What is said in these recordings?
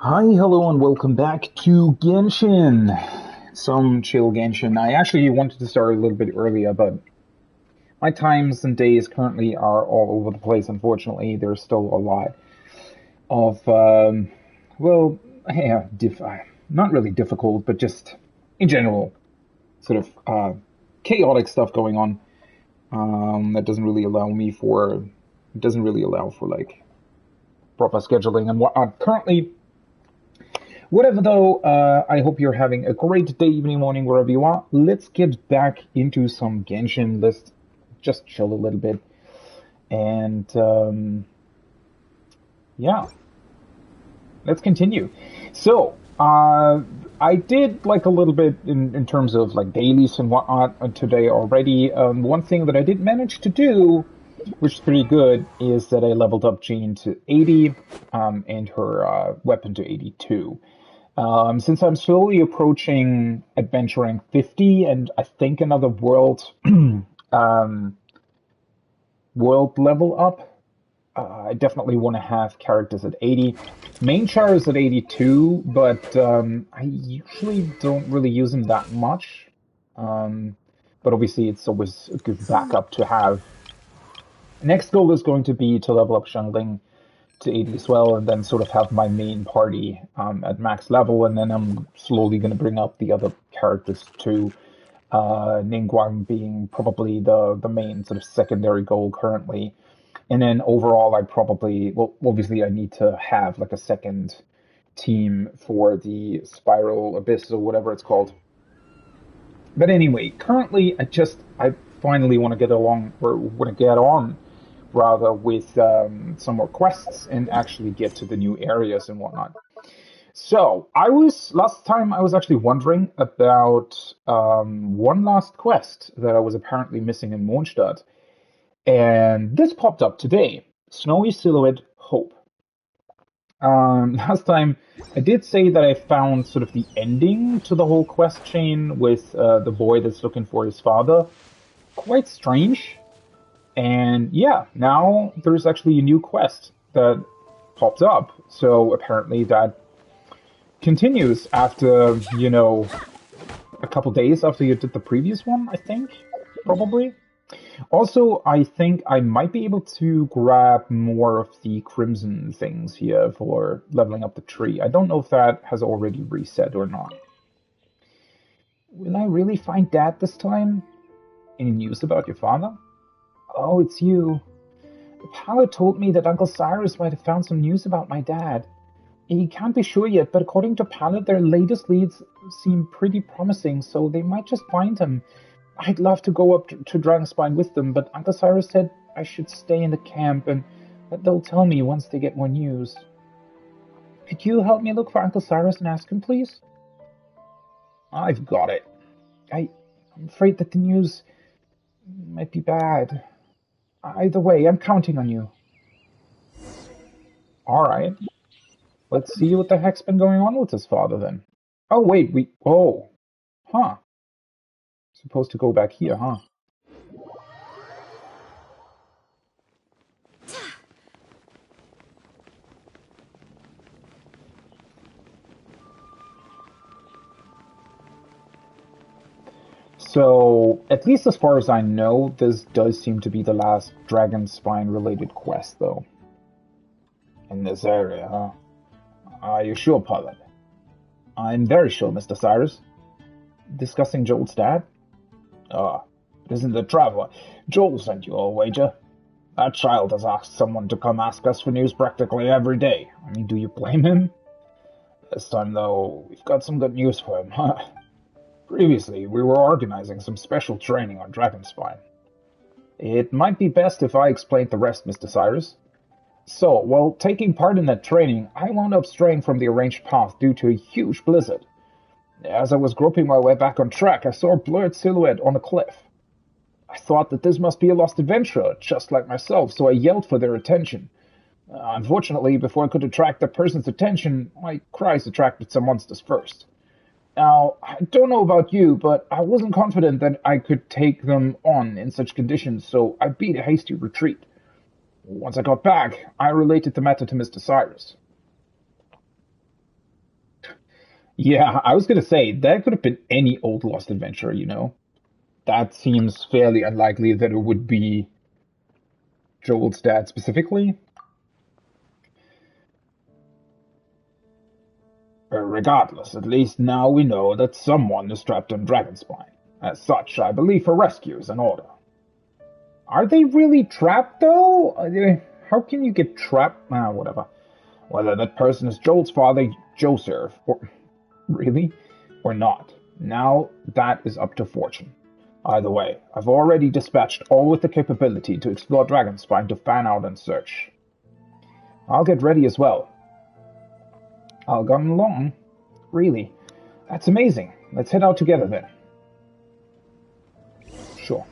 Hi, hello, and welcome back to Genshin. Some chill Genshin. I actually wanted to start a little bit earlier, but my times and days currently are all over the place. Unfortunately, there's still a lot of, well, yeah, not really difficult, but just in general, sort of chaotic stuff going on. That doesn't really allow for like proper scheduling and whatnot. Currently, whatever though, I hope you're having a great day, evening, morning, wherever you are. Let's get back into some Genshin. Let's just chill a little bit. And yeah, let's continue. So, I did like a little bit in terms of like dailies and whatnot today already. One thing that I did manage to do, which is pretty good, is that I leveled up Jean to 80 and her weapon to 82. Since I'm slowly approaching adventure rank 50 and I think another um, world level up, I definitely want to have characters at 80. Main char is at 82, but I usually don't really use him that much. Um, but obviously, it's always a good backup to have. Next goal is going to be to level up Xiangling to 80 as well, and then sort of have my main party at max level, and then I'm slowly going to bring up the other characters too. Ningguang being probably the main sort of secondary goal currently. And then overall, I probably, well, obviously I need to have like a second team for the Spiral Abyss or whatever it's called. But anyway, currently I finally want to get along, or want to get on rather with some more quests and actually get to the new areas and whatnot. So last time I was actually wondering about one last quest that I was apparently missing in Mondstadt. And this popped up today. Snowy Silhouette Hope. Last time I did say that I found sort of the ending to the whole quest chain with the boy that's looking for his father. Quite strange. And yeah, now there's actually a new quest that popped up. So apparently that continues after, a couple days after you did the previous one, I think, probably. Also, I think I might be able to grab more of the crimson things here for leveling up the tree. I don't know if that has already reset or not. Will I really find Dad this time? Any news about your father? Oh, it's you. Paolo told me that Uncle Cyrus might have found some news about my dad. He can't be sure yet, but according to Paolo, their latest leads seem pretty promising, so they might just find him. I'd love to go up to Dragonspine with them, but Uncle Cyrus said I should stay in the camp and that they'll tell me once they get more news. Could you help me look for Uncle Cyrus and ask him, please? I've got it. I'm afraid that the news might be bad. Either way, I'm counting on you. All right. Let's see what the heck's been going on with his father then. Oh, wait, huh. Supposed to go back here, huh? So, at least as far as I know, this does seem to be the last Dragon Spine related quest, though. In this area, huh? Are you sure, pilot? I'm very sure, Mr. Cyrus. Discussing Joel's dad? Ah, it isn't the traveler. Joel sent you, I'll wager. That child has asked someone to come ask us for news practically every day. I mean, do you blame him? This time, though, we've got some good news for him, huh? Previously, we were organizing some special training on Dragonspine. It might be best if I explained the rest, Mr. Cyrus. So, while taking part in that training, I wound up straying from the arranged path due to a huge blizzard. As I was groping my way back on track, I saw a blurred silhouette on a cliff. I thought that this must be a lost adventurer, just like myself, so I yelled for their attention. Unfortunately, before I could attract the person's attention, my cries attracted some monsters first. Now, I don't know about you, but I wasn't confident that I could take them on in such conditions, so I beat a hasty retreat. Once I got back, I related the matter to Mr. Cyrus. Yeah, I was gonna say that could have been any old Lost adventure, That seems fairly unlikely that it would be Joel's dad specifically. Regardless, at least now we know that someone is trapped on Dragonspine. As such, I believe a rescue is in order. Are they really trapped, though? How can you get trapped? Whatever. Whether that person is Joel's father, Joseph, or really, or not. Now, that is up to fortune. Either way, I've already dispatched all with the capability to explore Dragonspine to fan out and search. I'll get ready as well. I'll come along. Really? That's amazing. Let's head out together then. Sure.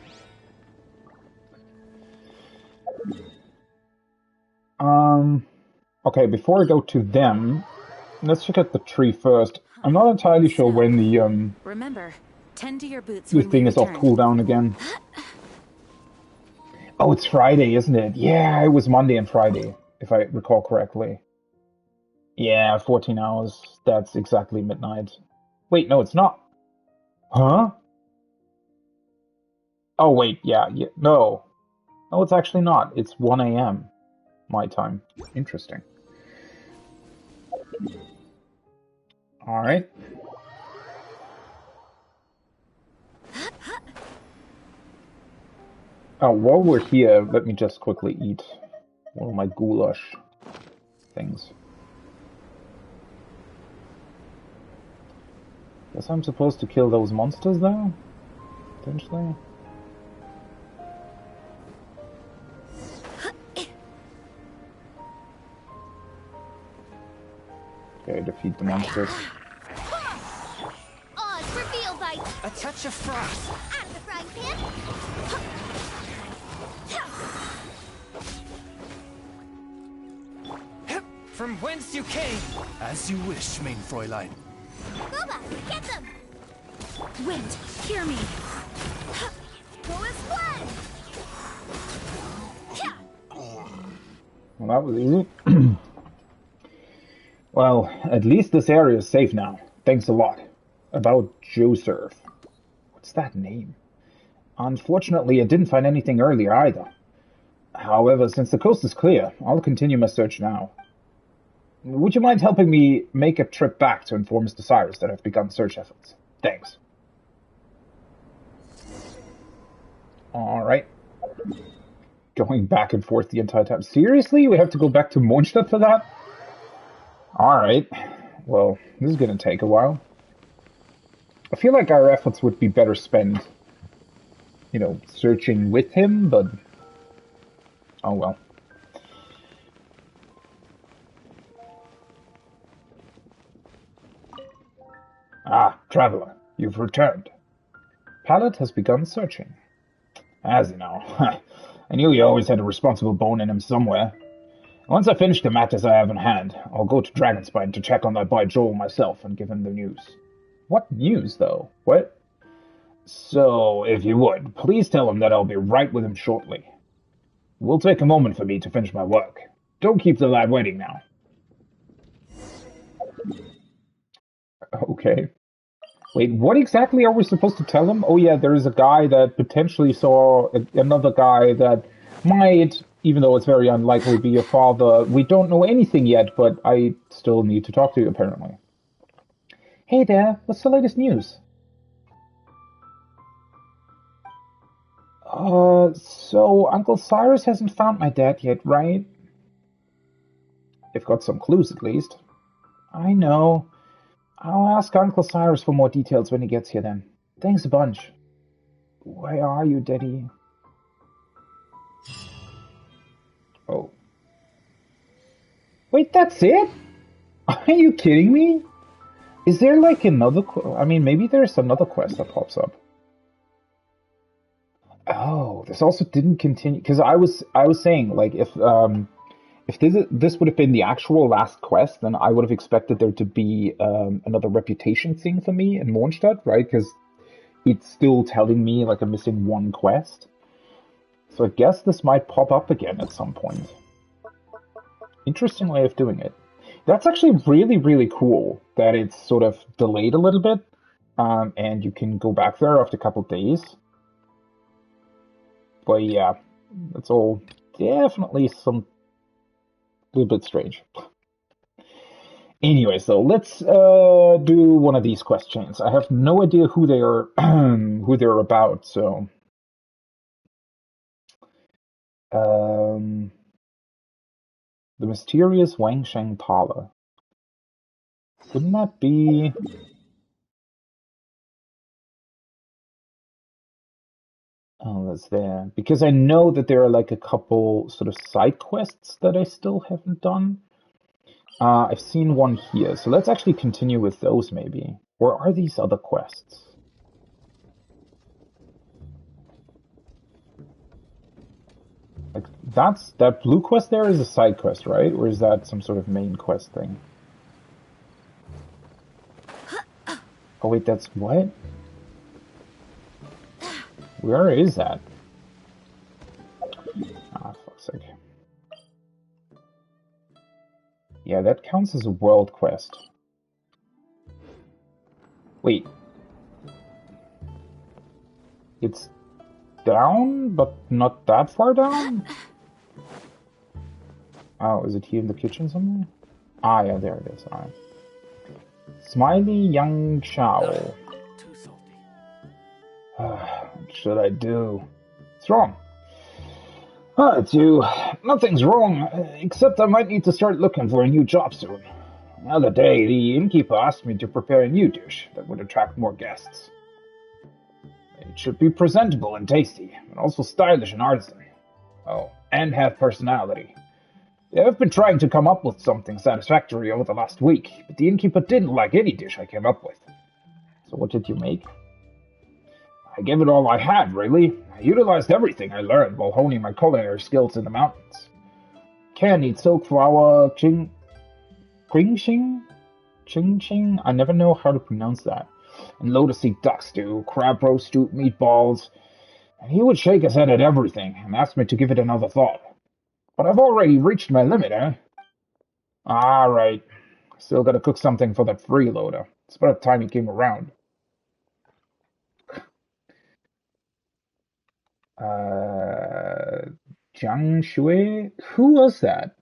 Okay, before I go to them, let's check out the tree first. I'm not entirely sure when Remember, tend to your boots the thing is off cooldown again. Oh, it's Friday, isn't it? Yeah, it was Monday and Friday, if I recall correctly. Yeah, 14 hours. That's exactly midnight. Wait, no, it's not. Huh? Oh, wait, yeah, no. No, it's actually not. It's 1 a.m. my time. Interesting. Alright. Oh, while we're here, let me just quickly eat one of my goulash things. Guess I'm supposed to kill those monsters though? Potentially? Okay, defeat the monsters. Oz, reveal bite! A touch of frost! At the frying pan! From whence you came! As you wish, main Fräulein. Booba, get them! Wind, hear me! Go as planned! Well, that was easy. Well, at least this area is safe now. Thanks a lot. About Joseph. What's that name? Unfortunately, I didn't find anything earlier either. However, since the coast is clear, I'll continue my search now. Would you mind helping me make a trip back to inform Mr. Cyrus that I've begun search efforts? Thanks. Alright. Going back and forth the entire time. Seriously? We have to go back to Mondstadt for that? Alright. Well, this is gonna take a while. I feel like our efforts would be better spent, searching with him, but... oh well. Ah, traveler, you've returned. Pallet has begun searching. As you know, I knew he always had a responsible bone in him somewhere. Once I finish the matters I have in hand, I'll go to Dragonspine to check on that boy Joel myself and give him the news. What news, though? What? So, if you would, please tell him that I'll be right with him shortly. It will take a moment for me to finish my work. Don't keep the lad waiting now. Okay. Wait, what exactly are we supposed to tell him? Oh yeah, there is a guy that potentially saw another guy that might, even though it's very unlikely, be your father. We don't know anything yet, but I still need to talk to you, apparently. Hey there, what's the latest news? So Uncle Cyrus hasn't found my dad yet, right? You've got some clues, at least. I know. I'll ask Uncle Cyrus for more details when he gets here then. Thanks a bunch. Where are you, Daddy? Oh. Wait, that's it? Are you kidding me? Is there like another... I mean, maybe there's another quest that pops up. Oh, this also didn't continue... Because I was saying, like, if this would have been the actual last quest, then I would have expected there to be another reputation thing for me in Mondstadt, right? Because it's still telling me like I'm missing one quest. So I guess this might pop up again at some point. Interesting way of doing it. That's actually really, really cool that it's sort of delayed a little bit, and you can go back there after a couple days. But yeah, that's all definitely some little bit strange. Anyway, so let's do one of these quest chains. I have no idea who they are, who they're about. So, the mysterious Wang Sheng Pala. Wouldn't that be? Oh, that's there. Because I know that there are like a couple sort of side quests that I still haven't done. I've seen one here, so let's actually continue with those maybe. Or are these other quests? Like that blue quest there is a side quest, right? Or is that some sort of main quest thing? Oh wait, that's what? Where is that? Ah, fuck's sake. Yeah, that counts as a world quest. Wait. It's down, but not that far down? Oh, is it here in the kitchen somewhere? Ah, yeah, there it is. Alright. Smiley Young Chow. Too salty. What should I do? What's wrong? It's you. Nothing's wrong, except I might need to start looking for a new job soon. The other day, the innkeeper asked me to prepare a new dish that would attract more guests. It should be presentable and tasty, but also stylish and artisan. Oh, and have personality. I've been trying to come up with something satisfactory over the last week, but the innkeeper didn't like any dish I came up with. So what did you make? I gave it all I had, really. I utilized everything I learned while honing my culinary skills in the mountains. Candied silk flour, ching... I never know how to pronounce that. And lotus seed duck stew, crab roast stewed meatballs. And he would shake his head at everything and ask me to give it another thought. But I've already reached my limit, eh? Alright. Still gotta cook something for that freeloader. It's about time he came around. Jiang Shui? Who was that?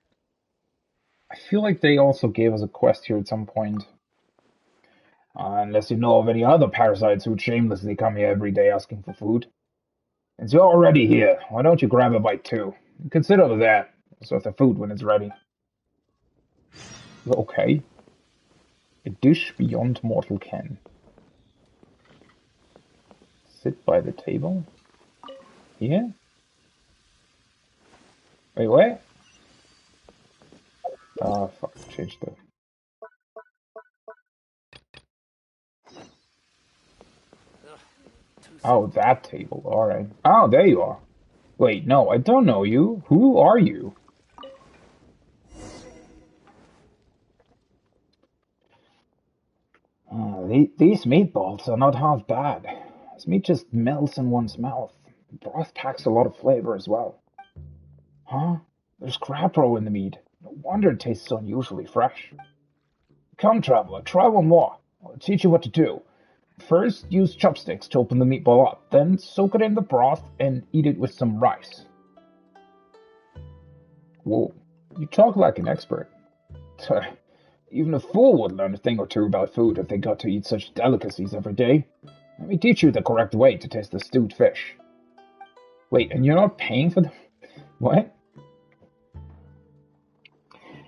I feel like they also gave us a quest here at some point. Unless you know of any other parasites who'd shamelessly come here every day asking for food. Since you're already here, why don't you grab a bite too? Consider that. So the food when it's ready. Okay. A dish beyond mortal ken. Sit by the table? Here? Wait, what? Ah, fuck, changed the... Oh, that table, alright. Oh, there you are. Wait, no, I don't know you. Who are you? These meatballs are not half bad. This meat just melts in one's mouth. The broth packs a lot of flavor as well. Huh? There's crab roe in the meat. No wonder it tastes so unusually fresh. Come, traveler, try one more. I'll teach you what to do. First, use chopsticks to open the meatball up, then soak it in the broth and eat it with some rice. Whoa, you talk like an expert. Even a fool would learn a thing or two about food if they got to eat such delicacies every day. Let me teach you the correct way to taste the stewed fish. Wait, and you're not paying for them? What?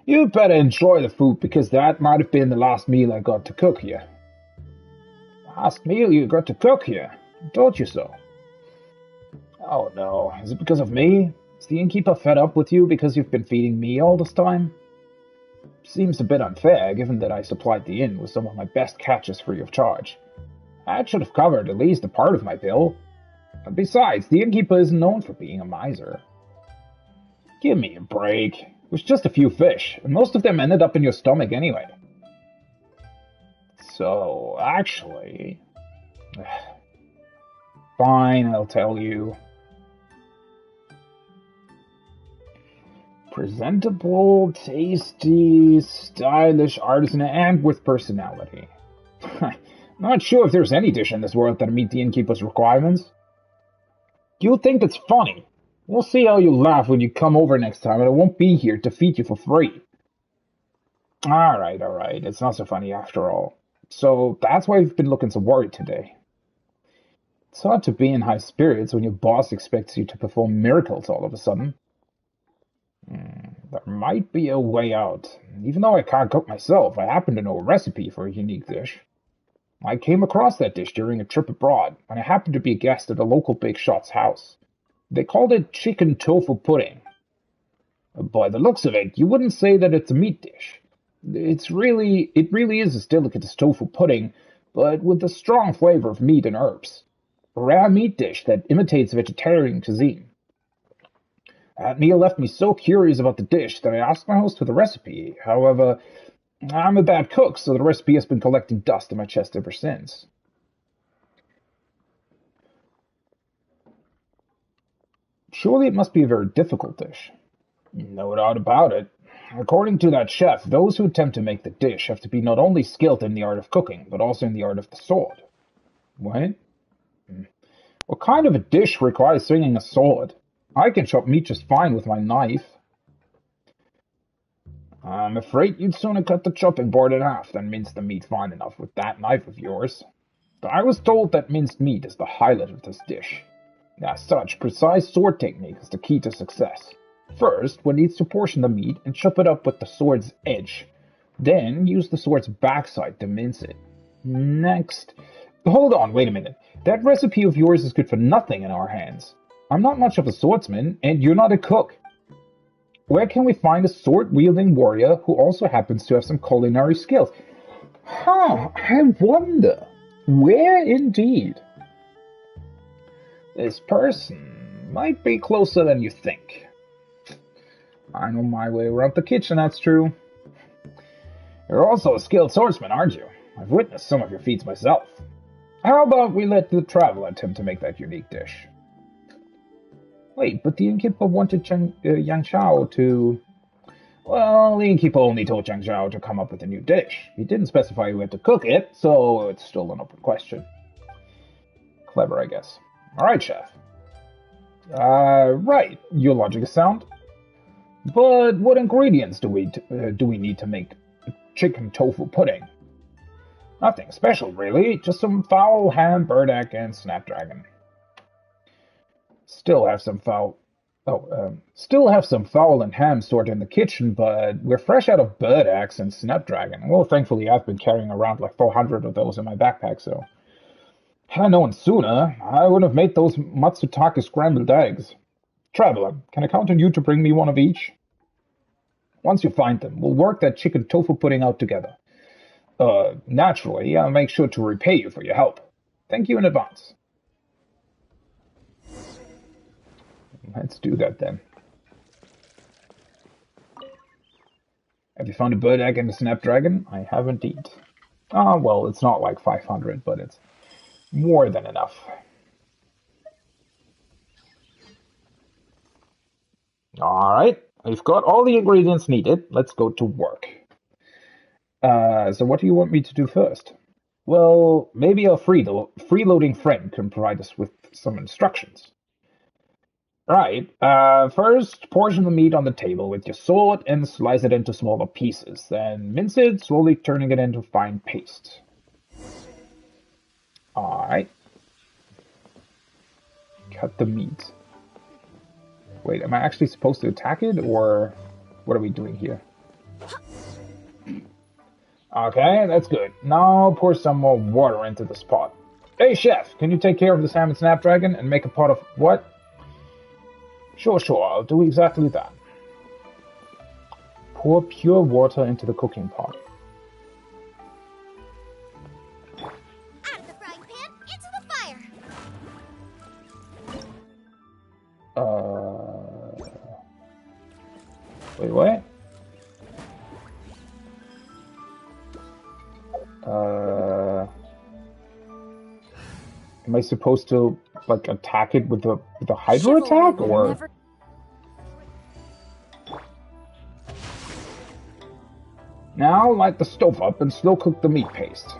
You better enjoy the food, because that might have been the last meal I got to cook here. Last meal you got to cook here? I told you so. Oh no, is it because of me? Is the innkeeper fed up with you because you've been feeding me all this time? Seems a bit unfair, given that I supplied the inn with some of my best catches free of charge. That should have covered at least a part of my bill. And besides, the innkeeper isn't known for being a miser. Give me a break. It was just a few fish, and most of them ended up in your stomach anyway. So, actually... Fine, I'll tell you. Presentable, tasty, stylish, artisan, and with personality. Not sure if there's any dish in this world that meet the innkeeper's requirements. You think it's funny? We'll see how you laugh when you come over next time, and I won't be here to feed you for free. Alright. It's not so funny after all. So that's why you've been looking so worried today. It's hard to be in high spirits when your boss expects you to perform miracles all of a sudden. There might be a way out. Even though I can't cook myself, I happen to know a recipe for a unique dish. I came across that dish during a trip abroad, and I happened to be a guest at a local big shot's house. They called it chicken tofu pudding. By the looks of it, you wouldn't say that it's a meat dish. It really is as delicate as tofu pudding, but with a strong flavor of meat and herbs. A rare meat dish that imitates vegetarian cuisine. That meal left me so curious about the dish that I asked my host for the recipe. However, I'm a bad cook, so the recipe has been collecting dust in my chest ever since. Surely it must be a very difficult dish. No doubt about it. According to that chef, those who attempt to make the dish have to be not only skilled in the art of cooking, but also in the art of the sword. What? What kind of a dish requires swinging a sword? I can chop meat just fine with my knife. I'm afraid you'd sooner cut the chopping board in half than mince the meat fine enough with that knife of yours. I was told that minced meat is the highlight of this dish. As such, precise sword technique is the key to success. First, one needs to portion the meat and chop it up with the sword's edge. Then, use the sword's backside to mince it. Next... Hold on, wait a minute. That recipe of yours is good for nothing in our hands. I'm not much of a swordsman, and you're not a cook. Where can we find a sword-wielding warrior who also happens to have some culinary skills? I wonder. Where indeed? This person might be closer than you think. I know my way around the kitchen, that's true. You're also a skilled swordsman, aren't you? I've witnessed some of your feats myself. How about we let the traveler attempt to make that unique dish? Wait, but the innkeeper wanted Yang Xiao to... Well, the innkeeper only told Yang Xiao to come up with a new dish. He didn't specify who had to cook it, so it's still an open question. Clever, I guess. Alright, chef. Right, your logic is sound. But what ingredients do we need to make chicken tofu pudding? Nothing special, really. Just some fowl, ham, burdock, and snapdragon. Still have some fowl and ham stored in the kitchen, but we're fresh out of burdocks and snapdragon. Well, thankfully, I've been carrying around like 400 of those in my backpack, so... Had I known sooner, I would have made those Matsutake scrambled eggs. Traveler, can I count on you to bring me one of each? Once you find them, we'll work that chicken tofu pudding out together. Naturally, I'll make sure to repay you for your help. Thank you in advance. Let's do that then. Have you found a burdock and a snapdragon? I have indeed. Well, it's not like 500, but it's more than enough. Alright, we've got all the ingredients needed. Let's go to work. So what do you want me to do first? Well, maybe our freeloading friend can provide us with some instructions. Right, first portion the meat on the table with your sword and slice it into smaller pieces. Then mince it, slowly turning it into fine paste. Alright. Cut the meat. Wait, am I actually supposed to attack it, or what are we doing here? Okay, that's good. Now pour some more water into this pot. Hey, chef, can you take care of this ham and snapdragon and make a pot of what? Sure, I'll do exactly that. Pour pure water into the cooking pot. Out of the frying pan, into the fire. Wait, what? Am I supposed to, like, attack it with a hydro attack, or? Now light the stove up and slow cook the meat paste.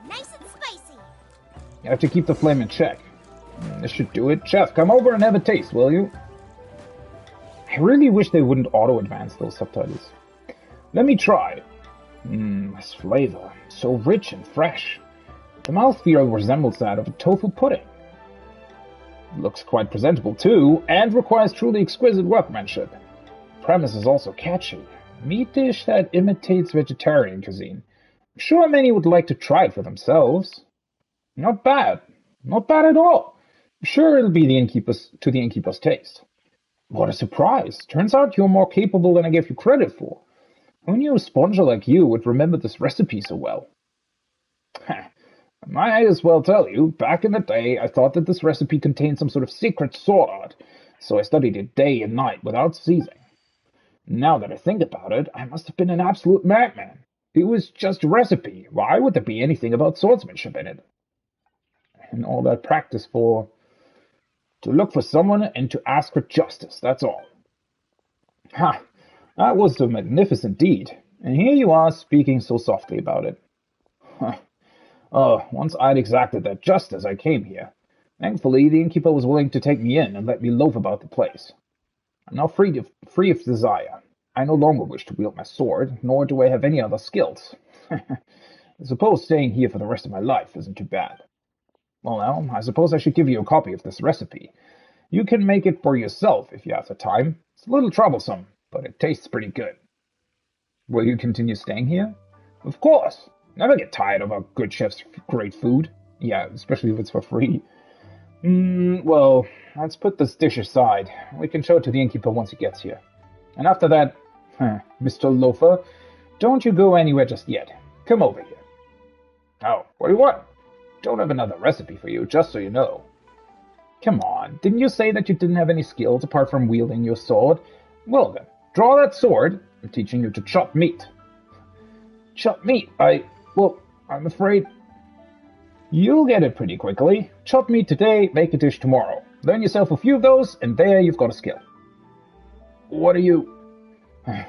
Nice and spicy. You have to keep the flame in check. This should do it. Chef, come over and have a taste, will you? I really wish they wouldn't auto-advance those subtitles. Let me try. This flavor, so rich and fresh. The mouthfeel resembles that of a tofu pudding. Looks quite presentable too, and requires truly exquisite workmanship. The premise is also catchy. Meat dish that imitates vegetarian cuisine. I'm sure many would like to try it for themselves. Not bad. Not bad at all. I'm sure it'll be the innkeeper's taste. What a surprise. Turns out you're more capable than I gave you credit for. Who knew a sponger like you would remember this recipe so well? I might as well tell you, back in the day, I thought that this recipe contained some sort of secret sword art, so I studied it day and night without ceasing. Now that I think about it, I must have been an absolute madman. It was just a recipe. Why would there be anything about swordsmanship in it? And all that practice for... to look for someone and to ask for justice, that's all. Ha! That was a magnificent deed, and here you are speaking so softly about it. Once I'd exacted that justice, I came here. Thankfully, the innkeeper was willing to take me in and let me loaf about the place. I'm now free of desire. I no longer wish to wield my sword, nor do I have any other skills. I suppose staying here for the rest of my life isn't too bad. Well now, I suppose I should give you a copy of this recipe. You can make it for yourself if you have the time. It's a little troublesome, but it tastes pretty good. Will you continue staying here? Of course. Never get tired of a good chef's great food. Yeah, especially if it's for free. Well, let's put this dish aside. We can show it to the innkeeper once he gets here. And after that, Mr. Loafer, don't you go anywhere just yet. Come over here. Oh, what do you want? Don't have another recipe for you, just so you know. Come on, didn't you say that you didn't have any skills apart from wielding your sword? Well then, draw that sword. I'm teaching you to chop meat. Chop meat? I'm afraid... You'll get it pretty quickly. Chop meat today, make a dish tomorrow. Learn yourself a few of those, and there you've got a skill. What are you... A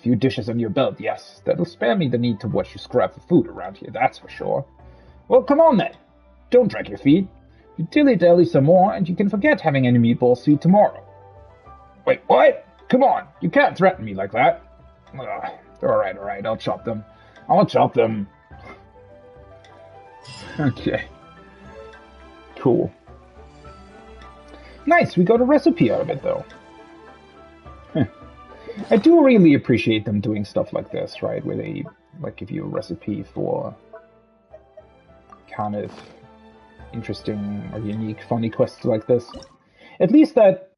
few dishes on your belt, yes. That'll spare me the need to watch you scrap for food around here, that's for sure. Well, come on then. Don't drag your feet. You dilly-dally some more, and you can forget having any meatballs to eat tomorrow. Wait, what? Come on, you can't threaten me like that. Alright, I'll chop them. Okay. Cool. Nice, we got a recipe out of it, though. I do really appreciate them doing stuff like this, right? Where they, like, give you a recipe for kind of interesting or unique, funny quests like this. At least that,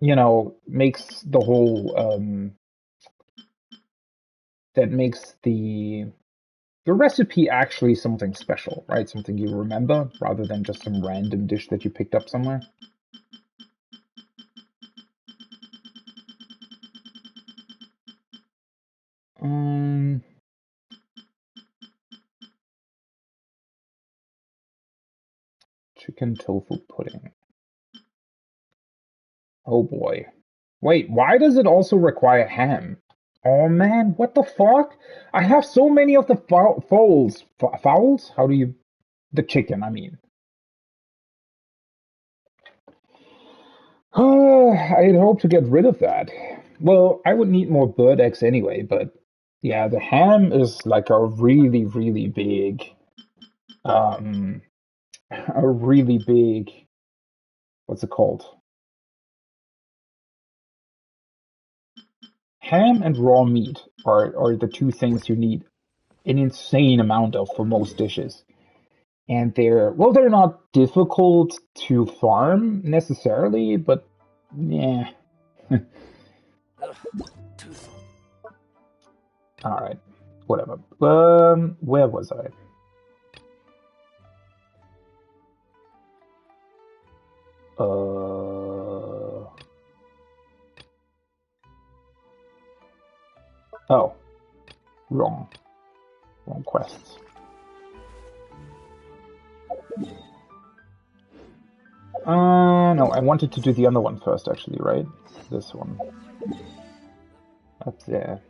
makes the whole, that makes the recipe actually something special, right? Something you remember, rather than just some random dish that you picked up somewhere. Chicken tofu pudding. Oh boy. Wait, why does it also require ham? Oh man, what the fuck? I have so many of the fowls. Fowls? How do you... The chicken, I mean. I'd hope to get rid of that. Well, I would need more bird eggs anyway, but yeah, the ham is like a really, really big... What's it called? Ham and raw meat are the two things you need an insane amount of for most dishes. And they're not difficult to farm necessarily, but yeah. Alright, whatever. Where was I? Oh. Wrong quests. No, I wanted to do the other one first, actually, right? This one. Up there.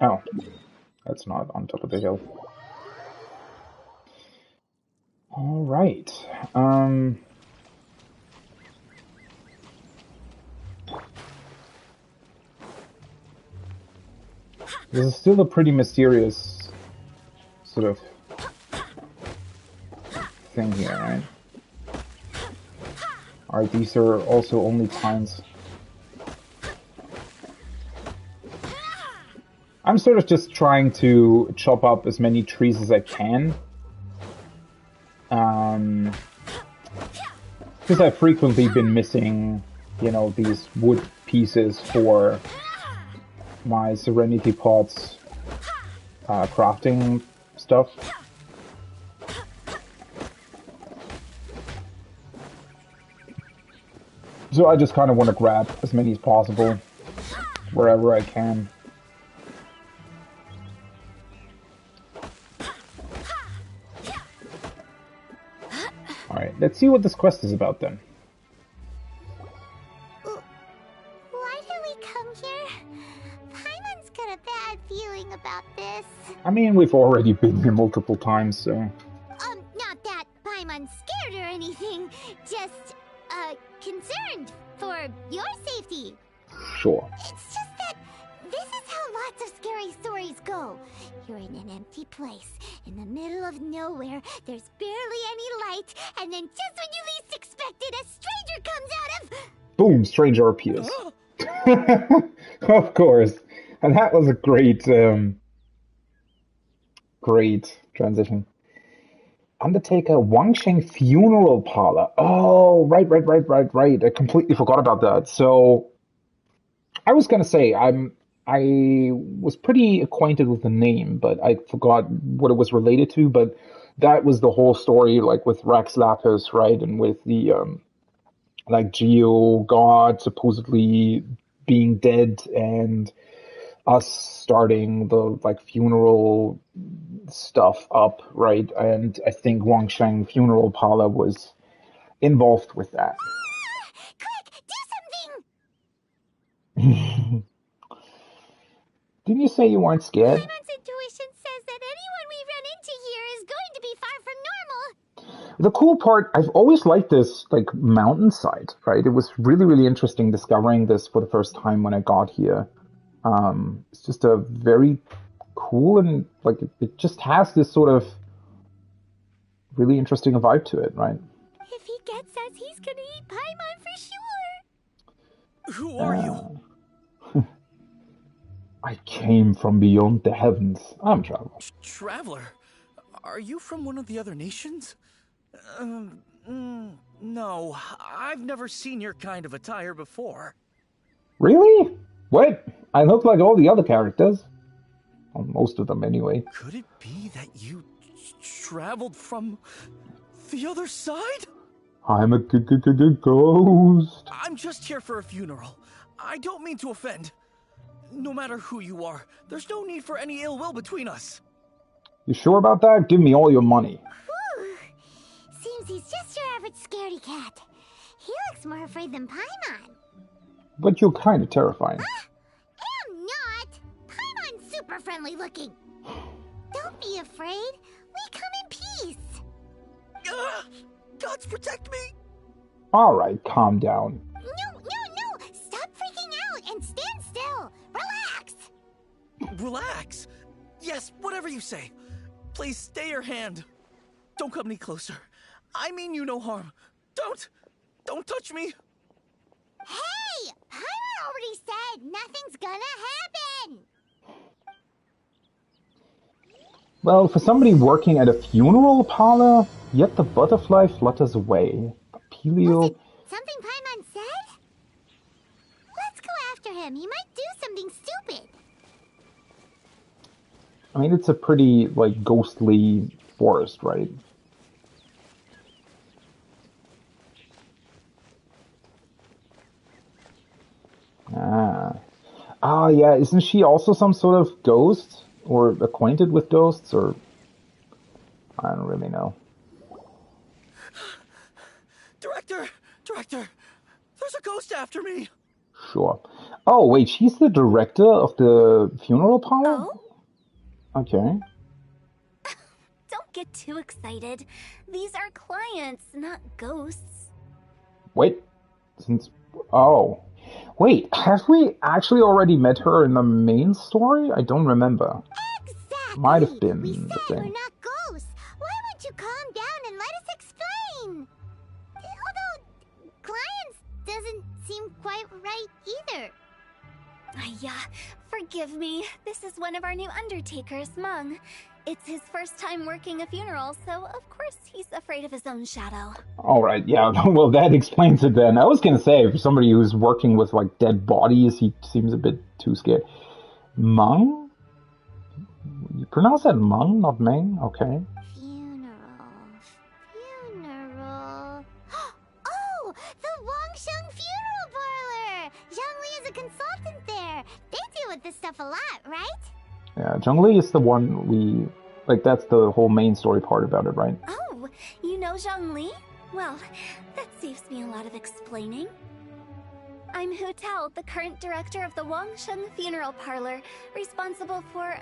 Oh, that's not on top of the hill. All right. This is still a pretty mysterious sort of thing here, right? Alright, these are also only pines. I'm sort of just trying to chop up as many trees as I can. Because I've frequently been missing, you know, these wood pieces for my Serenity Pots crafting stuff. So I just kind of want to grab as many as possible wherever I can. Alright, let's see what this quest is about then. Why did we come here? Paimon's got a bad feeling about this. I mean, we've already been here multiple times, so... Not that Paimon's scared or anything. Just, concerned for your safety. Sure. It's just that this is how lots of scary stories go. You're in an empty place, in the middle of nowhere, there's barely any light, and then just when you least expect it, a stranger comes out of... Boom, stranger appears. Of course. And that was a great, great transition. Undertaker Wangsheng Funeral Parlor. Oh, right. I completely forgot about that. So, I was gonna say, I was pretty acquainted with the name, but I forgot what it was related to. But that was the whole story, like with Rex Lapis, right? And with the, like, Geo God supposedly being dead and us starting the, like, funeral stuff up, right? And I think Wangsheng Funeral Parlor was involved with that. Quick, do something! Didn't you say you weren't scared? Paimon's intuition says that anyone we run into here is going to be far from normal. The cool part, I've always liked this, like, mountainside, right? It was really, really interesting discovering this for the first time when I got here. It's just a very cool and, like, it just has this sort of really interesting vibe to it, right? If he gets us, he's gonna eat Paimon for sure. Who are you? I came from beyond the heavens. I'm Traveler. Traveler? Are you from one of the other nations? No, I've never seen your kind of attire before. Really? What? I look like all the other characters. Well, most of them, anyway. Could it be that you traveled from the other side? I'm a ghost. I'm just here for a funeral. I don't mean to offend. No matter who you are, there's no need for any ill will between us. You sure about that? Give me all your money. Whew. Seems he's just your average scaredy cat. He looks more afraid than Paimon. But you're kind of terrifying. I'm not. Paimon's super friendly looking. Don't be afraid. We come in peace. Gods protect me! Alright, calm down. No. Stop freaking out and stand still. Relax. Relax. Yes, whatever you say. Please stay your hand. Don't come any closer. I mean you no harm. Don't touch me. Hey, Paimon already said nothing's gonna happen. Well, for somebody working at a funeral parlor, yet the butterfly flutters away. Papilio. Was it something Paimon said? Let's go after him. He might do something stupid. I mean, it's a pretty, like, ghostly forest, right? Yeah, isn't she also some sort of ghost? Or acquainted with ghosts, or... I don't really know. Director! There's a ghost after me! Sure. Oh, wait, she's the director of the funeral parlor? Oh? Okay. Don't get too excited. These are clients, not ghosts. Wait, since... Oh. Wait, have we actually already met her in the main story? I don't remember. Might have Exactly! We been the said we're thing. not ghosts. Why won't you calm down and let us explain? Although, clients doesn't seem quite right either. Forgive me. This is one of our new undertakers, Mung. It's his first time working a funeral, so of course he's afraid of his own shadow. All right, yeah, well, that explains it then. I was gonna say, for somebody who's working with, like, dead bodies, he seems a bit too scared. Mung? You pronounce that Mung, not Meng? Okay. Funeral. Oh! The Wangsheng Funeral Parlor! Zhangli is a consultant there. They deal with this stuff a lot, right? Yeah, Zhongli is the one we... Like, that's the whole main story part about it, right? Oh, you know Zhangli? Well, that saves me a lot of explaining. I'm Hu Tao, the current director of the Wangsheng Funeral Parlor, responsible for,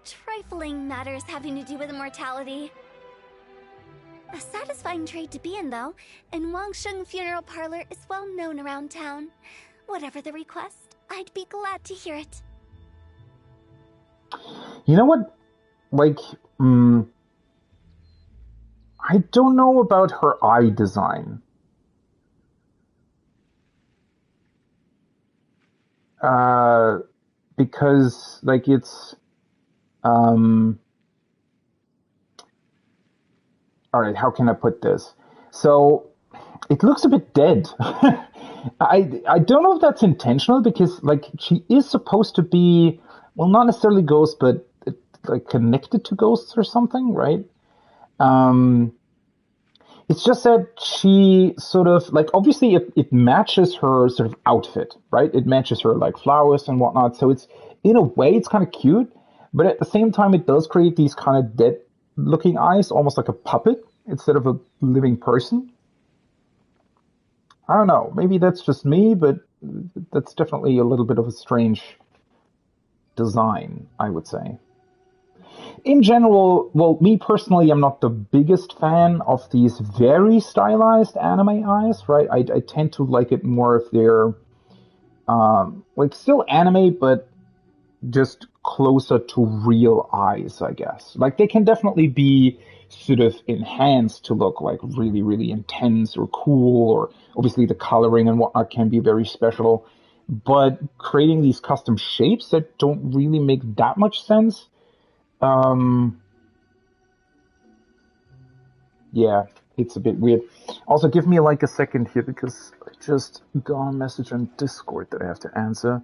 trifling matters having to do with immortality. A satisfying trade to be in, though, and Wangsheng Funeral Parlor is well known around town. Whatever the request, I'd be glad to hear it. You know what? Like, I don't know about her eye design. Because, like, it's, all right, how can I put this? So, it looks a bit dead. I don't know if that's intentional because, like, she is supposed to be, well, not necessarily ghosts, but like connected to ghosts or something, right? It's just that she sort of, like, obviously it matches her sort of outfit, right? It matches her, like, flowers and whatnot. So it's, in a way, it's kind of cute, but at the same time, it does create these kind of dead looking eyes, almost like a puppet instead of a living person. I don't know. Maybe that's just me, but that's definitely a little bit of a strange design, I would say. In general, well, me personally, I'm not the biggest fan of these very stylized anime eyes, right? I tend to like it more if they're, like, still anime, but just closer to real eyes, I guess. Like, they can definitely be sort of enhanced to look like really, really intense or cool, or obviously the coloring and whatnot can be very special. But creating these custom shapes that don't really make that much sense, yeah, it's a bit weird. Also, give me like a second here because I just got a message on Discord that I have to answer.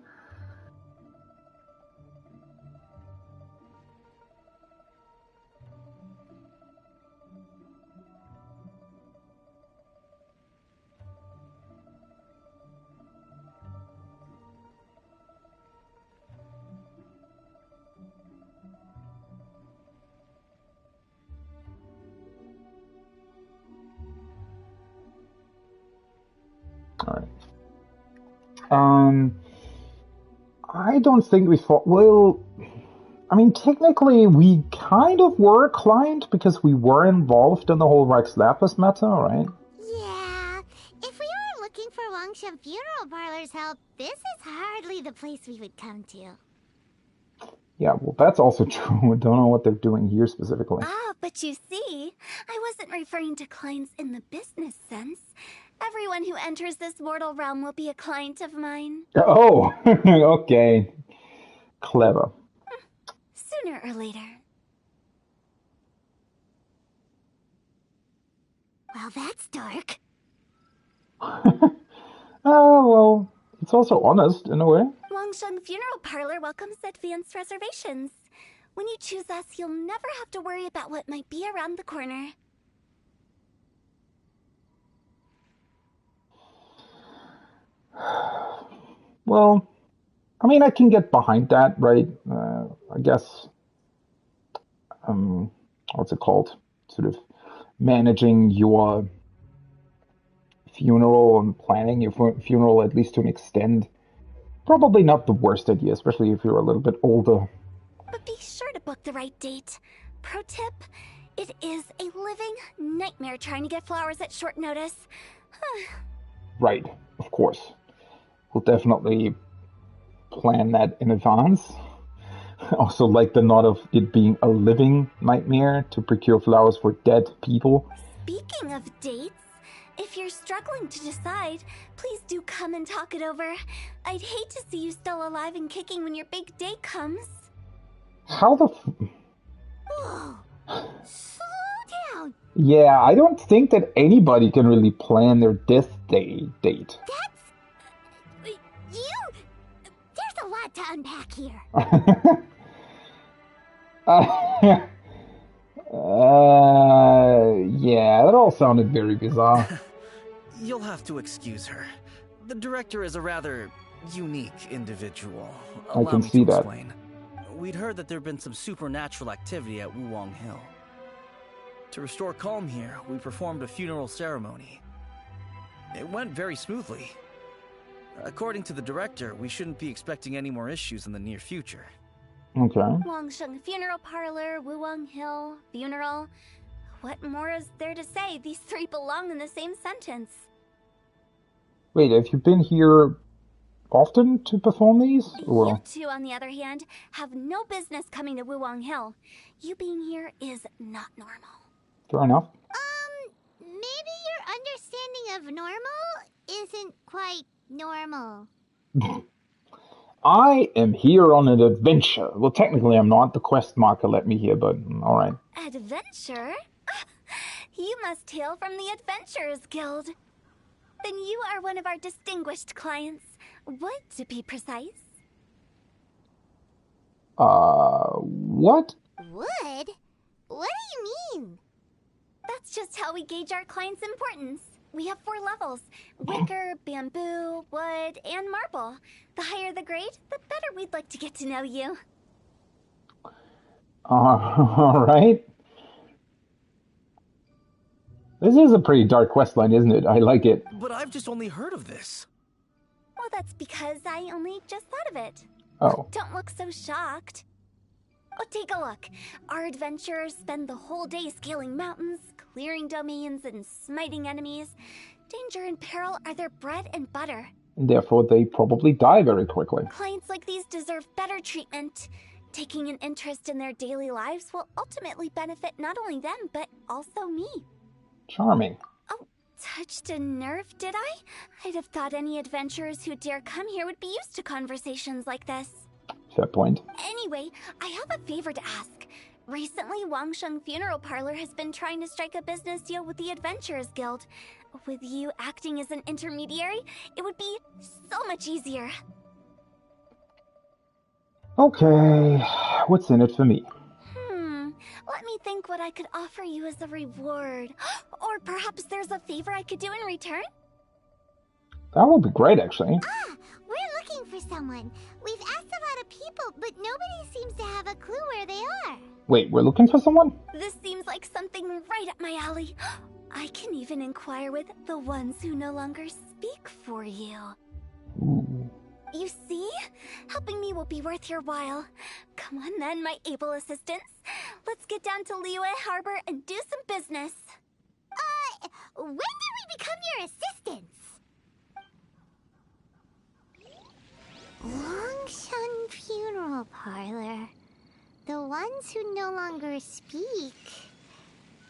All right. I don't think we thought. Well, I mean, technically, we kind of were a client because we were involved in the whole Rex Lapis matter, right? Yeah, if we were looking for Wangshan Funeral Parlor's help, this is hardly the place we would come to. Yeah, well, that's also true. I don't know what they're doing here specifically. Ah, but you see, I wasn't referring to clients in the business sense. Everyone who enters this mortal realm will be a client of mine. Oh, okay. Clever. Sooner or later. Well, that's dark. Oh, well, it's also honest in a way. Wangsheng Funeral Parlor welcomes advanced reservations. When you choose us, you'll never have to worry about what might be around the corner. Well, I mean, I can get behind that, right? I guess, what's it called? Sort of managing your funeral and planning your funeral, at least to an extent, Probably not the worst idea, especially if you're a little bit older. But be sure to book the right date. Pro tip, it is a living nightmare trying to get flowers at short notice. Right, of course. We'll definitely plan that in advance. Also like the thought of it being a living nightmare to procure flowers for dead people. Speaking of dates, if you're struggling to decide, please do come and talk it over. I'd hate to see you still alive and kicking when your big day comes. How the Whoa. Slow down. Yeah, I don't think that anybody can really plan their death day date. That's... you... There's a lot to unpack here. Yeah, that all sounded very bizarre. You'll have to excuse her. The director is a rather unique individual. I can see that. Explain. We'd heard that there'd been some supernatural activity at Wuwang Hill. To restore calm here, we performed a funeral ceremony. It went very smoothly. According to the director, we shouldn't be expecting any more issues in the near future. Okay. Wangsheng Funeral Parlor, Wuwang Hill, funeral. What more is there to say? These three belong in the same sentence. Wait, have you been here often to perform these? Or... You two, on the other hand, have no business coming to Wuwang Hill. You being here is not normal. Fair enough. Maybe your understanding of normal isn't quite normal. I am here on an adventure. Well, technically I'm not. The quest marker let me here, but alright. Adventure? You must hail from the Adventurers Guild. Then you are one of our distinguished clients. Wood, to be precise. What? Wood? What do you mean? That's just how we gauge our clients' importance. We have 4 levels: wicker, bamboo, wood, and marble. The higher the grade, the better we'd like to get to know you. Alright. This is a pretty dark questline, isn't it? I like it. But I've just only heard of this. Well, that's because I only just thought of it. Oh. Don't look so shocked. Oh, take a look. Our adventurers spend the whole day scaling mountains, clearing domains, and smiting enemies. Danger and peril are their bread and butter. And therefore they probably die very quickly. Clients like these deserve better treatment. Taking an interest in their daily lives will ultimately benefit not only them, but also me. Charming. Oh, touched a nerve, did I? I'd have thought any adventurers who dare come here would be used to conversations like this. Fair point. Anyway, I have a favor to ask. Recently, Wangsheng Funeral Parlor has been trying to strike a business deal with the Adventurers Guild. With you acting as an intermediary, it would be so much easier. Okay, what's in it for me? Let me think what I could offer you as a reward. Or perhaps there's a favor I could do in return? That would be great, actually. We're looking for someone. We've asked a lot of people, but nobody seems to have a clue where they are. Wait, we're looking for someone? This seems like something right up my alley. I can even inquire with the ones who no longer speak for you. Ooh. You see? Helping me will be worth your while. Come on then, my able assistants. Let's get down to Liyue Harbor and do some business. When did we become your assistants? Longshan Funeral Parlor. The ones who no longer speak.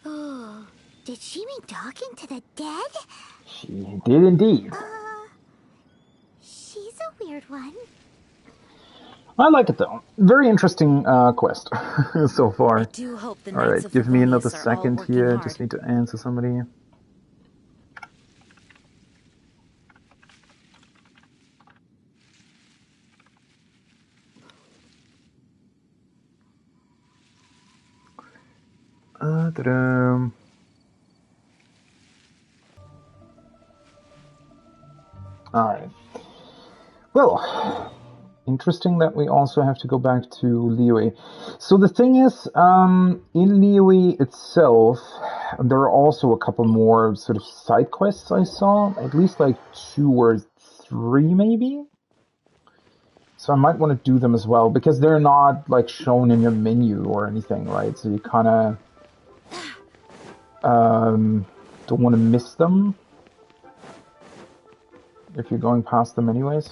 Oh, did she mean talking to the dead? She did indeed. She's a weird one. I like it though. Very interesting quest so far. I do hope the Alright, Knights of give me another Favonius are all second working here. hard. Just need to answer somebody. Ta-da. Alright. Well, interesting that we also have to go back to Liyue. So the thing is, in Liyue itself, there are also a couple more sort of side quests I saw. At least like 2 or 3 maybe? So I might want to do them as well, because they're not, like, shown in your menu or anything, right? So you kind of don't want to miss them if you're going past them anyways.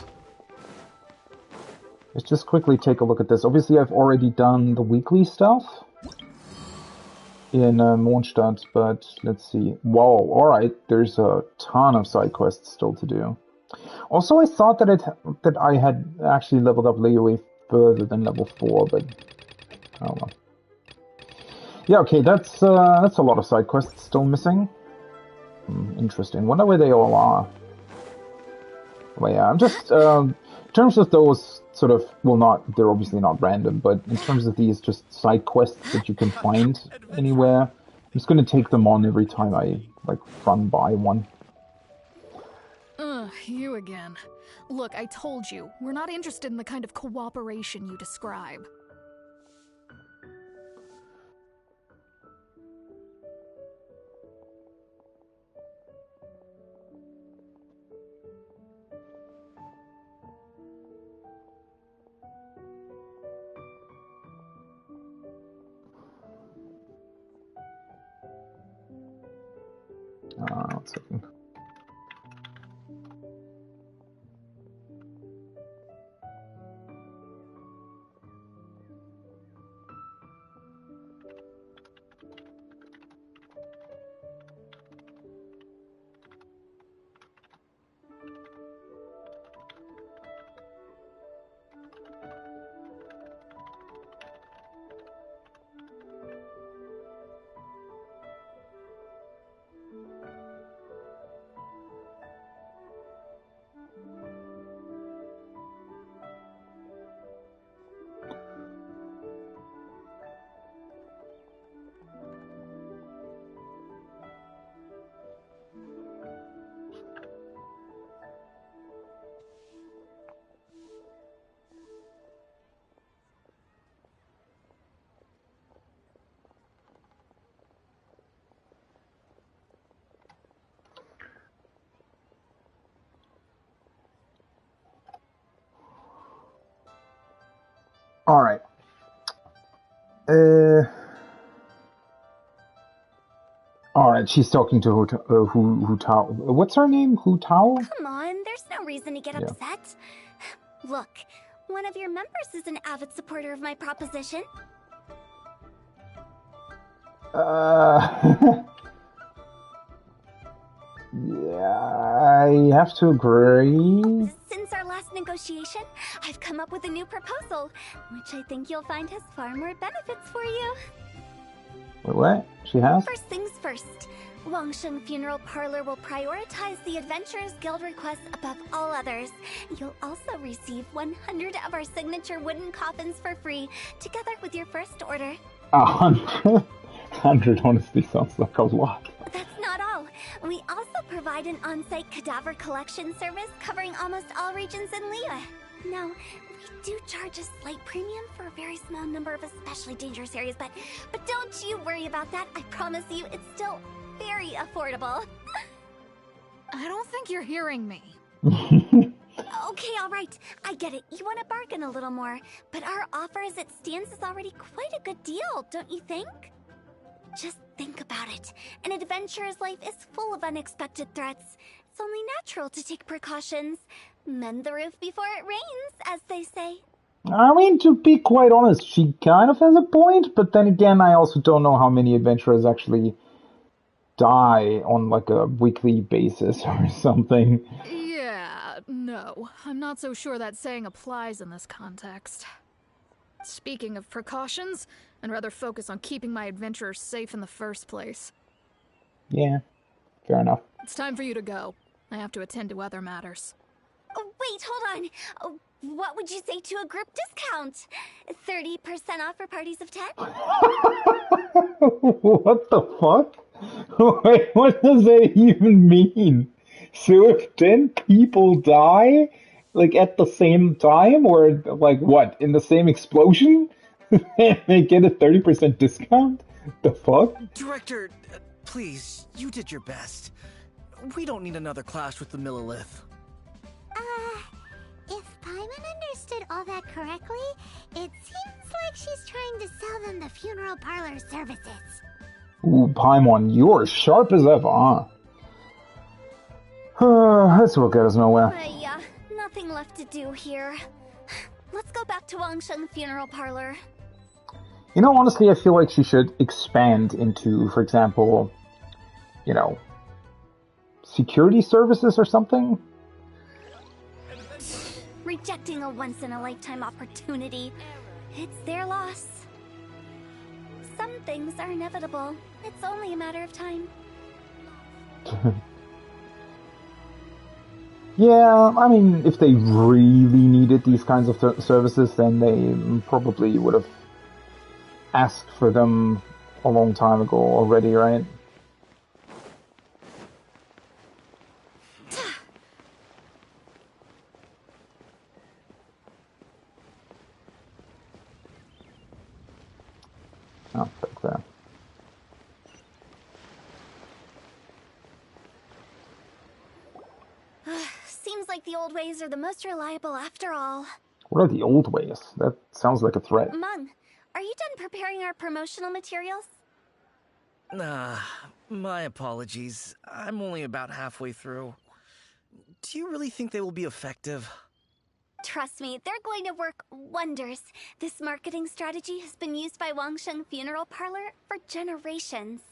Let's just quickly take a look at this. Obviously, I've already done the weekly stuff in Mondstadt, but let's see. Whoa, alright, there's a ton of side quests still to do. Also, I thought that I had actually leveled up Leo further than level 4, but oh well. Yeah, okay, that's a lot of side quests still missing. Interesting. Wonder where they all are. Well, yeah, I'm just in terms of those sort of, well, they're obviously not random, but in terms of these just side quests that you can find anywhere, I'm just going to take them on every time I like run by one. You again. Look, I told you, we're not interested in the kind of cooperation you describe. One second. All right. All right. She's talking to Hu Tao. What's her name? Hu Tao? Come on, there's no reason to get upset. Look, one of your members is an avid supporter of my proposition. Yeah, I have to agree. Since our last negotiation, I've come up with a new proposal, which I think you'll find has far more benefits for you. Wait, what? She has? First things first, Wangsheng Funeral Parlor will prioritize the Adventurers Guild requests above all others. You'll also receive 100 of our signature wooden coffins for free, together with your first order. 100? 100 honestly sounds like a lot. That's not all. We also provide an on-site cadaver collection service covering almost all regions in Liyue. Now, we do charge a slight premium for a very small number of especially dangerous areas, but don't you worry about that. I promise you, it's still very affordable. I don't think you're hearing me. Okay, all right. I get it. You want to bargain a little more, but our offer as it stands is already quite a good deal, don't you think? Just think about it. An adventurer's life is full of unexpected threats. It's only natural to take precautions. Mend the roof before it rains, as they say. I mean, to be quite honest, she kind of has a point, but then again, I also don't know how many adventurers actually die on like a weekly basis or something. Yeah, no. I'm not so sure that saying applies in this context. Speaking of precautions, I'd rather focus on keeping my adventurers safe in the first place. Yeah, fair enough. It's time for you to go. I have to attend to other matters. Oh, wait, hold on. Oh, what would you say to a group discount? 30% off for parties of 10? What the fuck? Wait, what does that even mean? So if 10 people die, like at the same time, or like what, in the same explosion? They get a 30% discount? The fuck? Director, please, you did your best. We don't need another clash with the Millilith. If Paimon understood all saw that correctly, it seems like she's trying to sell them the funeral parlor services. Ooh, Paimon, you're sharp as ever, huh? This will get us nowhere. Yeah, nothing left to do here. Let's go back to Wangsheng Funeral Parlor. You know, honestly, I feel like she should expand into, for example, you know, security services or something? Rejecting a once-in-a-lifetime opportunity. It's their loss. Some things are inevitable. It's only a matter of time. Yeah, I mean, if they really needed these kinds of services, then they probably would have asked for them a long time ago already, right? Oh, back there. Seems like the old ways are the most reliable after all. What are the old ways? That sounds like a threat. Mung, are you done preparing our promotional materials? My apologies. I'm only about halfway through. Do you really think they will be effective? Trust me, they're going to work wonders. This marketing strategy has been used by Wangsheng Funeral Parlor for generations.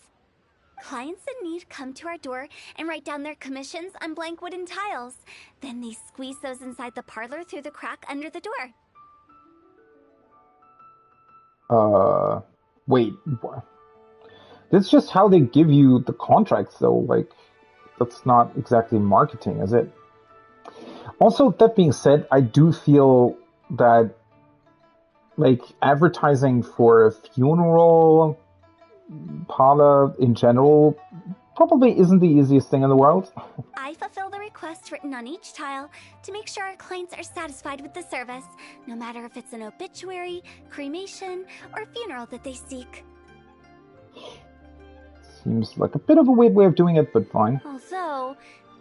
Clients in need come to our door and write down their commissions on blank wooden tiles. Then they squeeze those inside the parlor through the crack under the door. Wait. That's just how they give you the contracts, though. Like, that's not exactly marketing, is it? Also, that being said, I do feel that, like, advertising for a funeral parlor in general probably isn't the easiest thing in the world. I fulfill the requests written on each tile to make sure our clients are satisfied with the service, no matter if it's an obituary, cremation, or funeral that they seek. Seems like a bit of a weird way of doing it, but fine. Although,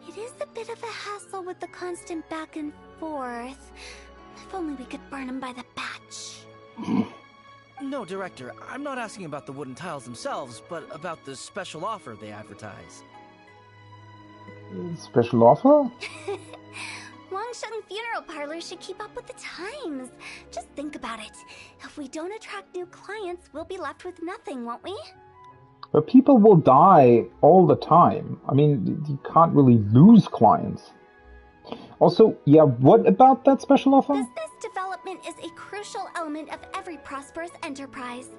it is a bit of a hassle with the constant back and forth. If only we could burn them by the batch. No, Director, I'm not asking about the wooden tiles themselves, but about the special offer they advertise. Special offer? Wangsheng Funeral Parlor should keep up with the times. Just think about it. If we don't attract new clients, we'll be left with nothing, won't we? But people will die all the time. I mean, you can't really lose clients. Also, yeah, what about that special offer? Business development is a crucial element of every prosperous enterprise.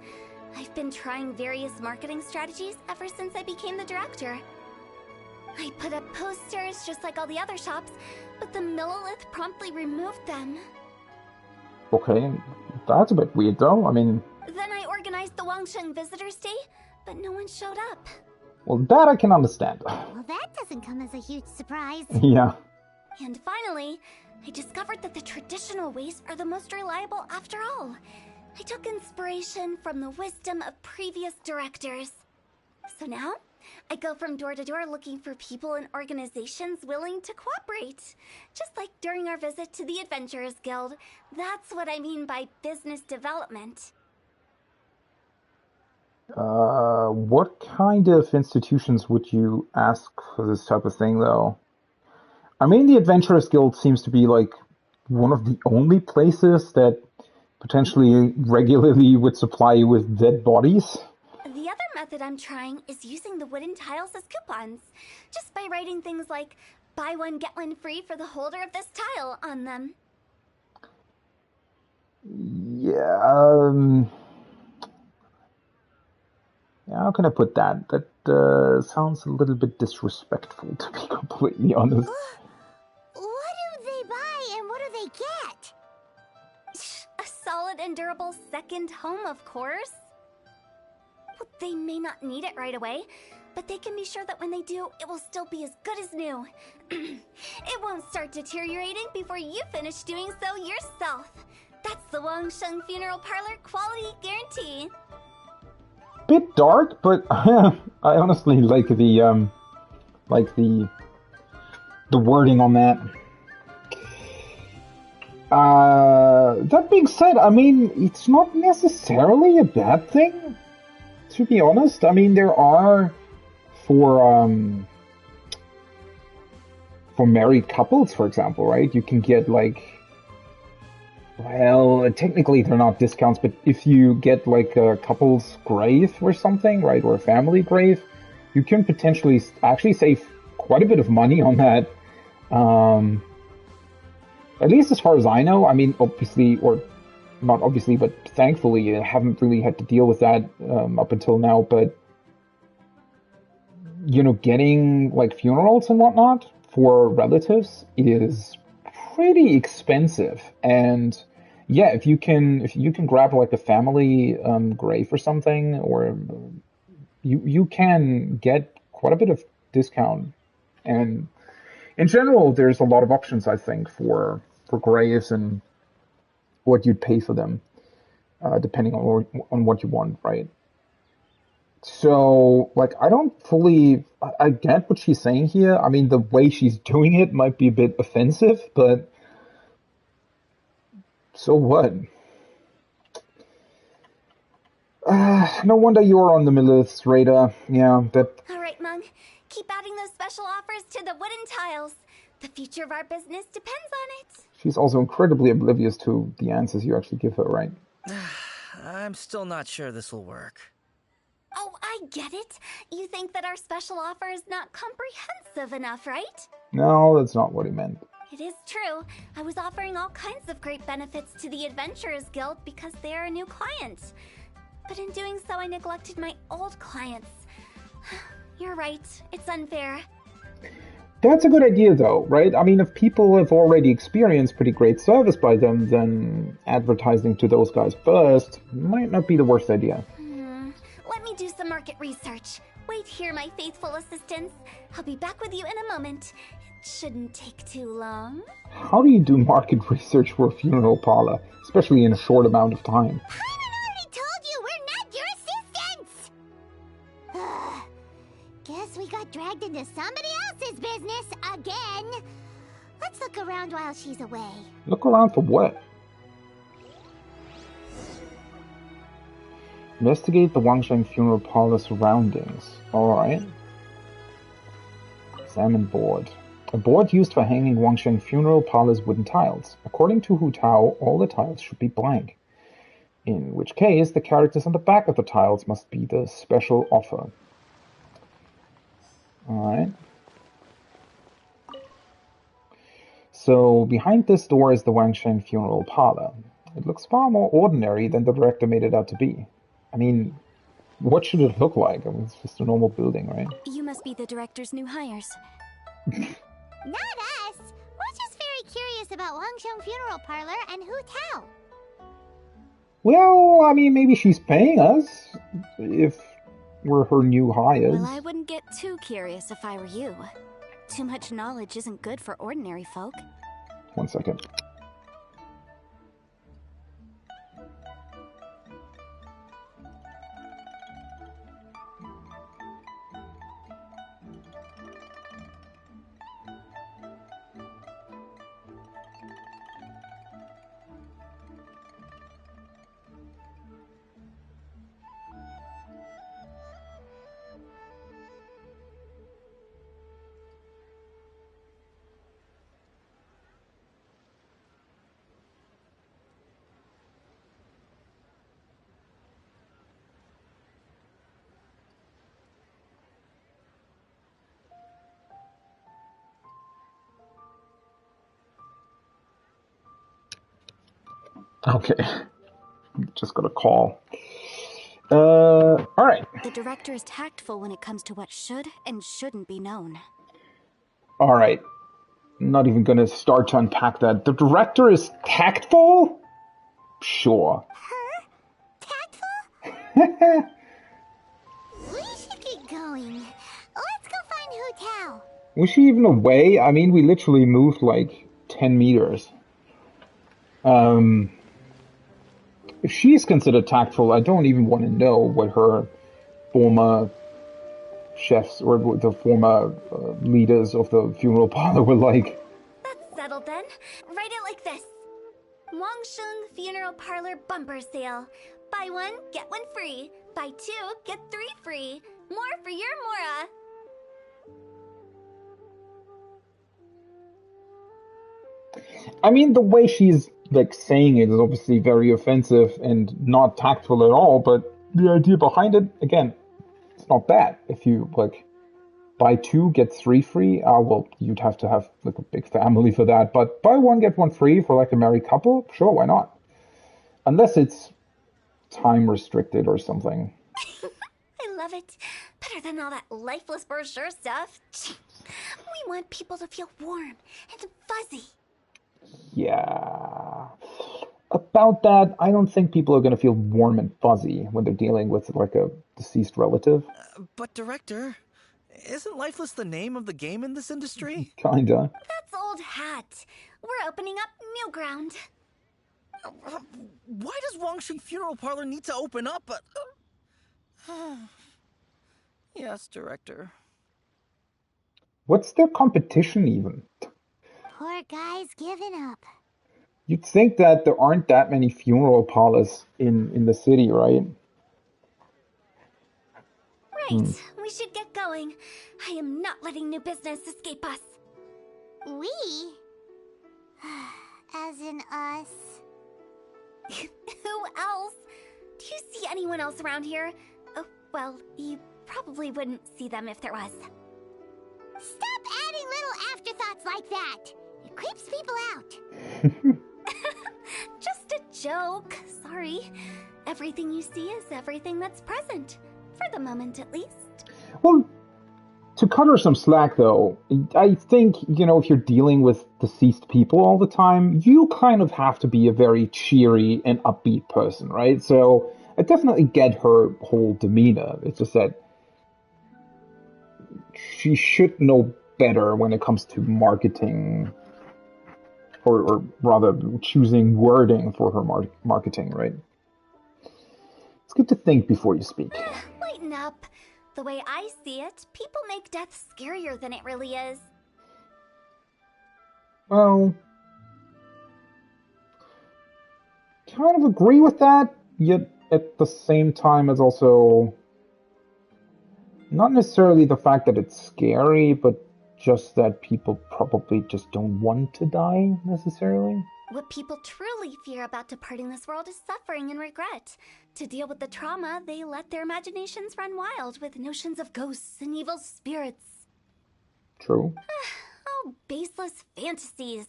I've been trying various marketing strategies ever since I became the director. I put up posters just like all the other shops, but the Millilith promptly removed them. Okay, that's a bit weird though. I mean... Then I organized the Wangsheng Visitors Day, but no one showed up. Well, that I can understand. Well, that doesn't come as a huge surprise. Yeah. And finally, I discovered that the traditional ways are the most reliable after all. I took inspiration from the wisdom of previous directors. So now, I go from door to door looking for people and organizations willing to cooperate. Just like during our visit to the Adventurers Guild. That's what I mean by business development. What kind of institutions would you ask for this type of thing, though? I mean, the Adventurers Guild seems to be, like, one of the only places that potentially regularly would supply you with dead bodies. The other method I'm trying is using the wooden tiles as coupons. Just by writing things like, buy one, get one free for the holder of this tile on them. Yeah, how can I put that? That sounds a little bit disrespectful, to be completely honest. What do they buy and what do they get? A solid and durable second home, of course. Well, they may not need it right away, but they can be sure that when they do, it will still be as good as new. It won't start deteriorating before you finish doing so yourself. That's the Wangsheng Funeral Parlor quality guarantee. Bit dark, but I honestly like the wording on that. That being said, I mean, it's not necessarily a bad thing, to be honest. I mean, there are for married couples, for example, right? You can get like, well, technically they're not discounts, but if you get like a couple's grave or something, right, or a family grave, you can potentially actually save quite a bit of money on that. At least as far as I know. I mean, obviously, or not obviously, but thankfully, I haven't really had to deal with that up until now. But, you know, getting like funerals and whatnot for relatives is pretty expensive. And yeah, if you can grab like a family grave or something, or you can get quite a bit of discount. And in general, there's a lot of options, I think, for graves and what you'd pay for them, depending on what you want, right? So, like, I get what she's saying here. I mean, the way she's doing it might be a bit offensive, but so what? No wonder you're on the Milith's radar. Yeah, that... Alright, Mung. Keep adding those special offers to the wooden tiles. The future of our business depends on it. She's also incredibly oblivious to the answers you actually give her, right? I'm still not sure this will work. Oh, I get it. You think that our special offer is not comprehensive enough, right? No, that's not what he meant. It is true. I was offering all kinds of great benefits to the Adventurers Guild because they are a new client. But in doing so, I neglected my old clients. You're right. It's unfair. That's a good idea, though, right? I mean, if people have already experienced pretty great service by them, then advertising to those guys first might not be the worst idea. Let me do some market research. Wait here, my faithful assistants. I'll be back with you in a moment. It shouldn't take too long. How do you do market research for a funeral parlor, especially in a short amount of time? Paimon already told you we're not your assistants! Guess we got dragged into somebody else's business again. Let's look around while she's away. Look around for what? Investigate the Wangsheng funeral parlor surroundings. Alright. Examine board. A board used for hanging Wangsheng funeral parlor's wooden tiles. According to Hu Tao, all the tiles should be blank. In which case, the characters on the back of the tiles must be the special offer. Alright. So, behind this door is the Wangsheng funeral parlor. It looks far more ordinary than the director made it out to be. I mean, what should it look like? I mean, it's just a normal building, right? You must be the director's new hires. Not us! We're just very curious about Wangsheng Funeral Parlor and Hu Tao. Well, I mean, maybe she's paying us if we're her new hires. Well, I wouldn't get too curious if I were you. Too much knowledge isn't good for ordinary folk. 1 second. Okay. Just got a call. Alright. The director is tactful when it comes to what should and shouldn't be known. Alright. I'm not even gonna start to unpack that. The director is tactful? Sure. Her? Tactful? We should get going. Let's go find Hu Tao. Was she even away? I mean, we literally moved like 10 meters. If she's considered tactful, I don't even want to know what her former chefs or the former leaders of the funeral parlor were like. That's settled then. Write it like this. Wangsheng Funeral Parlor Bumper Sale. Buy one, get one free. Buy two, get three free. More for your Mora. I mean, the way she's like saying it is obviously very offensive and not tactful at all, but the idea behind it, again, it's not bad. If you like buy two, get three free, well, you'd have to have like a big family for that. But buy one, get one free for like a married couple, sure, why not? Unless it's time restricted or something. I love it. Better than all that lifeless brochure stuff. We want people to feel warm and fuzzy. Yeah. About that, I don't think people are going to feel warm and fuzzy when they're dealing with like a deceased relative. But Director, isn't lifeless the name of the game in this industry? Kinda. That's old hat. We're opening up new ground. Why does Wangsheng Funeral Parlor need to open up? Yes, Director. What's their competition even? Poor guy's giving up. You'd think that there aren't that many funeral parlors in the city, right? Right, we should get going. I am not letting new business escape us. We? As in us. Who else? Do you see anyone else around here? Oh, well, you probably wouldn't see them if there was. Stop adding little afterthoughts like that. It creeps people out. Just a joke. Sorry. Everything you see is everything that's present. For the moment, at least. Well, to cut her some slack, though, I think, if you're dealing with deceased people all the time, you kind of have to be a very cheery and upbeat person, right? So I definitely get her whole demeanor. It's just that she should know better when it comes to marketing, or rather choosing wording for her marketing, right? It's good to think before you speak. Lighten up. The way I see it, people make death scarier than it really is. Well, kind of agree with that, yet at the same time it's also not necessarily the fact that it's scary, but just that people probably just don't want to die necessarily. What people truly fear about departing this world is suffering and regret. To deal with the trauma, they let their imaginations run wild with notions of ghosts and evil spirits. True. Oh, baseless fantasies.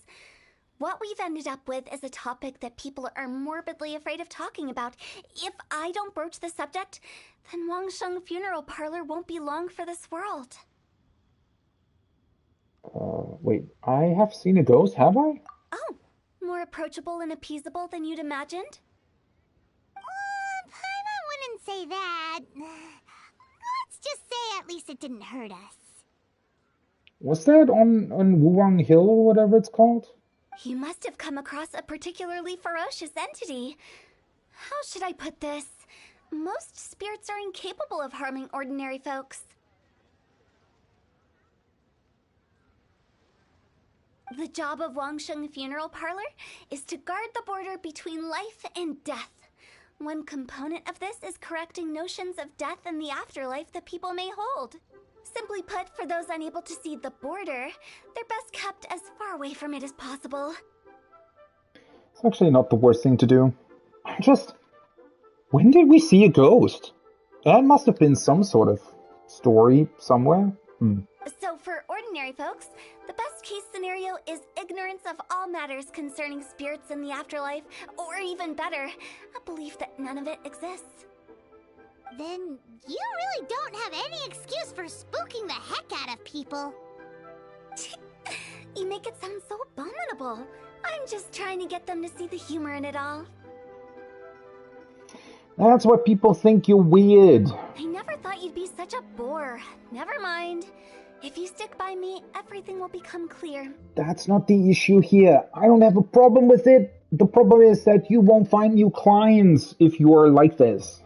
What we've ended up with is a topic that people are morbidly afraid of talking about. If I don't broach the subject, then Wangsheng Funeral Parlor won't be long for this world. Wait, I have seen a ghost, have I? Oh, more approachable and appeasable than you'd imagined? I wouldn't say that. Let's just say at least it didn't hurt us. Was that on Wuwang Hill or whatever it's called? You must have come across a particularly ferocious entity. How should I put this? Most spirits are incapable of harming ordinary folks. The job of Wangsheng Funeral Parlor is to guard the border between life and death. One component of this is correcting notions of death and the afterlife that people may hold. Simply put, for those unable to see the border, they're best kept as far away from it as possible. It's actually not the worst thing to do. When did we see a ghost? That must have been some sort of story somewhere. So for ordinary folks, the best case scenario is ignorance of all matters concerning spirits in the afterlife, or even better, a belief that none of it exists. Then you really don't have any excuse for spooking the heck out of people. You make it sound so abominable. I'm just trying to get them to see the humor in it all. That's why people think you're weird. I never thought you'd be such a bore. Never mind. If you stick by me, everything will become clear. That's not the issue here. I don't have a problem with it. The problem is that you won't find new clients if you are like this.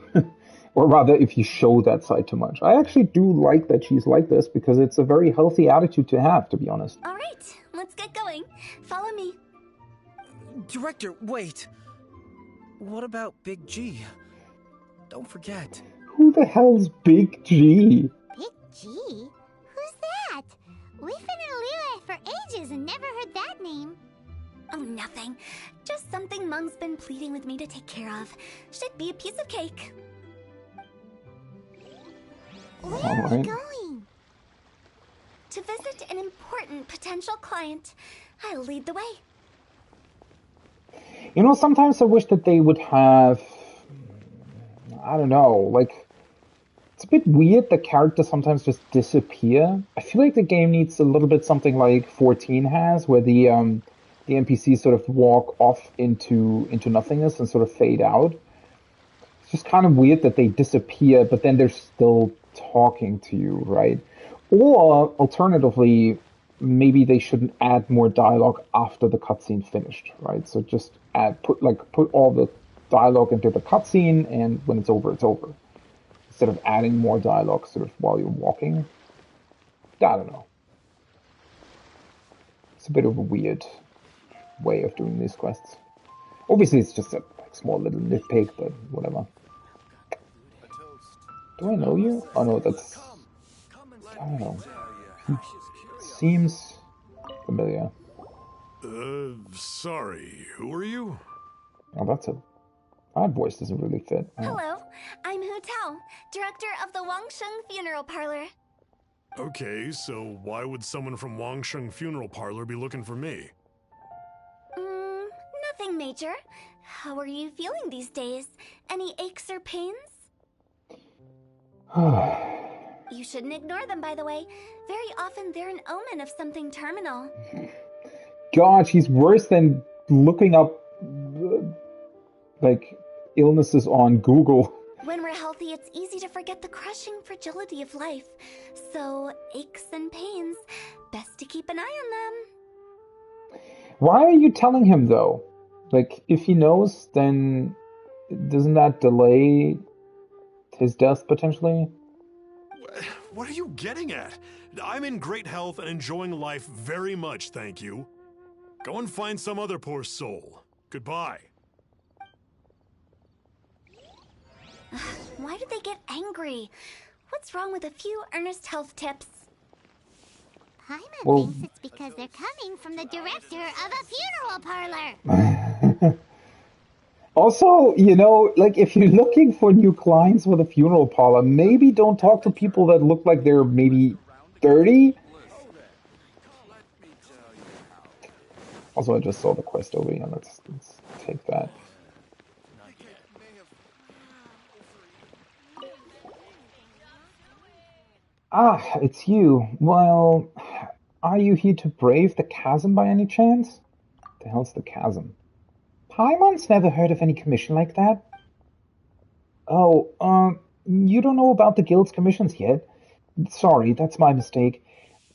Or rather, if you show that side too much. I actually do like that she's like this because it's a very healthy attitude to have, to be honest. All right, let's get going. Follow me. Director, wait! What about Big G? Don't forget. Who the hell's Big G? Big G? Who's that? We've been in Liyue for ages and never heard that name. Oh, nothing. Just something Mung's been pleading with me to take care of. Should be a piece of cake. Where are we going? To visit an important potential client. I'll lead the way. You know, sometimes I wish that they would have, I don't know, like, it's a bit weird that characters sometimes just disappear. I feel like the game needs a little bit something like 14 has, where the NPCs sort of walk off into nothingness and sort of fade out. It's just kind of weird that they disappear, but then they're still talking to you, right? Or, alternatively, maybe they shouldn't add more dialogue after the cutscene finished, right? So just put all the dialogue into the cutscene, and when it's over, it's over. Instead of adding more dialogue sort of while you're walking. I don't know. It's a bit of a weird way of doing these quests. Obviously, it's just a small little nitpick, but whatever. Do I know you? Oh no, that's... I don't know. Seems familiar. Sorry, who are you? Oh, that voice doesn't really fit. Oh. Hello, I'm Hu Tao, director of the Wangsheng Funeral Parlor. Okay, so why would someone from Wangsheng Funeral Parlor be looking for me? Nothing major. How are you feeling these days? Any aches or pains? You shouldn't ignore them, by the way. Very often they're an omen of something terminal. God, she's worse than looking up, like, illnesses on Google. When we're healthy, it's easy to forget the crushing fragility of life. So, aches and pains, best to keep an eye on them. Why are you telling him, though? Like, if he knows, then doesn't that delay his death, potentially? What are you getting at? I'm in great health and enjoying life very much, thank you. Go and find some other poor soul. Goodbye. Why did they get angry? What's wrong with a few earnest health tips? Paimon thinks it's because they're coming from the director of a funeral parlor. Also, you know, like, if you're looking for new clients for the funeral parlor, maybe don't talk to people that look like they're maybe 30. Also, I just saw the quest over here. Let's take that. Ah, it's you. Well, are you here to brave the chasm by any chance? The hell's the chasm? Paimon's never heard of any commission like that. Oh, you don't know about the guild's commissions yet? Sorry, that's my mistake.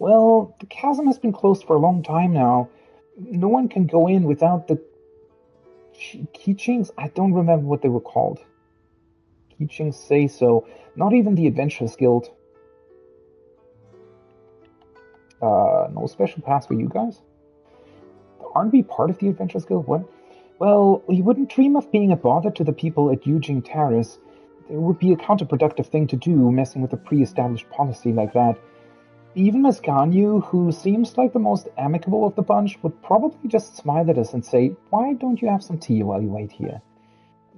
Well, the chasm has been closed for a long time now. No one can go in without the keychains. I don't remember what they were called. Keychains say so. Not even the Adventurers Guild. No special pass for you guys? Aren't we part of the Adventurers Guild? What? Well, you wouldn't dream of being a bother to the people at Yujing Terrace. It would be a counterproductive thing to do, messing with a pre-established policy like that. Even Miss Ganyu, who seems like the most amicable of the bunch, would probably just smile at us and say, "Why don't you have some tea while you wait here?"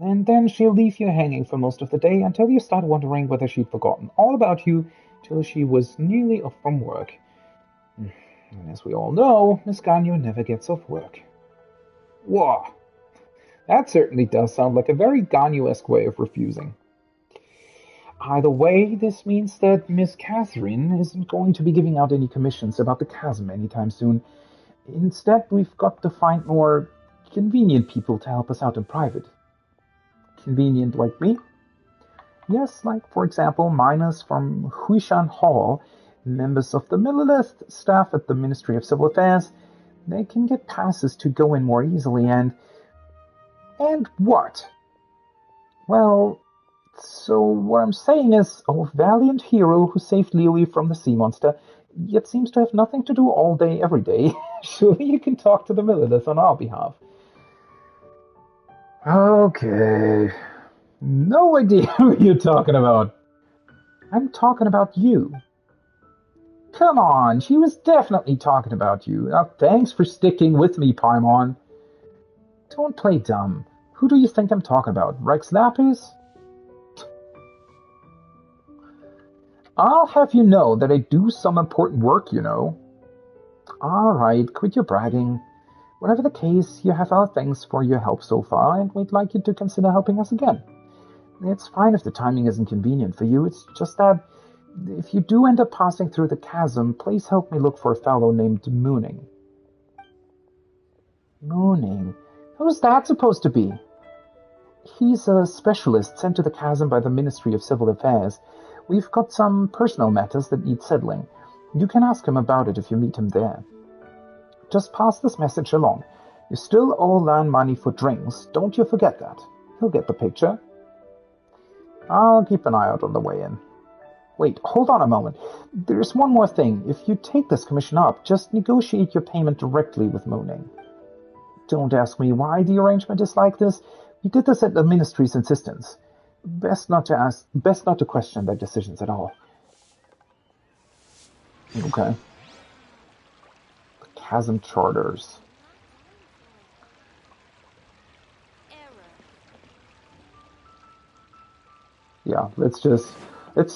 And then she'll leave you hanging for most of the day until you start wondering whether she'd forgotten all about you till she was nearly off from work. And as we all know, Miss Ganyu never gets off work. Whoa! That certainly does sound like a very Ganyu-esque way of refusing. Either way, this means that Miss Catherine isn't going to be giving out any commissions about the chasm anytime soon. Instead, we've got to find more convenient people to help us out in private. Convenient like me? Yes, like, for example, miners from Huishan Hall, members of the Millilith, staff at the Ministry of Civil Affairs. They can get passes to go in more easily and what? Well, so what I'm saying is, a valiant hero who saved Liyue from the sea monster, yet seems to have nothing to do all day, every day. Surely you can talk to the Millilith on our behalf. Okay. No idea who you're talking about. I'm talking about you. Come on, she was definitely talking about you. Now, thanks for sticking with me, Paimon. Don't play dumb. Who do you think I'm talking about? Rex Lapis? I'll have you know that I do some important work, you know. Alright, quit your bragging. Whatever the case, you have our thanks for your help so far, and we'd like you to consider helping us again. It's fine if the timing isn't convenient for you, it's just that if you do end up passing through the chasm, please help me look for a fellow named Mooning. Mooning? Who's that supposed to be? He's a specialist sent to the chasm by the Ministry of Civil Affairs. We've got some personal matters that need settling. You can ask him about it if you meet him there. Just pass this message along. You still owe Lan money for drinks, don't you forget that. He'll get the picture. I'll keep an eye out on the way in. Wait, hold on a moment. There's one more thing. If you take this commission up, just negotiate your payment directly with Mooning. Don't ask me why the arrangement is like this. We did this at the Ministry's insistence. Best not to question their decisions at all. Okay. The Chasm Charters. Yeah, let's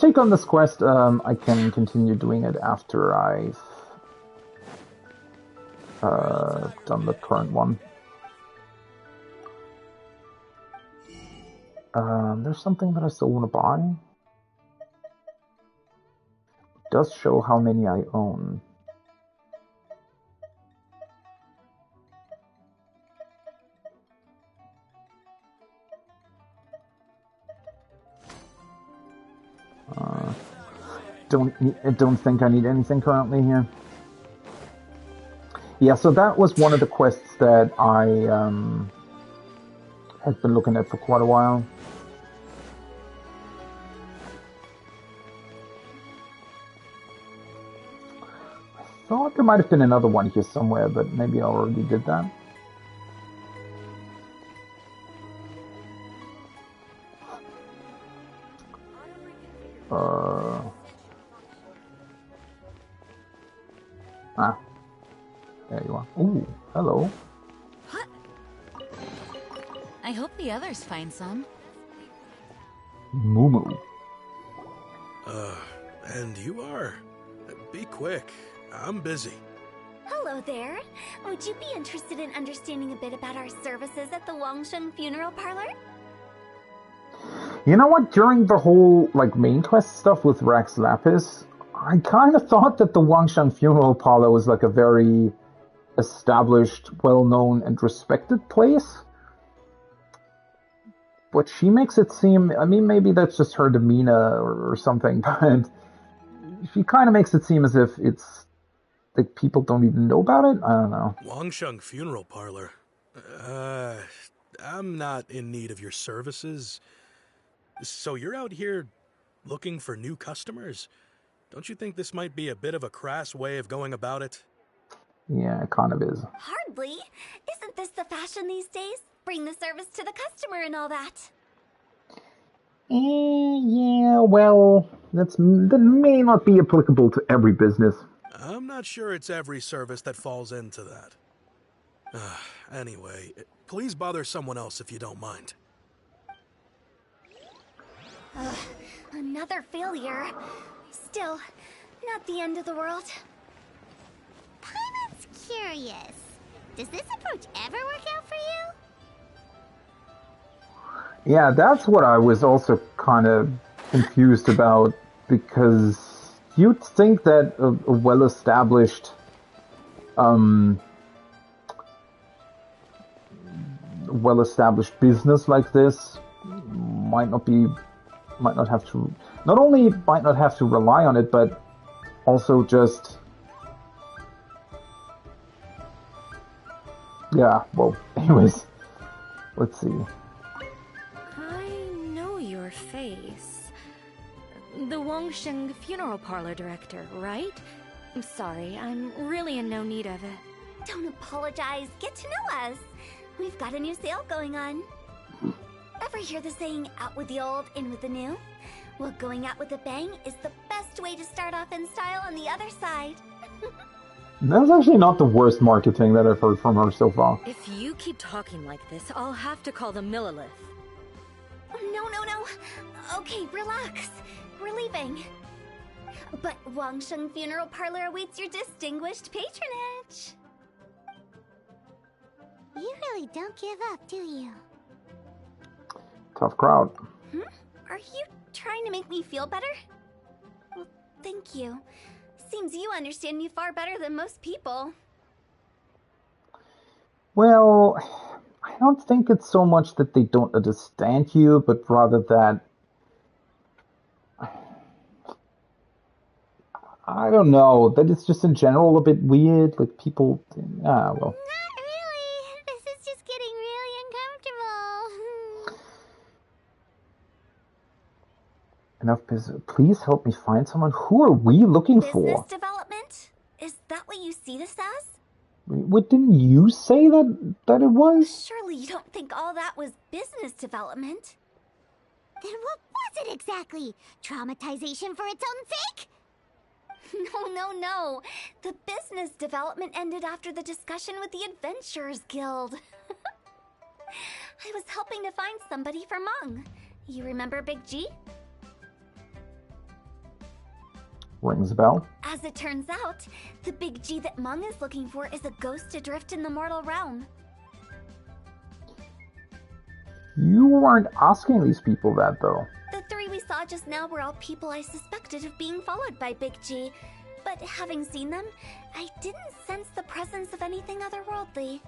take on this quest. I can continue doing it after I've done the current one. There's something that I still want to buy. It does show how many I own. Don't think I need anything currently here. Yeah, so that was one of the quests that I had been looking at for quite a while. I thought there might have been another one here somewhere, but maybe I already did that. There you are. Ooh, hello. I hope the others find some. Mumu. And you are? Be quick. I'm busy. Hello there. Would you be interested in understanding a bit about our services at the Wangsheng Funeral Parlor? You know what? During the whole main quest stuff with Rex Lapis, I kind of thought that the Wangsheng Funeral Parlor was like a very established, well-known, and respected place. But she makes it seem, I mean, maybe that's just her demeanor or something, but she kind of makes it seem as if it's like people don't even know about it. I don't know. Wangsheng Funeral Parlor. I'm not in need of your services. So you're out here looking for new customers? Don't you think this might be a bit of a crass way of going about it? Yeah, it kind of is. Hardly. Isn't this the fashion these days? Bring the service to the customer and all that. Yeah, well, that may not be applicable to every business. I'm not sure it's every service that falls into that. Anyway, please bother someone else if you don't mind. Another failure. Still, not the end of the world. Paimon's curious. Does this approach ever work out for you? Yeah, that's what I was also kind of confused about, because you'd think that a well-established business like this might not have to rely on it, but also just, yeah, well, anyways, let's see. I know your face. The Wangsheng Funeral Parlor director, right? I'm sorry, I'm really in no need of it. Don't apologize. Get to know us. We've got a new sale going on. Ever hear the saying, out with the old, in with the new? Well, going out with a bang is the best way to start off in style on the other side. That's actually not the worst marketing that I've heard from her so far. If you keep talking like this, I'll have to call the Millilith. No. Okay, relax. We're leaving. But Wangsheng Funeral Parlor awaits your distinguished patronage. You really don't give up, do you? Tough crowd. Are you trying to make me feel better? Well, thank you. Seems you understand me far better than most people. Well, I don't think it's so much that they don't understand you, but rather that... I don't know, that it's just in general a bit weird, like people... well... Not really. This is just getting really uncomfortable. Enough business. Please help me find someone. Who are we looking for? Business development? Is that what you see this as? What, didn't you say that it was? Surely you don't think all that was business development? Then what was it exactly? Traumatization for its own sake? No. The business development ended after the discussion with the Adventurers Guild. I was helping to find somebody for Meng. You remember Big G? Rings a bell. As it turns out, the Big G that Meng is looking for is a ghost adrift in the mortal realm. You weren't asking these people that, though. The three we saw just now were all people I suspected of being followed by Big G. But having seen them, I didn't sense the presence of anything otherworldly.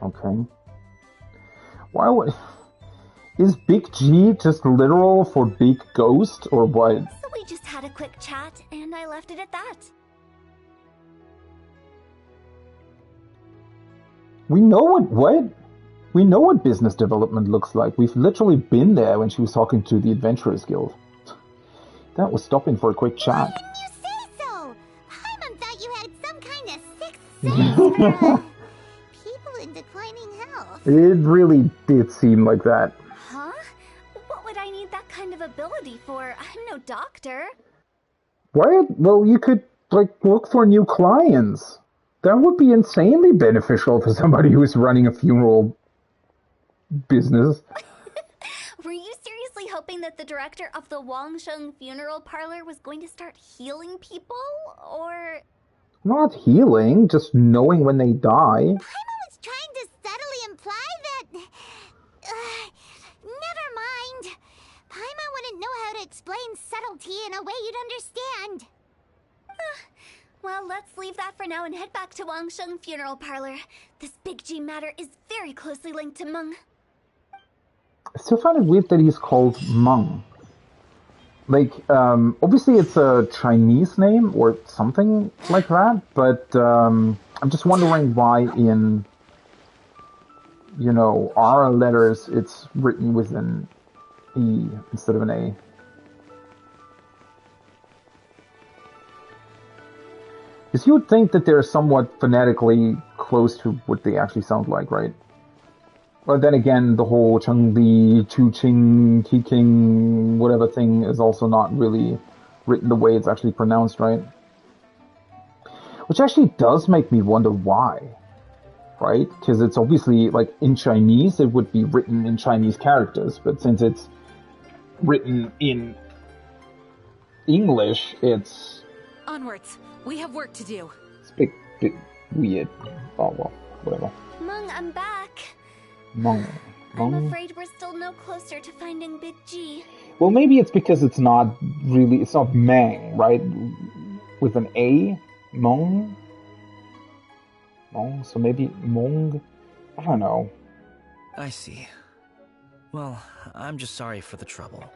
Okay. Why would... Is Big G just literal for big ghost, or what? So we just had a quick chat, and I left it at that. We know what? We know what business development looks like. We've literally been there when she was talking to the Adventurers Guild. That was stopping for a quick chat. Why didn't you say so? Paimon thought you had some kind of sixth sense for people in declining health. It really did seem like that. Huh? What would I need that kind of ability for? I'm no doctor. What? Well, you could, look for new clients. That would be insanely beneficial for somebody who's running a funeral business. Were you seriously hoping that the director of the Wangsheng Funeral Parlor was going to start healing people, or...? Not healing, just knowing when they die. Paimon was trying to subtly imply that... never mind. Paimon wouldn't know how to explain subtlety in a way you'd understand. Well, let's leave that for now and head back to Wangsheng Funeral Parlor. This Big G matter is very closely linked to Meng. I still find it weird that he's called Meng. Obviously it's a Chinese name or something like that, but I'm just wondering why in, our letters it's written with an E instead of an A. Because you would think that they're somewhat phonetically close to what they actually sound like, right? But then again, the whole Chengli, Chuqing, Tiking, whatever thing is also not really written the way it's actually pronounced, right? Which actually does make me wonder why, right? Because it's obviously, in Chinese, it would be written in Chinese characters, but since it's written in English, it's... Onwards. We have work to do. It's a bit weird. Oh, well, whatever. Meng, I'm back. Meng. I'm afraid we're still no closer to finding Big G. Well, maybe it's because it's not Meng, right? With an A? Meng? Meng, so maybe Meng? I don't know. I see. Well, I'm just sorry for the trouble.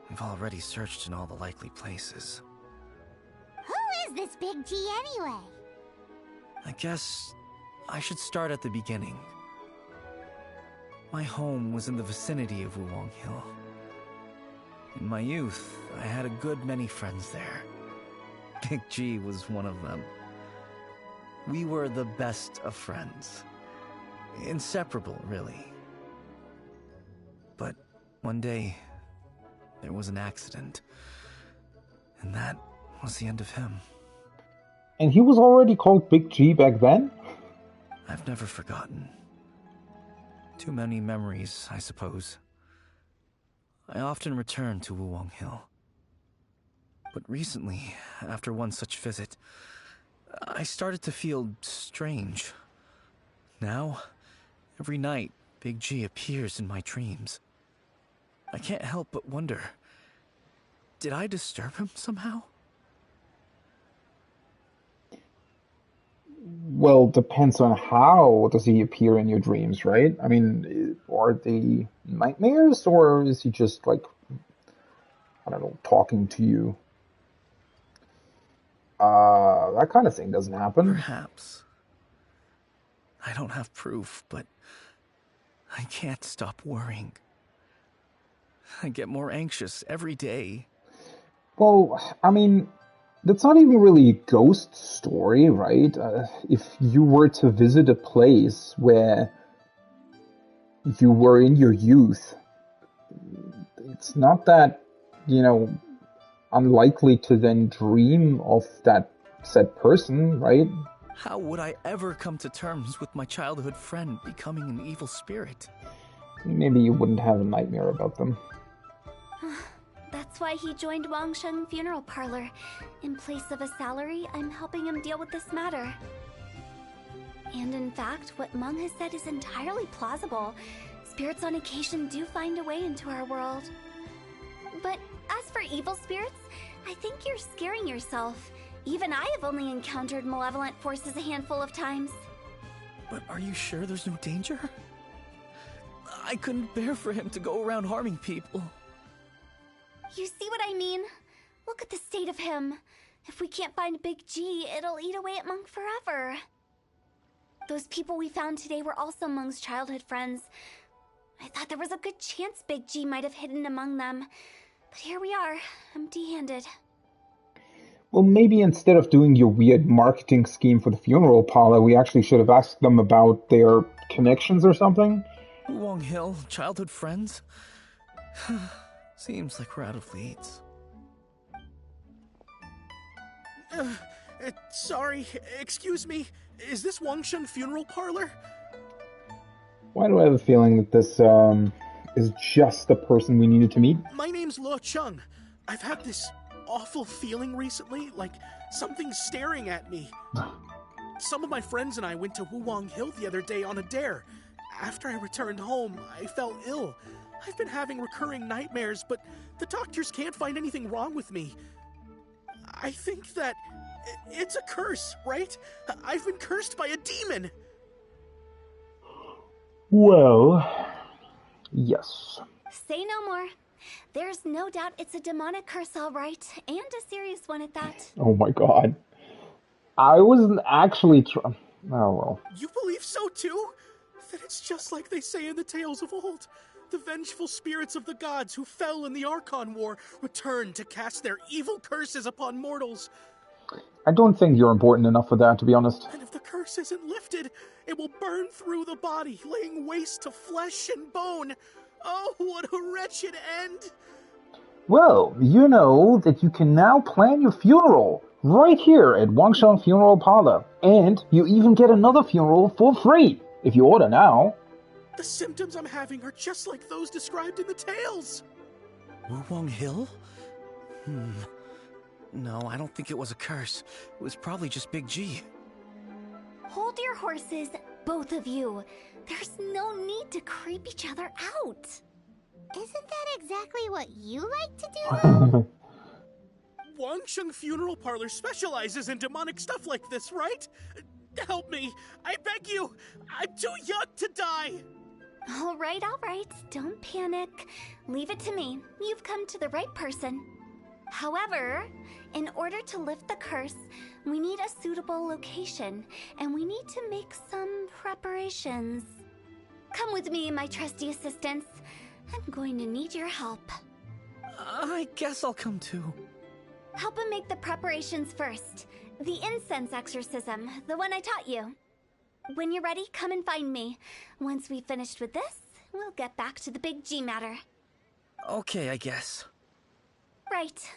We've already searched in all the likely places. Who is this Big G anyway? I guess I should start at the beginning. My home was in the vicinity of Wuwang Hill. In my youth, I had a good many friends there. Big G was one of them. We were the best of friends. Inseparable, really. One day, there was an accident. And that was the end of him. And he was already called Big G back then? I've never forgotten. Too many memories, I suppose. I often return to Wuwang Hill. But recently, after one such visit, I started to feel strange. Now, every night, Big G appears in my dreams. I can't help but wonder, did I disturb him somehow? Well, depends on how does he appear in your dreams, right? I mean, are they nightmares, or is he just like, I don't know, talking to you? That kind of thing doesn't happen. Perhaps. I don't have proof, but I can't stop worrying. I get more anxious every day. Well, I mean, that's not even really a ghost story, right? If you were to visit a place where you were in your youth, it's not that, unlikely to then dream of that said person, right? How would I ever come to terms with my childhood friend becoming an evil spirit? Maybe you wouldn't have a nightmare about them. That's why he joined Wangsheng Funeral Parlor. In place of a salary, I'm helping him deal with this matter. And in fact, what Meng has said is entirely plausible. Spirits on occasion do find a way into our world. But as for evil spirits, I think you're scaring yourself. Even I have only encountered malevolent forces a handful of times. But are you sure there's no danger? I couldn't bear for him to go around harming people. You see what I mean? Look at the state of him. If we can't find Big G, it'll eat away at Monk forever. Those people we found today were also Monk's childhood friends. I thought there was a good chance Big G might have hidden among them. But here we are, empty-handed. Well, maybe instead of doing your weird marketing scheme for the funeral parlor, we actually should have asked them about their connections or something. Wuwang Hill, childhood friends? Seems like we're out of leads. Sorry, excuse me. Is this Wangsheng Funeral Parlor? Why do I have a feeling that this is just the person we needed to meet? My name's Luo Chung. I've had this awful feeling recently, like something's staring at me. Some of my friends and I went to Wuwang Hill the other day on a dare. After I returned home, I felt ill. I've been having recurring nightmares, but the doctors can't find anything wrong with me. I think that it's a curse, right? I've been cursed by a demon. Well, yes. Say no more. There's no doubt it's a demonic curse, all right, and a serious one at that. Oh my god. I wasn't actually oh well. You believe so too? That it's just like they say in the tales of old. The vengeful spirits of the gods who fell in the Archon War return to cast their evil curses upon mortals. I don't think you're important enough for that, to be honest. And if the curse isn't lifted, it will burn through the body, laying waste to flesh and bone. Oh, what a wretched end! Well, you know that you can now plan your funeral right here at Wangsheng Funeral Parlor. And you even get another funeral for free if you order now. The symptoms I'm having are just like those described in the tales. Wuwang Hill? No, I don't think it was a curse. It was probably just Big G. Hold your horses, both of you. There's no need to creep each other out. Isn't that exactly what you like to do? Wangsheng Funeral Parlor specializes in demonic stuff like this, right? Help me. I beg you. I'm too young to die. All right. Don't panic. Leave it to me. You've come to the right person. However, in order to lift the curse, we need a suitable location, and we need to make some preparations. Come with me, my trusty assistants. I'm going to need your help. I guess I'll come too. Help him make the preparations first. The incense exorcism, the one I taught you. When you're ready, come and find me. Once we've finished with this, we'll get back to the Big G matter. Okay, I guess. Right.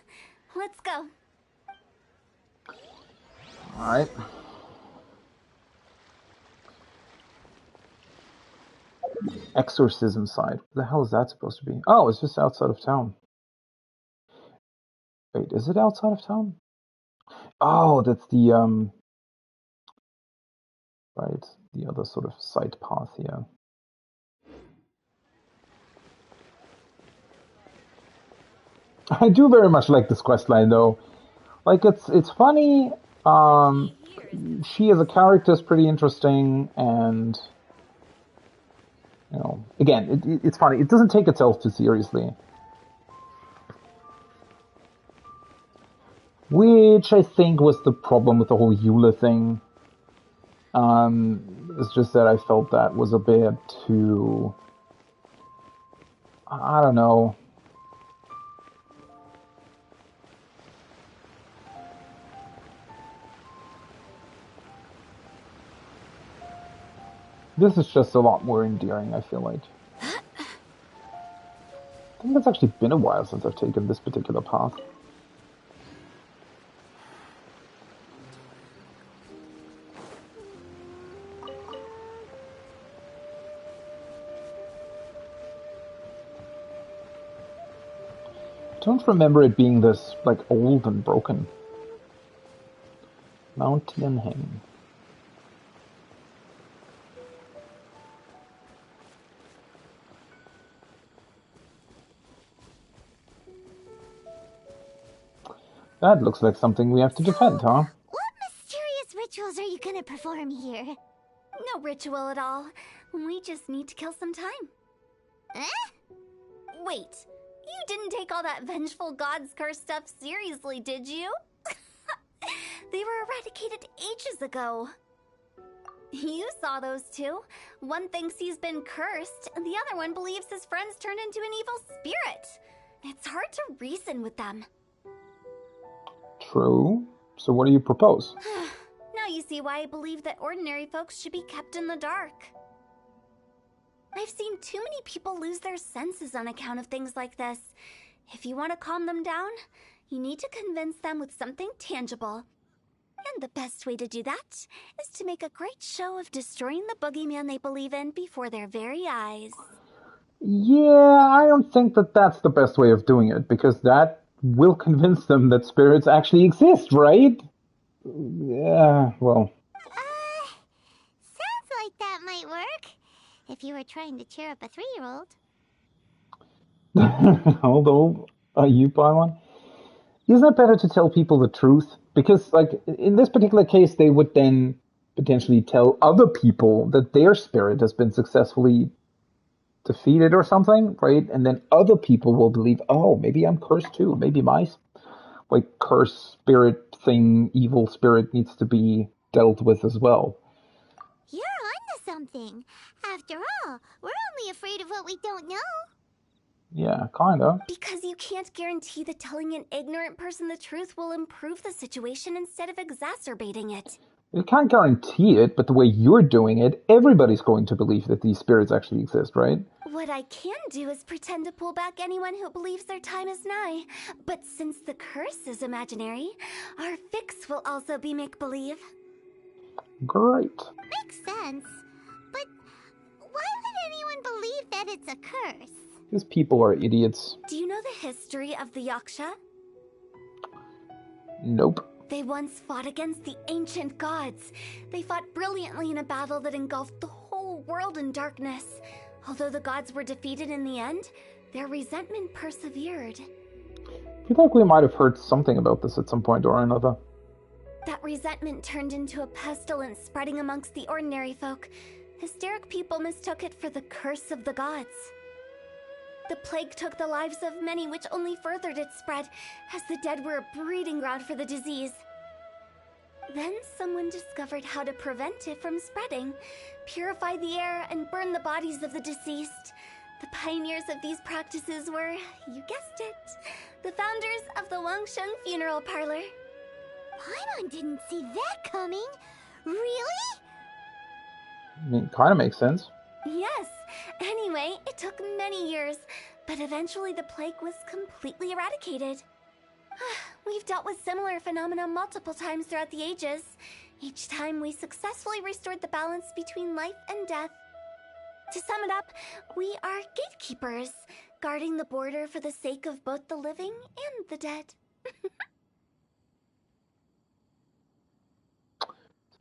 Let's go. Alright. Exorcism site. What the hell is that supposed to be? Oh, it's just outside of town. Wait, is it outside of town? Oh, that's the right, the other sort of side path here. I do very much like this questline though. Like it's funny. She as a character is pretty interesting, and you know, again, it's funny. It doesn't take itself too seriously, which I think was the problem with the whole Eula thing. It's just that I felt that was a bit too. I don't know. This is just a lot more endearing, I feel like. I think it's actually been a while since I've taken this particular path. I don't remember it being this, like, old and broken. Mount Tianheng. That looks like something we have to defend, huh? What mysterious rituals are you gonna perform here? No ritual at all. We just need to kill some time. Eh? Wait, you didn't take all that vengeful God's curse stuff seriously, did you? They were eradicated ages ago. You saw those two. One thinks he's been cursed, and the other one believes his friends turned into an evil spirit. It's hard to reason with them. True. So what do you propose? Now you see why I believe that ordinary folks should be kept in the dark. I've seen too many people lose their senses on account of things like this. If you want to calm them down, you need to convince them with something tangible. And the best way to do that is to make a great show of destroying the boogeyman they believe in before their very eyes. Yeah, I don't think that that's the best way of doing it, because that will convince them that spirits actually exist, right? Yeah, well. Sounds like that might work. If you were trying to cheer up a 3-year-old. Although, you buy one? Isn't it better to tell people the truth? Because, like, in this particular case, they would then potentially tell other people that their spirit has been successfully defeated or something, right? And then other people will believe, oh, maybe I'm cursed too. Maybe my, like, curse spirit thing, evil spirit needs to be dealt with as well. You're onto something. After all, we're only afraid of what we don't know. Yeah, kinda. Because you can't guarantee that telling an ignorant person the truth will improve the situation instead of exacerbating it. You can't guarantee it, but the way you're doing it, everybody's going to believe that these spirits actually exist, right? What I can do is pretend to pull back anyone who believes their time is nigh. But since the curse is imaginary, our fix will also be make-believe. Great. Makes sense. But why would anyone believe that it's a curse? These people are idiots. Do you know the history of the Yaksha? Nope. They once fought against the ancient gods. They fought brilliantly in a battle that engulfed the whole world in darkness. Although the gods were defeated in the end, their resentment persevered. I feel like we might have heard something about this at some point or another. That resentment turned into a pestilence spreading amongst the ordinary folk. Hysteric people mistook it for the curse of the gods. The plague took the lives of many, which only furthered its spread, as the dead were a breeding ground for the disease. Then someone discovered how to prevent it from spreading, purify the air, and burn the bodies of the deceased. The pioneers of these practices were, you guessed it, the founders of the Wangsheng Funeral Parlor. Paimon didn't see that coming. Really? I mean, kind of makes sense. Yes. Anyway, it took many years, But eventually the plague was completely eradicated. We've dealt with similar phenomena multiple times throughout the ages. Each time we successfully restored the balance between life and death. To sum it up, we are gatekeepers, guarding the border for the sake of both the living and the dead.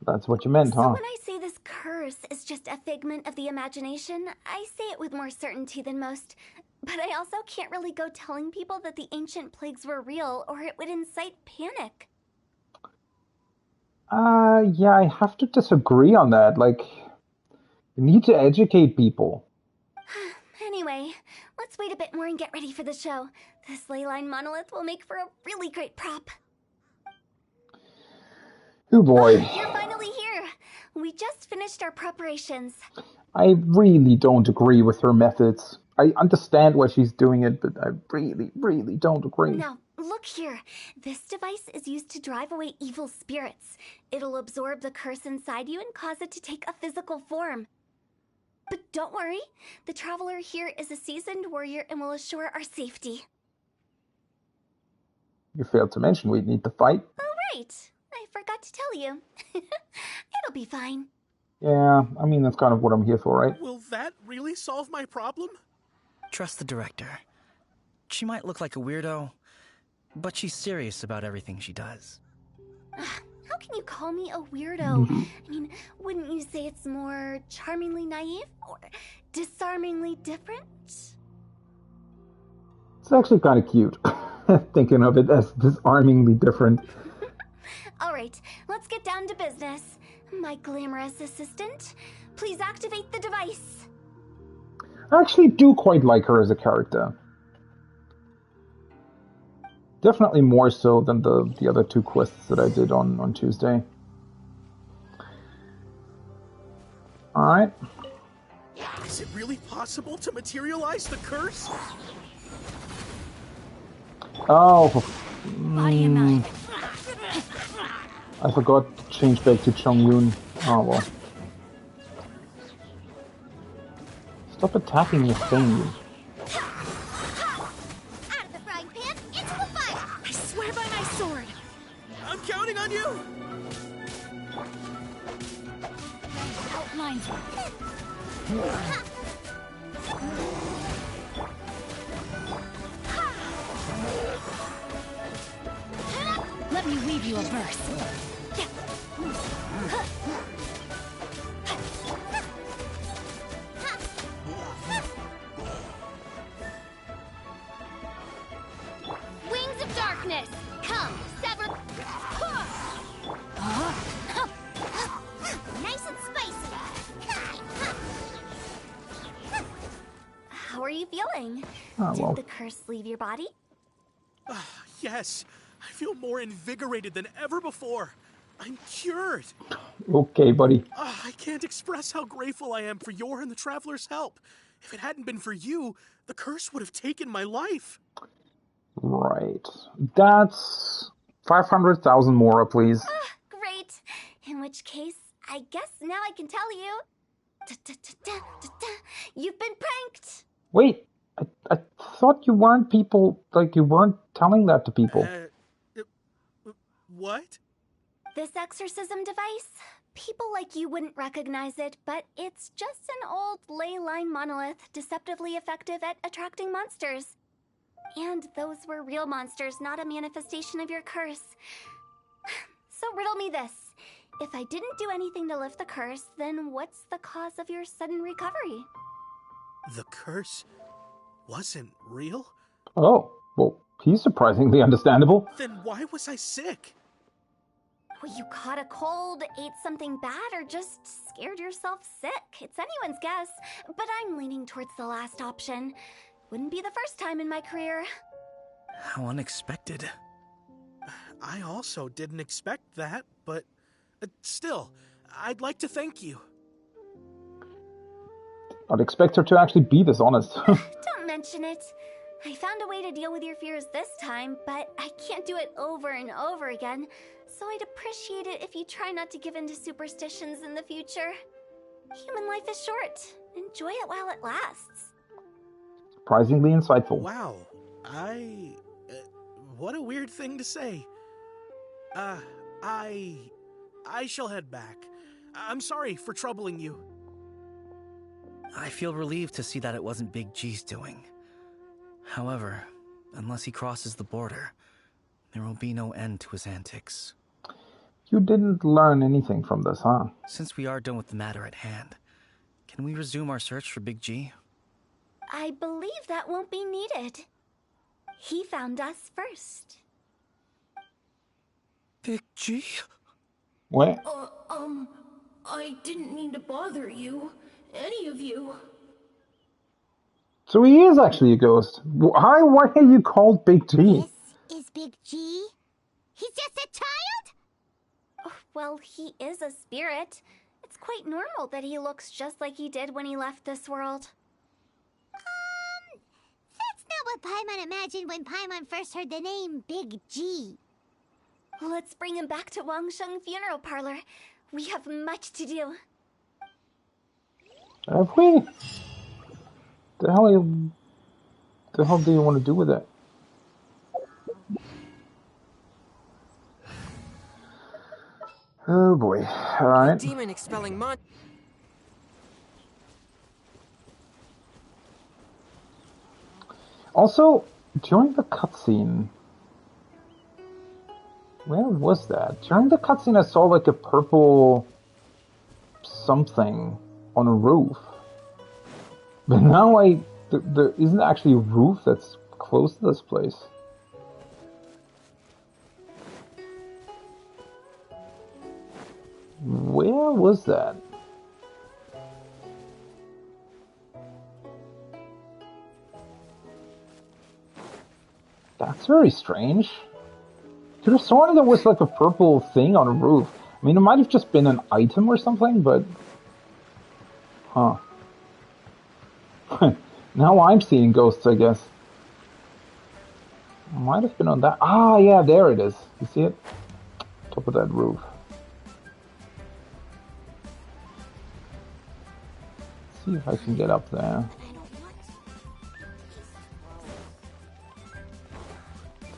That's what you meant, So huh? when I say this curse is just a figment of the imagination, I say it with more certainty than most. But I also can't really go telling people that the ancient plagues were real, or it would incite panic. Yeah, I have to disagree on that. Like, you need to educate people. Anyway, let's wait a bit more and get ready for the show. This leyline monolith will make for a really great prop. Oh boy. You're finally here. We just finished our preparations. I really don't agree with her methods. I understand why she's doing it, but I really, really don't agree. Now, look here. This device is used to drive away evil spirits. It'll absorb the curse inside you and cause it to take a physical form. But don't worry, the traveler here is a seasoned warrior and will assure our safety. You failed to mention we'd need to fight. Oh, right. I forgot to tell you. It'll be fine. Yeah, I mean, that's kind of what I'm here for, right? Will that really solve my problem? Trust the director. She might look like a weirdo, but she's serious about everything she does. How can you call me a weirdo? I mean, wouldn't you say it's more charmingly naive or disarmingly different? It's actually kind of cute, thinking of it as disarmingly different. All right, let's get down to business. My glamorous assistant, please activate the device. I actually do quite like her as a character. Definitely more so than the other two quests that I did on Tuesday. Alright. Is it really possible to materialize the curse? Oh, Body and mind. I forgot to change back to Chongyun. Oh well. Stop attacking the thing. Out of the frying pan, into the fire! I swear by my sword. I'm counting on you! Outlines. Let me weave you a verse. Wings of darkness, come, sever. Nice and spicy. How are you feeling? Oh, well. Did the curse leave your body? Yes, I feel more invigorated than ever before. I'm cured. Okay, buddy. I can't express how grateful I am for your and the Traveler's help. If it hadn't been for you, the curse would have taken my life. Right. That's 500,000 more, please. Great. In which case, I guess now I can tell you. You've been pranked. Wait, I thought you weren't you weren't telling that to people. What? This exorcism device, people like you wouldn't recognize it, but it's just an old ley line monolith deceptively effective at attracting monsters. And those were real monsters, not a manifestation of your curse. So riddle me this. If I didn't do anything to lift the curse, then what's the cause of your sudden recovery? The curse wasn't real? Oh, well, he's surprisingly understandable. Then why was I sick? Well, you caught a cold, ate something bad, or just scared yourself sick. It's anyone's guess, but I'm leaning towards the last option. Wouldn't be the first time in my career. How unexpected. I also didn't expect that, but still, I'd like to thank you. I'd expect her to actually be this honest. Don't mention it. I found a way to deal with your fears this time, but I can't do it over and over again, so I'd appreciate it if you try not to give in to superstitions in the future. Human life is short. Enjoy it while it lasts. Surprisingly insightful. Wow. What a weird thing to say. I shall head back. I'm sorry for troubling you. I feel relieved to see that it wasn't Big G's doing. However, unless he crosses the border, there will be no end to his antics. You didn't learn anything from this, huh? Since we are done with the matter at hand, can we resume our search for Big G? I believe that won't be needed. He found us first. Big G? What? I didn't mean to bother you. Any of you. So he is actually a ghost. Why are you called Big G? This is Big G? He's just a child? Oh, well, he is a spirit. It's quite normal that he looks just like he did when he left this world. That's not what Paimon imagined when Paimon first heard the name Big G. Let's bring him back to Wangsheng Funeral Parlor. We have much to do. Have we? The hell do you want to do with it? Oh boy. Alright. Demon expelling mon. Also, during the cutscene, where was that? During the cutscene, I saw like a purple something on a roof. But now there isn't actually a roof that's close to this place. Where was that? That's very strange. Could have sworn there was like a purple thing on a roof. I mean, it might have just been an item or something, but... Huh. Now I'm seeing ghosts, I guess. It might have been on that... Ah, yeah, there it is. You see it? Top of that roof. Let's see if I can get up there.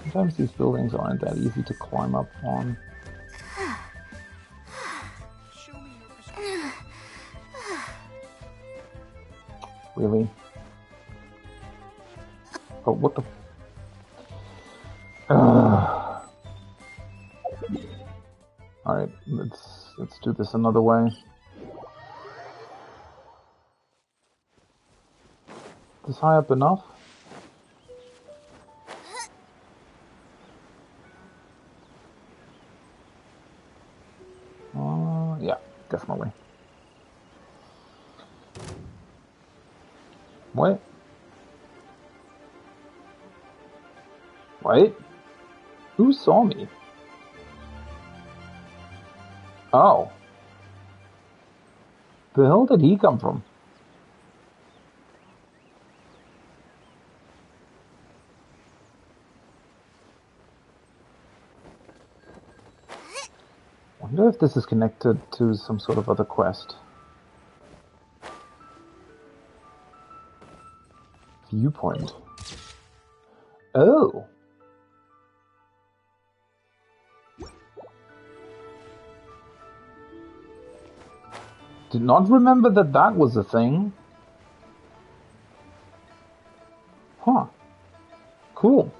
Sometimes these buildings aren't that easy to climb up on. Really? Oh, what the... Alright, let's do this another way. Is this high up enough? Yeah, definitely. What? Wait? Who saw me? Oh. The hell did he come from? I wonder if this is connected to some sort of other quest. Viewpoint. Oh! Did not remember that that was a thing. Huh. Cool.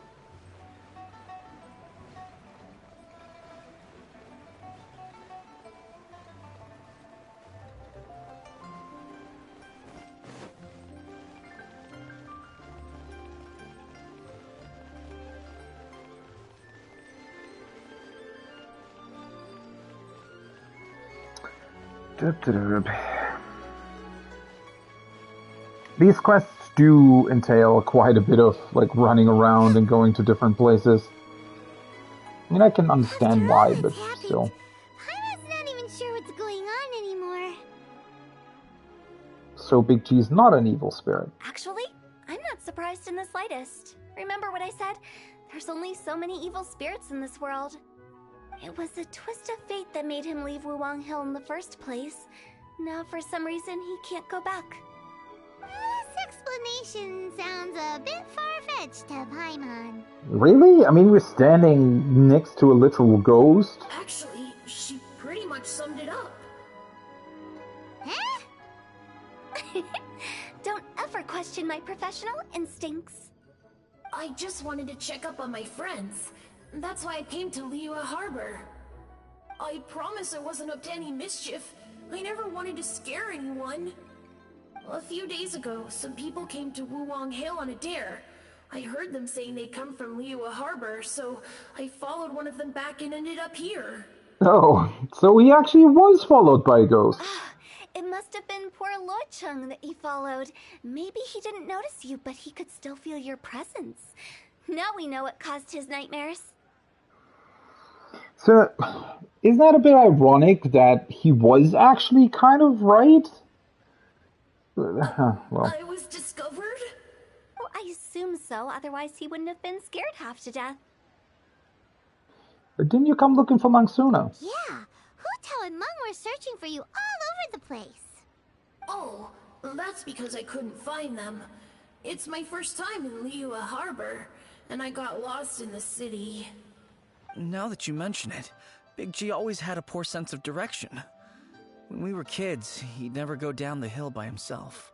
These quests do entail quite a bit of like running around and going to different places. I mean, I can understand why, but still. Paimon's not even sure what's going on anymore. So Big G's not an evil spirit. Actually, I'm not surprised in the slightest. Remember what I said? There's only so many evil spirits in this world. It was a twist of fate that made him leave Wuwang Hill in the first place. Now, for some reason, he can't go back. This explanation sounds a bit far-fetched to Paimon. Really? I mean, we're standing next to a literal ghost. Actually, she pretty much summed it up. Huh? Don't ever question my professional instincts. I just wanted to check up on my friends. That's why I came to Liyue Harbor. I promise I wasn't up to any mischief. I never wanted to scare anyone. A few days ago, some people came to Wuwang Hill on a dare. I heard them saying they'd come from Liyue Harbor, so I followed one of them back and ended up here. Oh, so he actually was followed by a ghost. It must have been poor Luocheng that he followed. Maybe he didn't notice you, but he could still feel your presence. Now we know what caused his nightmares. So, isn't that a bit ironic that he was actually kind of right? Well, I was discovered? Well, I assume so, otherwise he wouldn't have been scared half to death. but didn't you come looking for Mangsuna? Yeah, Hu and Meng were searching for you all over the place. Oh, that's because I couldn't find them. It's my first time in Liyue Harbor, and I got lost in the city. Now that you mention it, Big G always had a poor sense of direction. When we were kids, he'd never go down the hill by himself.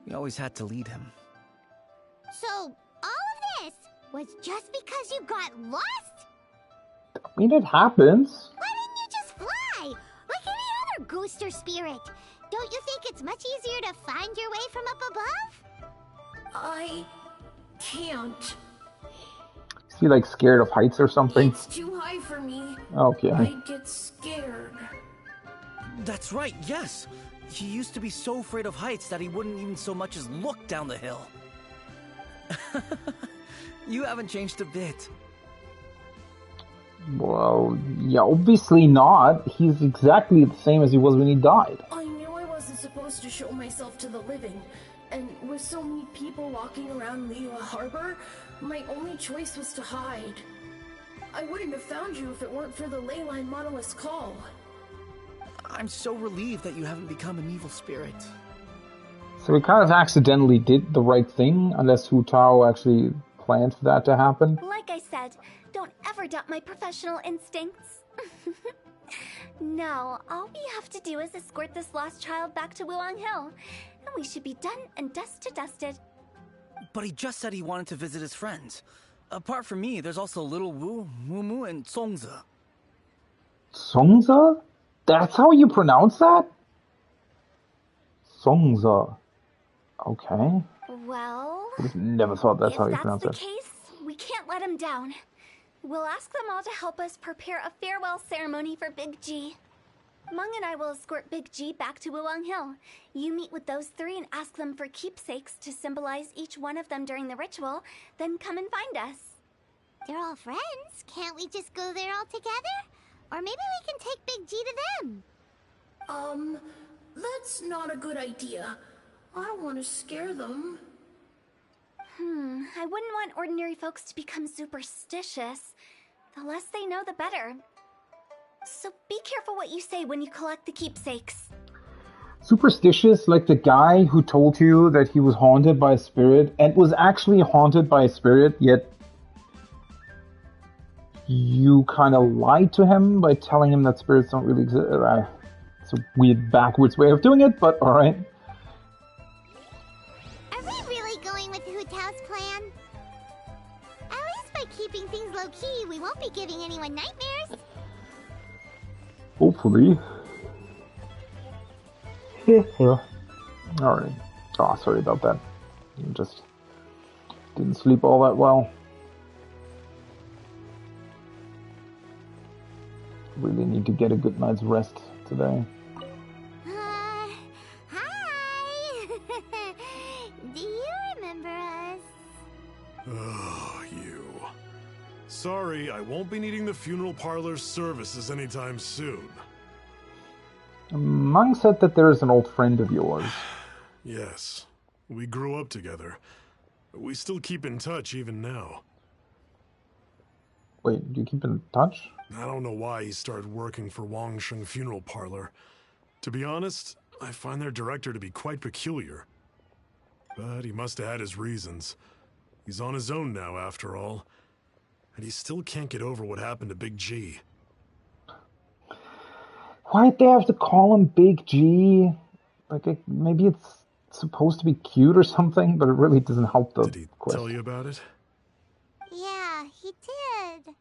We always had to lead him. So, all of this was just because you got lost? I mean, it happens. Why didn't you just fly? Like any other ghost or spirit? Don't you think it's much easier to find your way from up above? I can't. Is he like scared of heights or something? It's too high for me. Okay. I get scared. That's right, yes! He used to be so afraid of heights that he wouldn't even so much as look down the hill. You haven't changed a bit. Well, yeah, obviously not. He's exactly the same as he was when he died. I knew I wasn't supposed to show myself to the living, and with so many people walking around Liyue Harbor, my only choice was to hide. I wouldn't have found you if it weren't for the leyline monolith's call. I'm so relieved that you haven't become an evil spirit. So he kind of accidentally did the right thing, unless Hu Tao actually planned for that to happen. Like I said, don't ever doubt my professional instincts. Now, all we have to do is escort this lost child back to Wuwang Hill, and we should be done and dusted. But he just said he wanted to visit his friends. Apart from me, there's also Little Wu, Mumu, and Songza. Songza? That's how you pronounce that? Songza. Okay. Well, Never thought that's if how you that's pronounce the it. case, we can't let him down. We'll ask them all to help us prepare a farewell ceremony for Big G. Meng and I will escort Big G back to Wuwang Hill. You meet with those three and ask them for keepsakes to symbolize each one of them during the ritual, then come and find us. They're all friends. Can't we just go there all together? Or maybe we can take Big G to them. That's not a good idea. I don't want to scare them. I wouldn't want ordinary folks to become superstitious. The less they know, the better. So be careful what you say when you collect the keepsakes. Superstitious, like the guy who told you that he was haunted by a spirit and was actually haunted by a spirit, yet you kind of lied to him by telling him that spirits don't really exist. It's a weird backwards way of doing it, but alright. Are we really going with Hu Tao's plan? At least by keeping things low-key, we won't be giving anyone nightmares. Hopefully. Alright. Oh, sorry about that. Just didn't sleep all that well. Really need to get a good night's rest today. Hi! Do you remember us? Oh, you. Sorry, I won't be needing the funeral parlor's services anytime soon. Meng said that there is an old friend of yours. Yes, we grew up together. We still keep in touch even now. Wait, do you keep in touch? I don't know why he started working for Wangsheng Funeral Parlor. To be honest, I find their director to be quite peculiar. But he must have had his reasons. He's on his own now, after all. And he still can't get over what happened to Big G. Why'd they have to call him Big G? Like, maybe it's supposed to be cute or something, but it really doesn't help the Did he quest. tell you about it? Yeah, he did.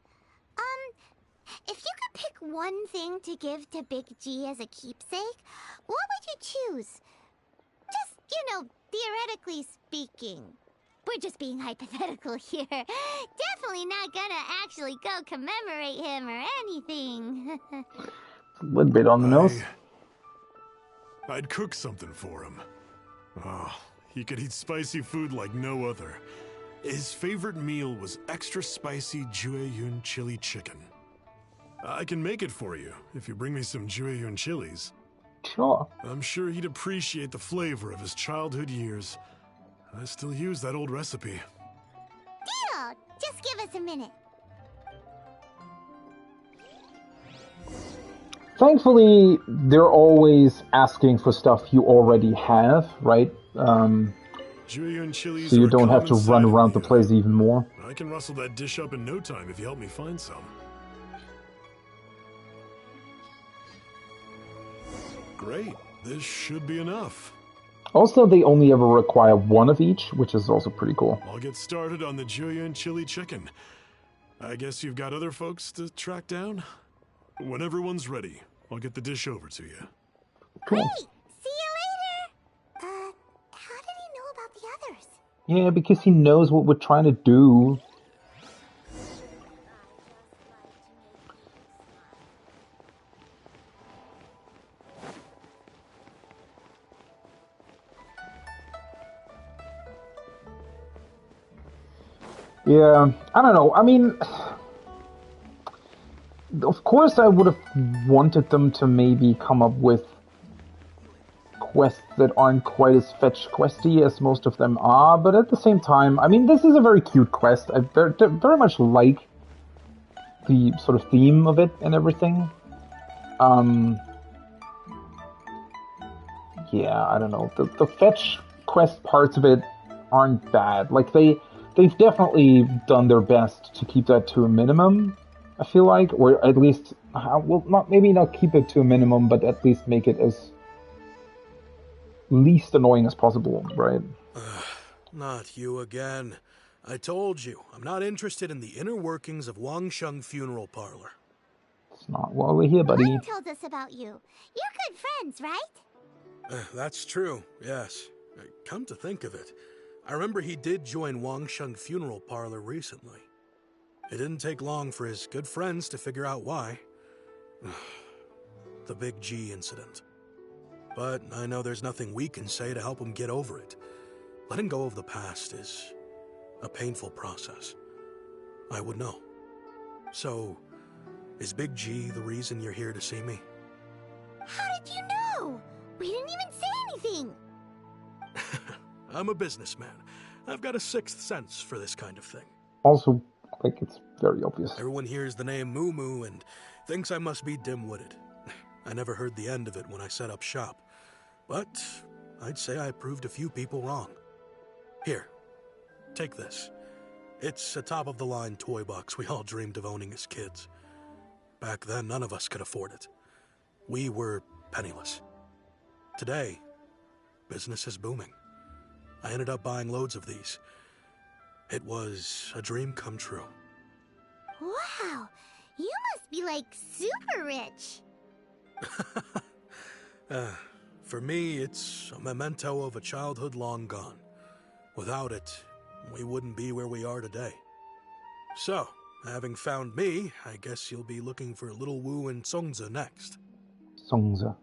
If you could pick one thing to give to Big G as a keepsake, what would you choose? Just, theoretically speaking. We're just being hypothetical here. Definitely not gonna actually go commemorate him or anything. A little bit on the nose. I'd cook something for him. Oh, he could eat spicy food like no other. His favorite meal was extra spicy Jueyun chili chicken. I can make it for you if you bring me some Jueyun chilies. Sure. I'm sure he'd appreciate the flavor of his childhood years. I still use that old recipe. Deal! Just give us a minute. Thankfully, they're always asking for stuff you already have, right? Jueyun chilies So you are a don't have to common run sight in around the Liyue. place even more. I can rustle that dish up in no time if you help me find some. Great. This should be enough. Also, they only ever require one of each, which is also pretty cool. I'll get started on the Jueyun chili chicken. I guess you've got other folks to track down? When everyone's ready, I'll get the dish over to you. Cool. Great! See you later! How did he know about the others? Yeah, because he knows what we're trying to do. Yeah, I don't know. I mean, of course I would have wanted them to maybe come up with quests that aren't quite as fetch questy as most of them are, but at the same time, I mean, this is a very cute quest. I very much like the sort of theme of it and everything. Yeah, I don't know. The fetch quest parts of it aren't bad. Like, they've definitely done their best to keep that to a minimum, I feel like, or at least, well, maybe not keep it to a minimum, but at least make it as least annoying as possible, right? Not you again. I told you, I'm not interested in the inner workings of Wangsheng Funeral Parlor. It's not why we're here, buddy. Glenn told us about you. You're good friends, right? That's true, yes. Come to think of it, I remember he did join Wangsheng Funeral Parlor recently. It didn't take long for his good friends to figure out why. The Big G incident. But I know there's nothing we can say to help him get over it. Letting go of the past is a painful process. I would know. So, is Big G the reason you're here to see me? How did you know? We didn't even say anything. I'm a businessman. I've got a sixth sense for this kind of thing. Also, like, it's very obvious. Everyone hears the name Moo Moo and thinks I must be dim-witted. I never heard the end of it when I set up shop. But I'd say I proved a few people wrong. Here, take this. It's a top-of-the-line toy box we all dreamed of owning as kids. Back then, none of us could afford it. We were penniless. Today, business is booming. I ended up buying loads of these. It was a dream come true. Wow, you must be like super rich. For me, it's a memento of a childhood long gone. Without it, we wouldn't be where we are today. So, having found me, I guess you'll be looking for Little Wu and Songza next. Songza.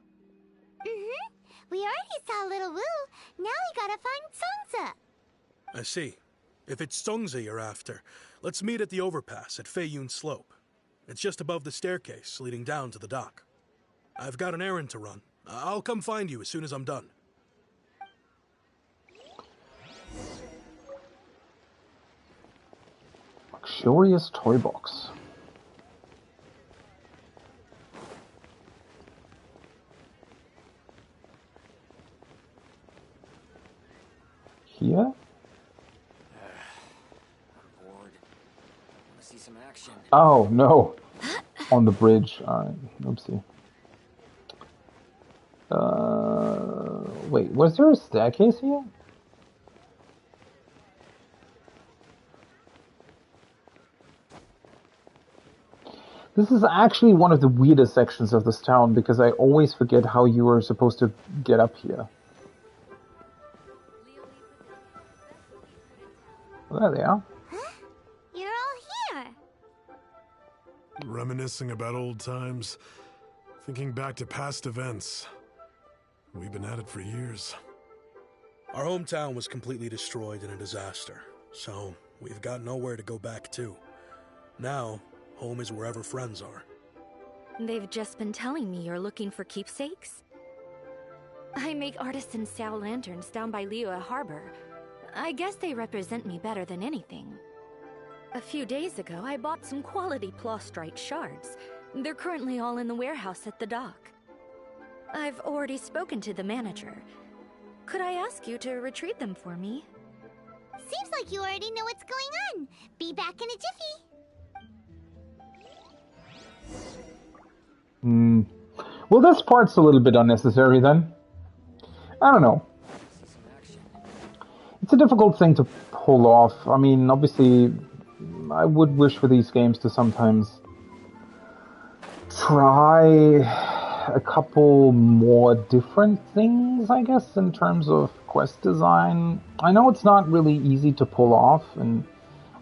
We already saw Little Wu. Now we gotta find Songza. I see. If it's Songza you're after, let's meet at the overpass at Feiyun Slope. It's just above the staircase leading down to the dock. I've got an errand to run. I'll come find you as soon as I'm done. Luxurious toy box. here? I'm bored. Want to see some action? Oh, no. On the bridge. Alright, oopsie. Wait, was there a staircase here? This is actually one of the weirdest sections of this town because I always forget how you are supposed to get up here. Well, there they are. Huh? You're all here. Reminiscing about old times, thinking back to past events. We've been at it for years. Our hometown was completely destroyed in a disaster, so we've got nowhere to go back to. Now, home is wherever friends are. They've just been telling me you're looking for keepsakes. I make artisan Sao lanterns down by Liyue Harbor. I guess they represent me better than anything. A few days ago, I bought some quality plastrite shards. They're currently all in the warehouse at the dock. I've already spoken to the manager. Could I ask you to retrieve them for me? Seems like you already know what's going on. Be back in a jiffy. Well, this part's a little bit unnecessary then. I don't know. It's a difficult thing to pull off. I mean, obviously, I would wish for these games to sometimes try a couple more different things, I guess, in terms of quest design. I know it's not really easy to pull off, and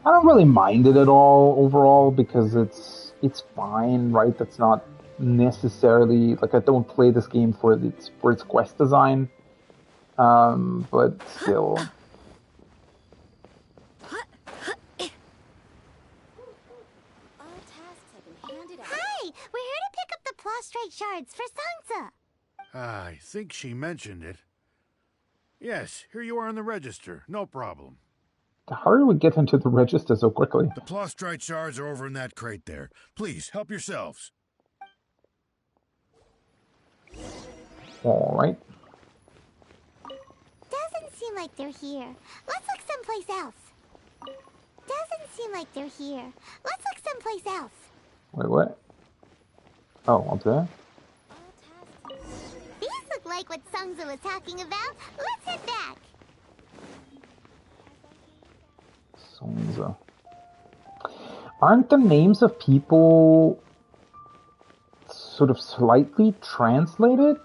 I don't really mind it at all overall because it's fine, right? That's not necessarily like I don't play this game for its quest design, but still. Hi, we're here to pick up the plastrite shards for Sansa. I think she mentioned it. Yes, here you are in the register. No problem. How do we get into the register so quickly? The plastrite shards are over in that crate there. Please, help yourselves. Alright. Doesn't seem like they're here. Let's look someplace else. Doesn't seem like they're here. Let's look someplace else. Wait, what? Oh, up there? These look like what Sansa was talking about. Let's head back. Sansa. Aren't the names of people sort of slightly translated?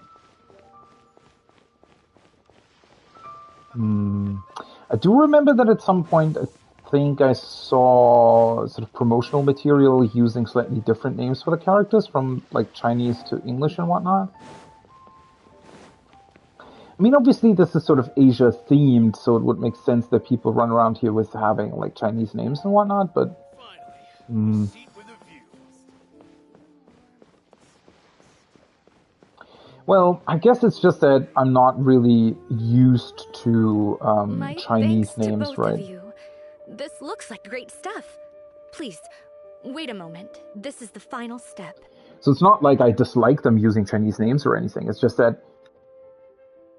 I do remember that at some point I think I saw sort of promotional material using slightly different names for the characters from like Chinese to English and whatnot. I mean, obviously this is sort of Asia themed, so it would make sense that people run around here with having like Chinese names and whatnot, but well, I guess it's just that I'm not really used to Chinese names, both right? of you. This looks like great stuff. Please, wait a moment. This is the final step. So it's not like I dislike them using Chinese names or anything. It's just that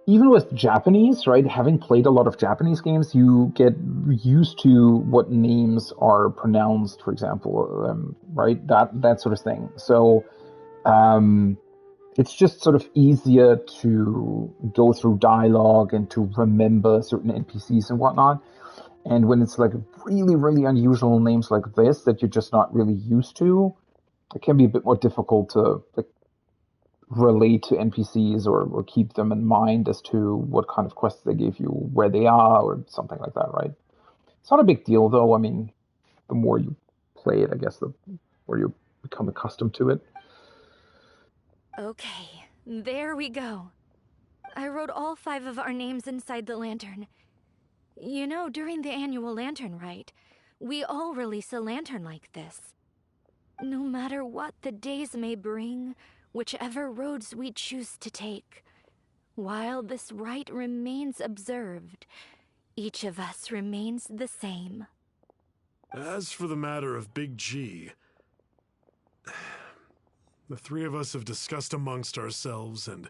even with Japanese, right, having played a lot of Japanese games, you get used to what names are pronounced, for example, right? That sort of thing. So it's just sort of easier to go through dialogue and to remember certain NPCs and whatnot. And when it's like really, really unusual names like this that you're just not really used to, it can be a bit more difficult to like relate to NPCs or keep them in mind as to what kind of quests they gave you, where they are, or something like that, right? It's not a big deal, though. I mean, the more you play it, I guess, the more you become accustomed to it. Okay, there we go. I wrote all 5 of our names inside the lantern. You know, during the annual lantern rite, we all release a lantern like this. No matter what the days may bring, whichever roads we choose to take, while this rite remains observed, each of us remains the same. As for the matter of Big G, the 3 of us have discussed amongst ourselves and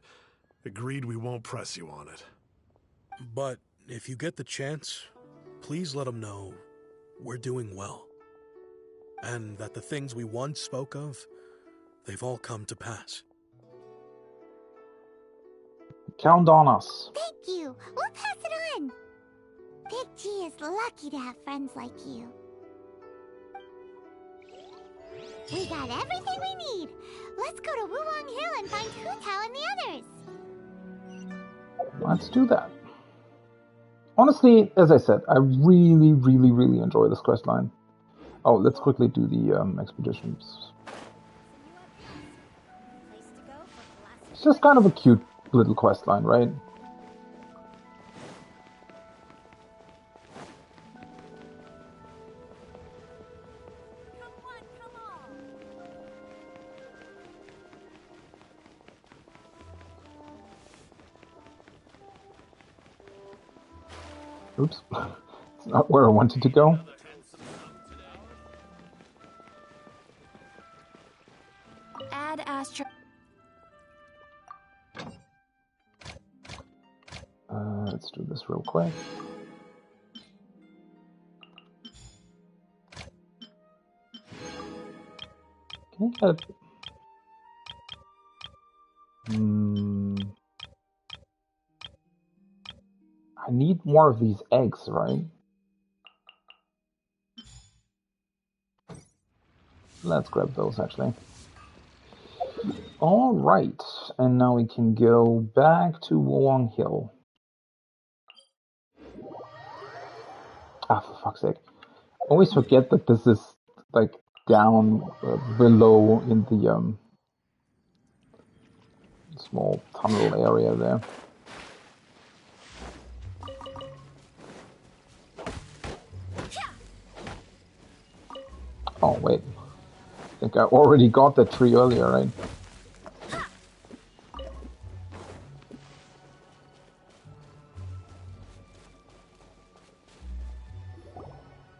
agreed we won't press you on it. But if you get the chance, please let them know we're doing well. And that the things we once spoke of, they've all come to pass. Count on us. Thank you. We'll pass it on. Big G is lucky to have friends like you. We got everything we need. Let's go to Wulong Hill and find Hu Tao and the others. Let's do that. Honestly, as I said, I really, really, really enjoy this quest line. Oh, let's quickly do the expeditions. It's just kind of a cute little quest line, right? Oops, it's not where I wanted to go. Add Astro. Let's do this real quick. Can I get... I need more of these eggs, right? Let's grab those, actually. Alright, and now we can go back to Wulong Hill. Ah, for fuck's sake. I always forget that this is, like, down below in the small tunnel area there. Oh, wait. I think I already got that tree earlier, right?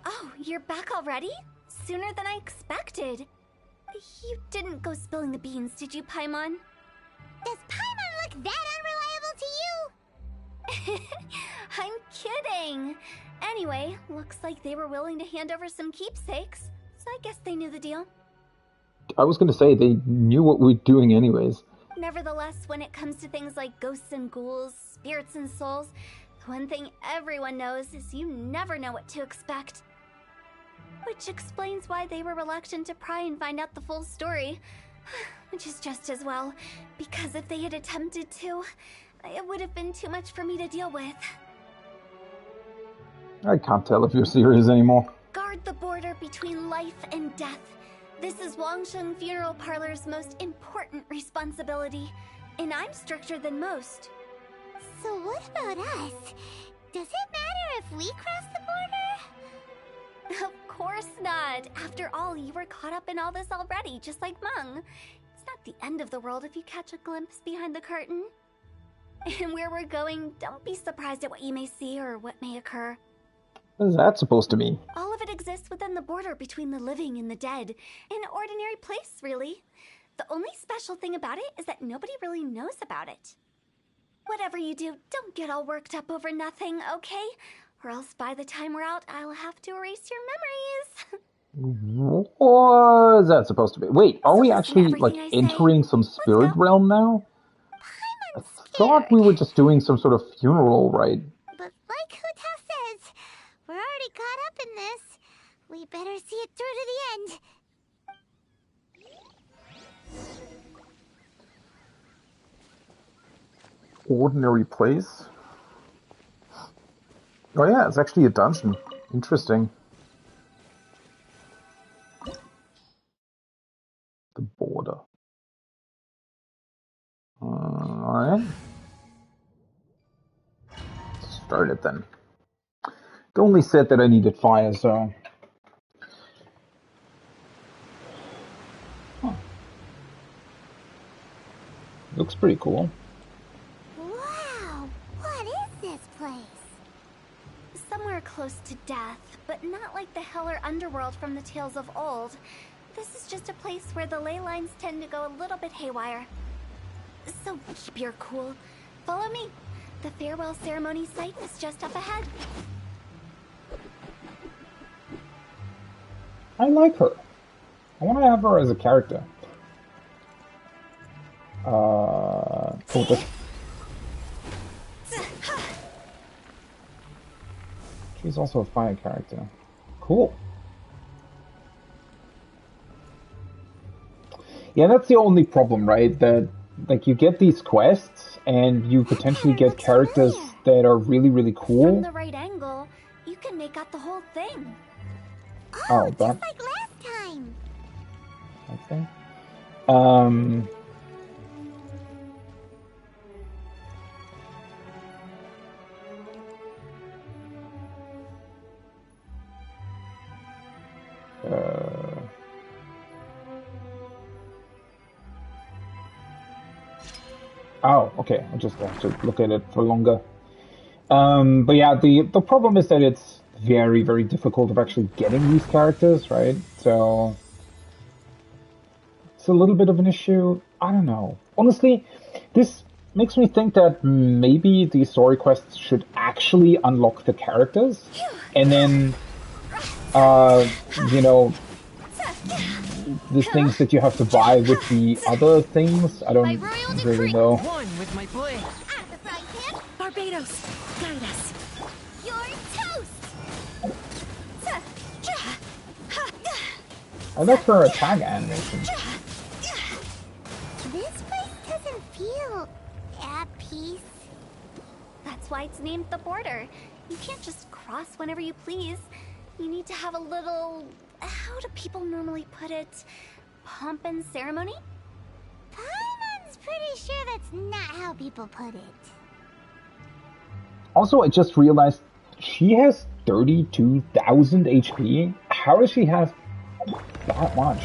Oh, you're back already? Sooner than I expected. You didn't go spilling the beans, did you, Paimon? Does Paimon look that unreliable to you? I'm kidding. Anyway, looks like they were willing to hand over some keepsakes, so I guess they knew the deal. I was gonna say, they knew what we were doing anyways. Nevertheless, when it comes to things like ghosts and ghouls, spirits and souls, the one thing everyone knows is you never know what to expect. Which explains why they were reluctant to pry and find out the full story. Which is just as well, because if they had attempted to, it would have been too much for me to deal with. I can't tell if you're serious anymore. Guard the border between life and death. This is Wangsheng Funeral Parlor's most important responsibility, and I'm stricter than most. So what about us? Does it matter if we cross the border? Of course not. After all, you were caught up in all this already, just like Meng. It's not the end of the world if you catch a glimpse behind the curtain. And where we're going, don't be surprised at what you may see or what may occur. What is that supposed to mean? All of it exists within the border between the living and the dead. An ordinary place, really. The only special thing about it is that nobody really knows about it. Whatever you do, don't get all worked up over nothing, okay? Or else by the time we're out, I'll have to erase your memories. What is that supposed to be? Wait, are we actually, like, entering some spirit realm now? I thought we were just doing some sort of funeral, right? But like Hu Tao says, we're already caught up in this. We better see it through to the end. Ordinary place? Oh yeah, it's actually a dungeon. Interesting. The border. Alright. Start it then. It only said that I needed fire, so... Huh. Looks pretty cool. Wow! What is this place? Somewhere close to death, but not like the hell or underworld from the tales of old. This is just a place where the ley lines tend to go a little bit haywire. So keep your cool. Follow me. The farewell ceremony site is just up ahead. I like her. I want to have her as a character. Cool. She's also a fire character. Cool. Yeah, that's the only problem, right? That, like, you get these quests, and you potentially get characters that are really, really cool. From the right angle, you can make out the whole thing. Oh, just that... like last time. Okay. Oh, okay. I just have to look at it for longer. But yeah, the problem is that it's very, very difficult of actually getting these characters, right? So it's a little bit of an issue. I don't know. Honestly, this makes me think that maybe the story quests should actually unlock the characters, and then, you know, the things that you have to buy with the other things. I don't really know. One with my blade. Out of the frying pan, Barbados, guide us. you're toast. I like her attack animation. This place doesn't feel at peace. That's why it's named the border. You can't just cross whenever you please. You need to have a little... How do people normally put it? Pomp and ceremony? Paimon's pretty sure that's not how people put it. Also, I just realized she has 32,000 HP. How does she have that much?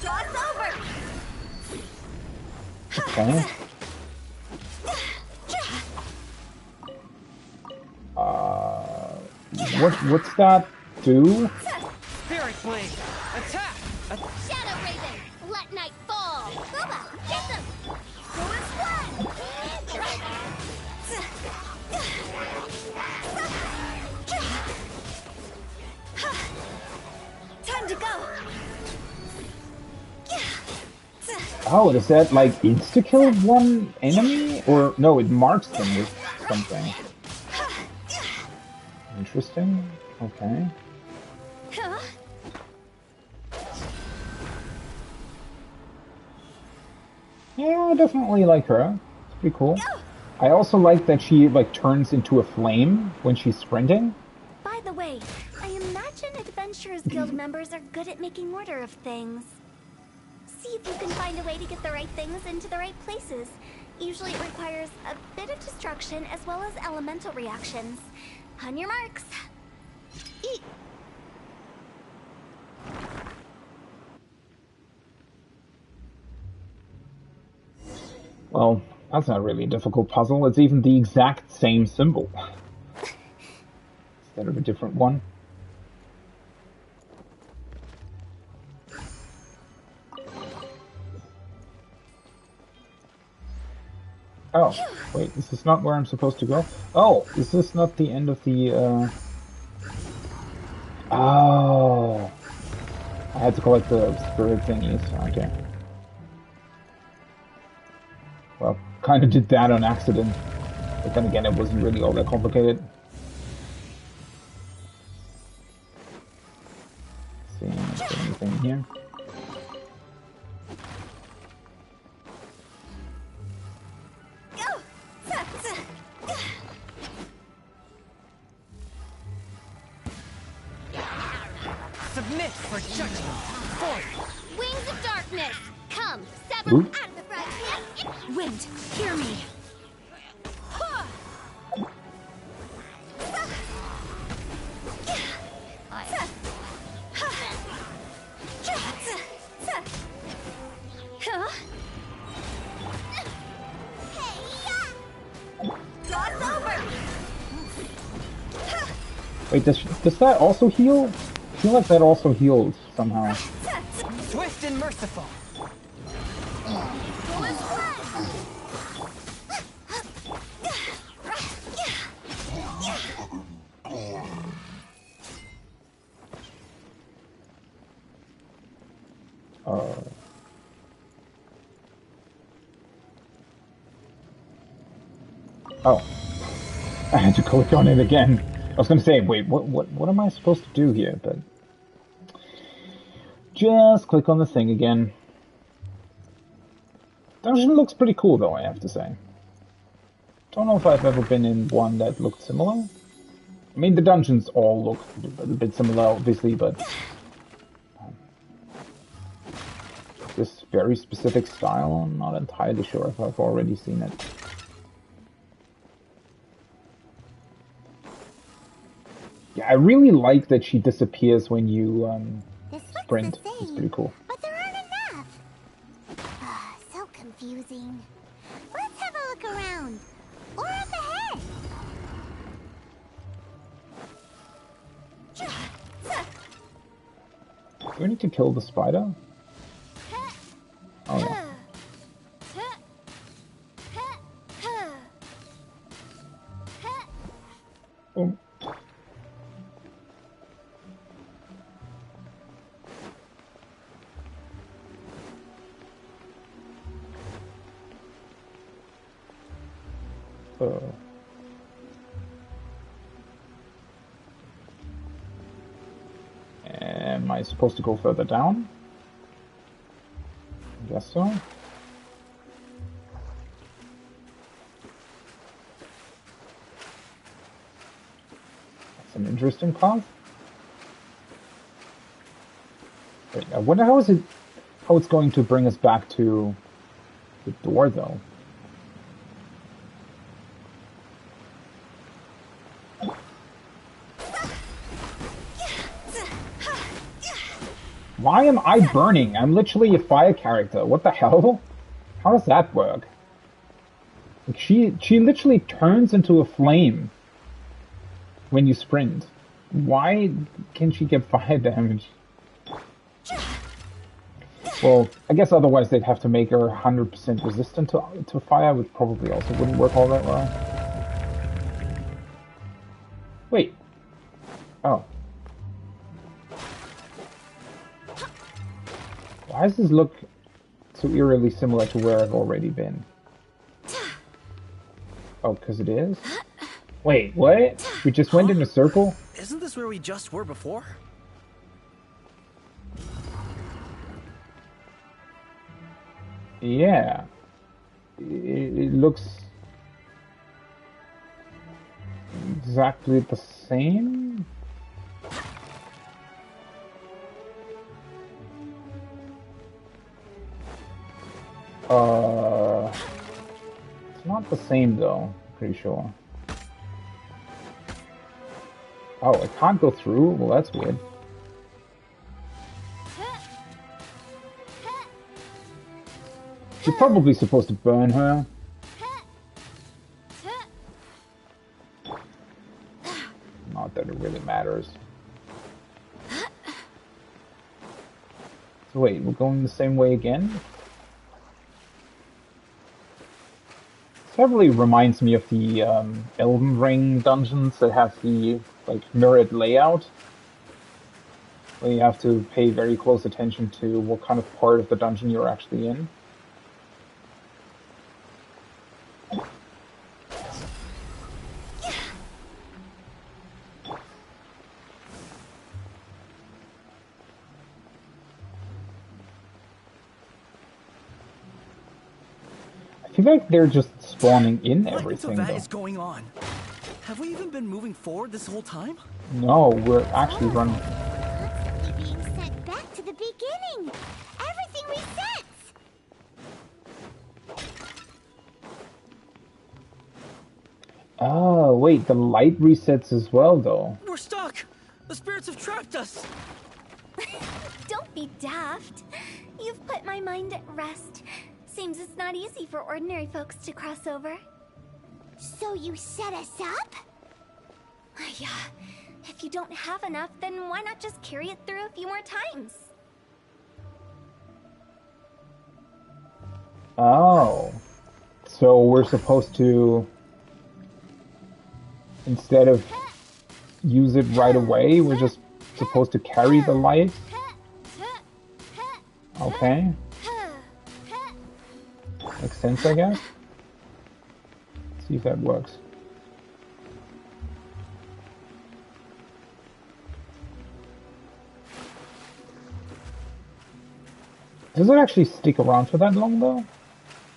Dog's over! Okay. What's that do? Spirit blade. Attack. Shadow Raven, let night fall. Booba, get them. Who is Time to go! Oh, does that like insta-kill one enemy? Or no, it marks them with something. Interesting. Okay. Yeah, I definitely like her. It's pretty cool. I also like that she like turns into a flame when she's sprinting. By the way, I imagine Adventurers Guild members are good at making order of things. See if you can find a way to get the right things into the right places. Usually it requires a bit of destruction as well as elemental reactions. On your marks. Eat. Well, that's not really a difficult puzzle. It's even the exact same symbol. Instead of a different one. Oh, wait, is this not where I'm supposed to go? Oh, is this not the end of the, Oh. I had to collect the spirit thingies. Okay. Well, kind of did that on accident. But then again, it wasn't really all that complicated. Let's see, is there anything here? Submit for judgment. Forth. Wings of darkness, come, sever Ooh. out of the frying pan. Wind, hear me. Wait, does that also heal? I feel like that also heals somehow. Swift and merciful. Oh, I had to click on it again. I was gonna say, wait, what am I supposed to do here? But just click on the thing again. Dungeon looks pretty cool, though, I have to say. Don't know if I've ever been in one that looked similar. I mean, the dungeons all look a bit similar, obviously, but this very specific style, I'm not entirely sure if I've already seen it. Yeah, I really like that she disappears when you sprint. It's pretty cool. But there aren't enough. So confusing. Let's have a look around. Or up ahead. Do we need to kill the spider? Oh, yeah. Oh. Am I supposed to go further down? I guess so. That's an interesting path. Wait, I wonder how it's going to bring us back to the door, though. Why am I burning? I'm literally a fire character. What the hell? How does that work? Like she literally turns into a flame when you sprint. Why can she get fire damage? Well, I guess otherwise they'd have to make her 100% resistant to fire, which probably also wouldn't work all that well. Wait. Oh. Why does this look so eerily similar to where I've already been? Oh, because it is? Wait, what? We just went in a circle? Isn't this where we just were before? Yeah. It looks exactly the same. It's not the same though, pretty sure. Oh, I can't go through? Well, that's weird. You're probably supposed to burn her. Not that it really matters. So wait, we're going the same way again? This heavily reminds me of the Elden Ring dungeons that have the like mirrored layout, where you have to pay very close attention to what kind of part of the dungeon you're actually in. I feel like they're just spawning in everything, What though. is going on? Have we even been moving forward this whole time? No, we're actually running. Constantly being sent back to the beginning. Everything resets. Oh, wait, the light resets as well, though. We're stuck! The spirits have trapped us! Don't be daft. You've put my mind at rest. Seems it's not easy for ordinary folks to cross over. So you set us up? Yeah. If you don't have enough, then why not just carry it through a few more times? Oh. So we're supposed to, instead of use it right away, we're just supposed to carry the light? Okay. Makes sense, I guess. Let's see if that works. Does it actually stick around for that long, though?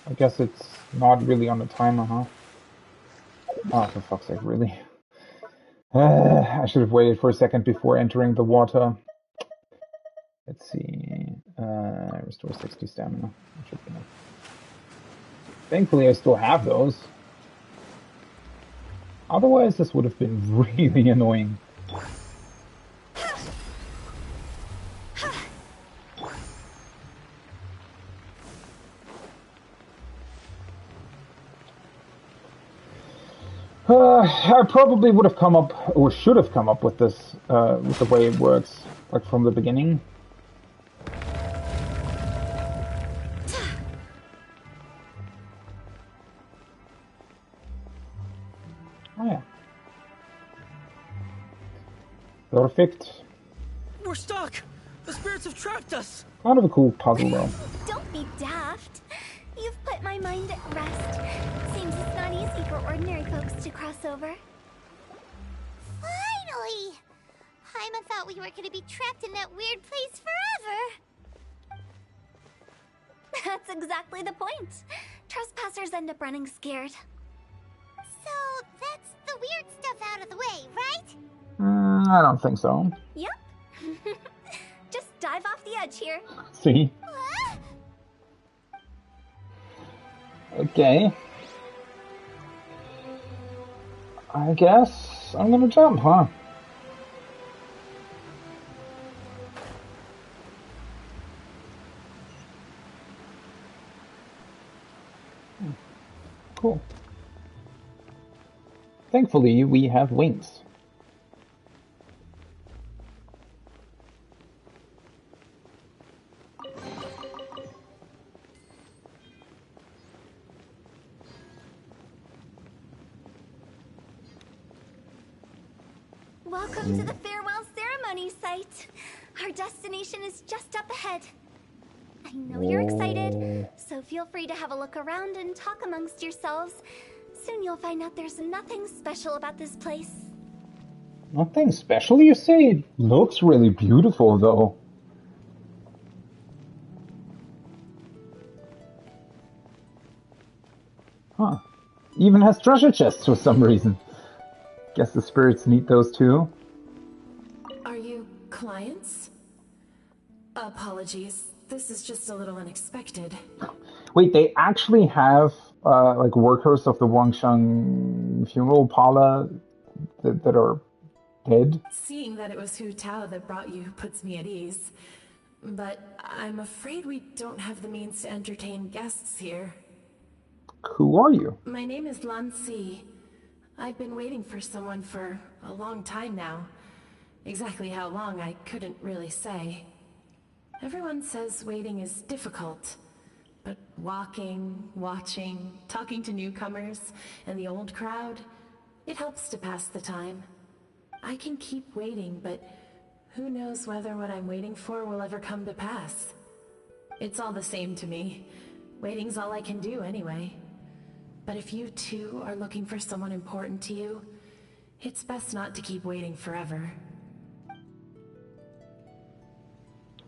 I guess it's not really on the timer, huh? Oh, for fuck's sake, really? I should have waited for a second before entering the water. Let's see. Restore 60 stamina. That should be enough. Thankfully, I still have those. Otherwise, this would have been really annoying. I probably would have come up, or should have come up with this, with the way it works, like from the beginning. Oh yeah. Perfect. We're stuck! The spirits have trapped us! Kind of a cool puzzle, though. Don't be daft. You've put my mind at rest. Seems it's not easy for ordinary folks to cross over. Finally! Paimon thought we were gonna be trapped in that weird place forever. That's exactly the point. Trespassers end up running scared. So, that's the weird stuff out of the way, right? I don't think so. Yep. Just dive off the edge here. See? Okay. I guess I'm gonna jump, huh? Cool. Thankfully, we have wings. Welcome to the farewell ceremony site. Our destination is just up ahead. I know you're excited, so feel free to have a look around and talk amongst yourselves. Soon you'll find out there's nothing special about this place. Nothing special, you say? It looks really beautiful, though. Huh. Even has treasure chests for some reason. Guess the spirits need those too. Are you clients? Apologies. This is just a little unexpected. Wait, they actually have like workers of the Wangshan funeral parlor that are dead? Seeing that it was Hu Tao that brought you puts me at ease. But I'm afraid we don't have the means to entertain guests here. Who are you? My name is Lan Si. I've been waiting for someone for a long time now. Exactly how long, I couldn't really say. Everyone says waiting is difficult, but walking, watching, talking to newcomers and the old crowd, it helps to pass the time. I can keep waiting, but who knows whether what I'm waiting for will ever come to pass. It's all the same to me. Waiting's all I can do anyway. But if you too are looking for someone important to you, it's best not to keep waiting forever.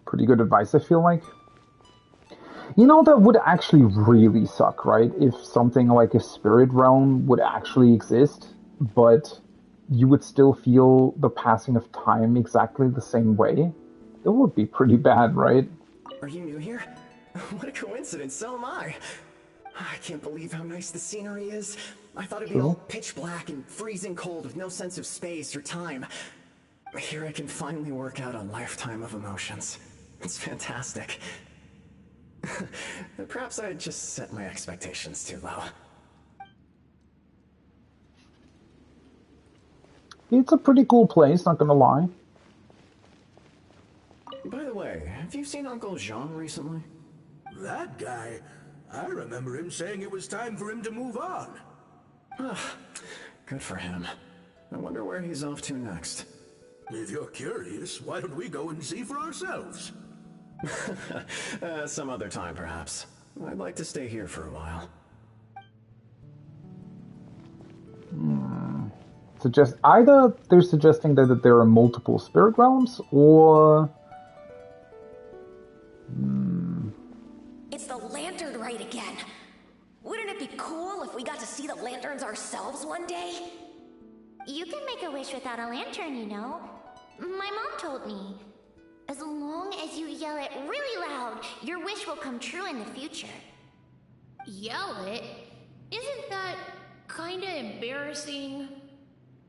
Pretty good advice, I feel like. You know, that would actually really suck, right? If something like a spirit realm would actually exist, but you would still feel the passing of time exactly the same way. It would be pretty bad, right? Are you new here? What a coincidence, so am I. I can't believe how nice the scenery is. I thought it'd be all pitch black and freezing cold with no sense of space or time. Here I can finally work out a lifetime of emotions. It's fantastic. Perhaps I just set my expectations too low. It's a pretty cool place, not gonna lie. By the way, have you seen Uncle Jean recently? That guy? I remember him saying it was time for him to move on. Good for him. I wonder where he's off to next. If you're curious, why don't we go and see for ourselves? Some other time, perhaps. I'd like to stay here for a while. Either they're suggesting that there are multiple spirit realms, or... It's the lantern rite again. Wouldn't it be cool if we got to see the lanterns ourselves one day? You can make a wish without a lantern, you know. My mom told me. As long as you yell it really loud, your wish will come true in the future. Yell it? Isn't that kinda embarrassing?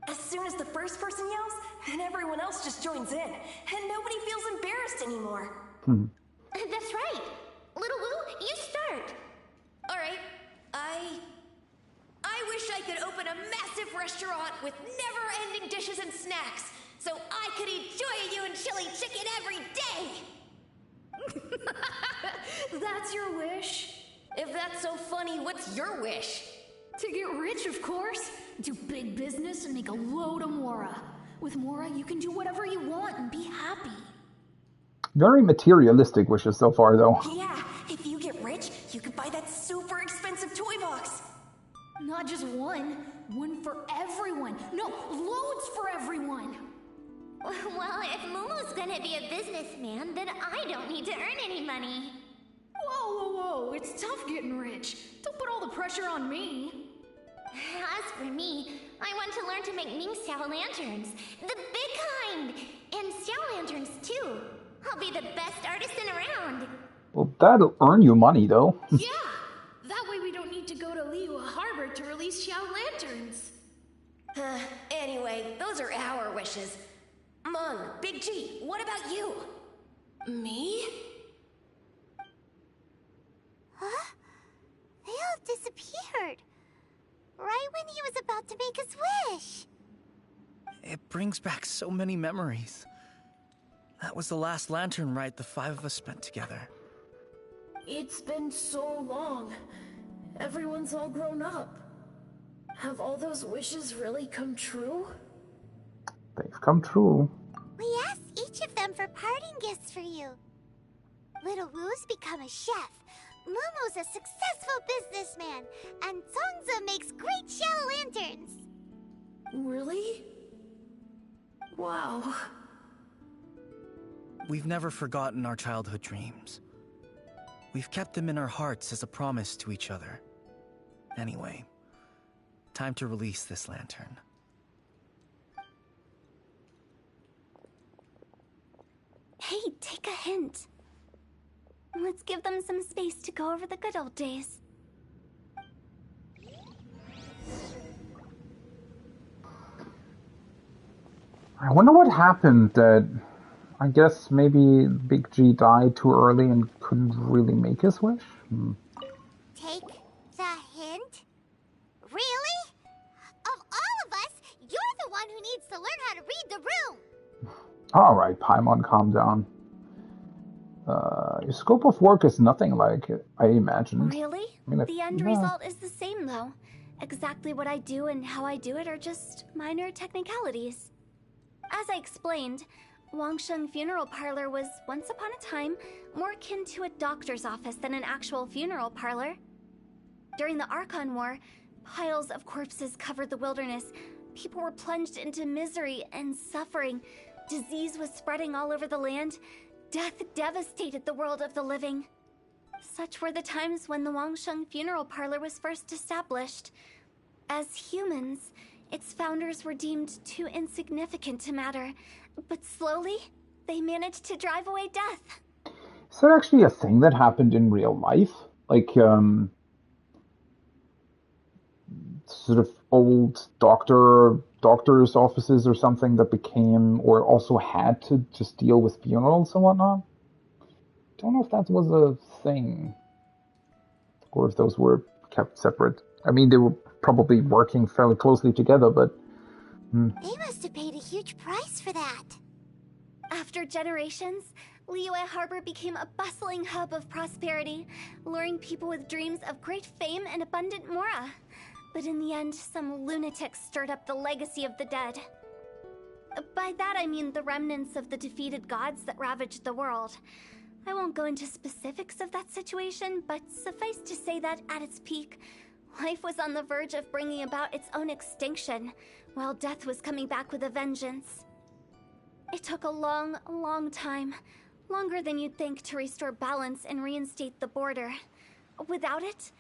As soon as the first person yells, and everyone else just joins in, and nobody feels embarrassed anymore. That's right. Little Wu, you start. Alright, I wish I could open a massive restaurant with never-ending dishes and snacks, so I could eat Joya and chili chicken every day! That's your wish? If that's so funny, what's your wish? To get rich, of course. Do big business and make a load of Mora. With Mora, you can do whatever you want and be happy. Very materialistic wishes so far, though. Yeah, if you get rich, you could buy that super expensive toy box. Not just one. One for everyone. No, loads for everyone. Well, if Momo's gonna be a businessman, then I don't need to earn any money. Whoa. It's tough getting rich. Don't put all the pressure on me. As for me, I want to learn to make Ming Xiao lanterns. The big kind! And Xiao lanterns, too. I'll be the best artisan around. Well, that'll earn you money, though. Yeah! That way we don't need to go to Liyue Harbor to release Xiao lanterns. Anyway, those are our wishes. Mung, Big G, what about you? Me? Huh? They all disappeared. Right when he was about to make his wish. It brings back so many memories. That was the last lantern rite the five of us spent together. It's been so long. Everyone's all grown up. Have all those wishes really come true? They've come true. We asked each of them for parting gifts for you. Little Wu's become a chef. Momo's a successful businessman. And Zongza makes great shell lanterns. Really? Wow. We've never forgotten our childhood dreams. We've kept them in our hearts as a promise to each other. Anyway, time to release this lantern. Hey, take a hint. Let's give them some space to go over the good old days. I wonder what happened that... I guess maybe Big G died too early and couldn't really make his wish? Take the hint? Really? Of all of us, you're the one who needs to learn how to read the room. Alright, Paimon, calm down. Your scope of work is nothing like I imagined. Really? I mean, The end result is the same, though. Exactly what I do and how I do it are just minor technicalities. As I explained, Wangsheng Funeral Parlor was, once upon a time, more akin to a doctor's office than an actual funeral parlor. During the Archon War, piles of corpses covered the wilderness. People were plunged into misery and suffering. Disease was spreading all over the land. Death devastated the world of the living. Such were the times when the Wangsheng Funeral Parlor was first established. As humans, its founders were deemed too insignificant to matter, but slowly, they managed to drive away death. Is that actually a thing that happened in real life? Like, sort of old doctor's offices or something that became, or also had to just deal with funerals and whatnot? Don't know if that was a thing. Or if those were kept separate. I mean, they were probably working fairly closely together, but... They must have paid a huge price for that. After generations, Liyue Harbor became a bustling hub of prosperity, luring people with dreams of great fame and abundant mora. But in the end, some lunatics stirred up the legacy of the dead. By that I mean the remnants of the defeated gods that ravaged the world. I won't go into specifics of that situation, but suffice to say that at its peak, life was on the verge of bringing about its own extinction, while death was coming back with a vengeance. It took a long, long time, longer than you'd think, to restore balance and reinstate the border. Without it,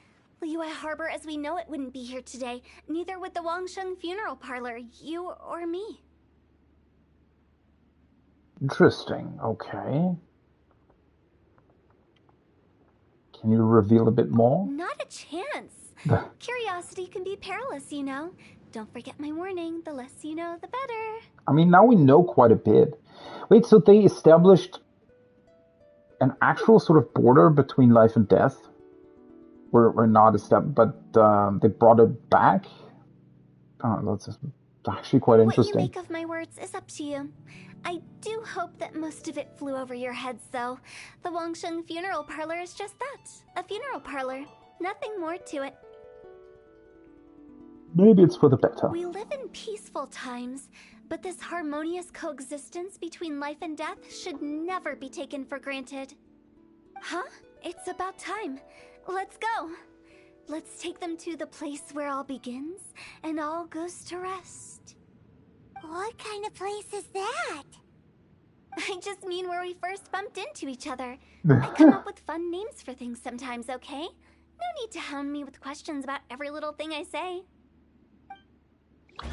Liyue Harbor as we know it wouldn't be here today, neither would the Wangsheng funeral parlor, you or me. Interesting, okay. Can you reveal a bit more? Not a chance. Curiosity can be perilous, you know. Don't forget my warning, the less you know, the better. I mean, now we know quite a bit. Wait, so they established an actual sort of border between life and death? We're not established, but they brought it back? Oh, that's actually quite interesting. What you make of my words is up to you. I do hope that most of it flew over your heads, though. The Wangsheng funeral parlor is just that, a funeral parlor. Nothing more to it. Maybe it's for the better. We live in peaceful times, but this harmonious coexistence between life and death should never be taken for granted. Huh? It's about time. Let's go. Let's take them to the place where all begins and all goes to rest. What kind of place is that? I just mean where we first bumped into each other. I come up with fun names for things sometimes, okay? No need to hound me with questions about every little thing I say.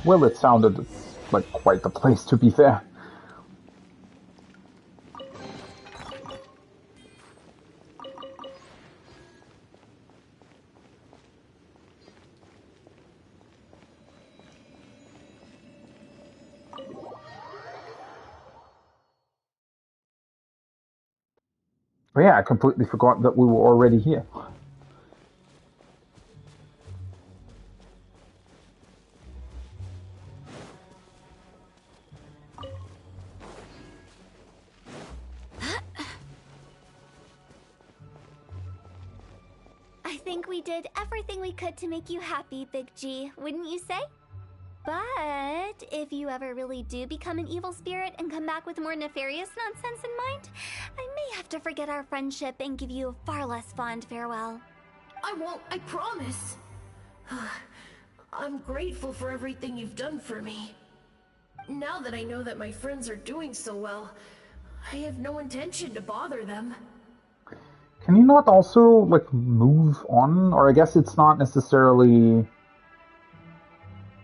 Well, it sounded like quite the place, to be fair. But yeah, I completely forgot that we were already here. I think we did everything we could to make you happy, Big G, wouldn't you say? But if you ever really do become an evil spirit and come back with more nefarious nonsense in mind, I may have to forget our friendship and give you a far less fond farewell. I won't, I promise. I'm grateful for everything you've done for me. Now that I know that my friends are doing so well, I have no intention to bother them. Can you not also, like, move on? Or I guess it's not necessarily